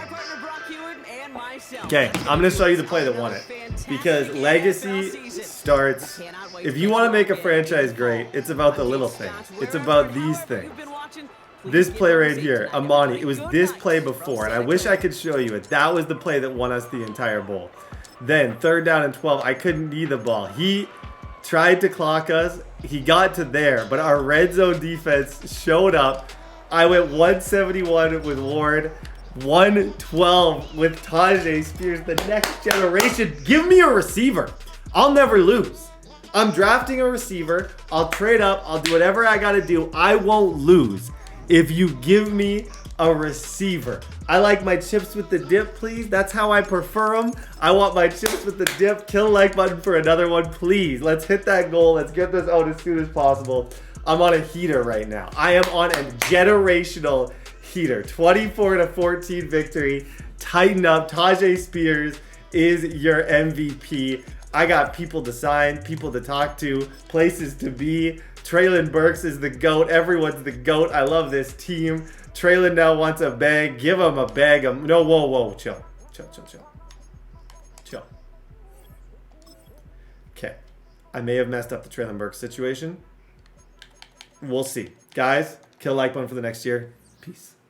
Okay, I'm going to show you the play that won it. Because legacy starts... If you want to make a franchise great, it's about the little things. It's about these things. This play right here, Amani, it was this play before, and I wish I could show you it. That was the play that won us the entire bowl. Then, 3rd down and 12, I couldn't knee the ball. He tried to clock us. He got to there, but our red zone defense showed up. I went 171 with Ward, 112 with Tajay Spears, the next generation. Give me a receiver. I'll never lose. I'm drafting a receiver. I'll trade up. I'll do whatever I got to do. I won't lose if you give me a receiver. I like my chips with the dip, please. That's how I prefer them. I want my chips with the dip. Kill the like button for another one, please. Let's hit that goal. Let's get this out as soon as possible. I'm on a heater right now. I am on a generational heater. 24-14 victory. Tighten up. Tajay Spears is your MVP. I got people to sign, people to talk to, places to be. Traylon Burks is the GOAT. Everyone's the GOAT. I love this team. Traylon now wants a bag. Give him a bag. No, whoa. Chill. Okay. I may have messed up the Traylon Burks situation. We'll see. Guys, kill like button for the next year. Peace.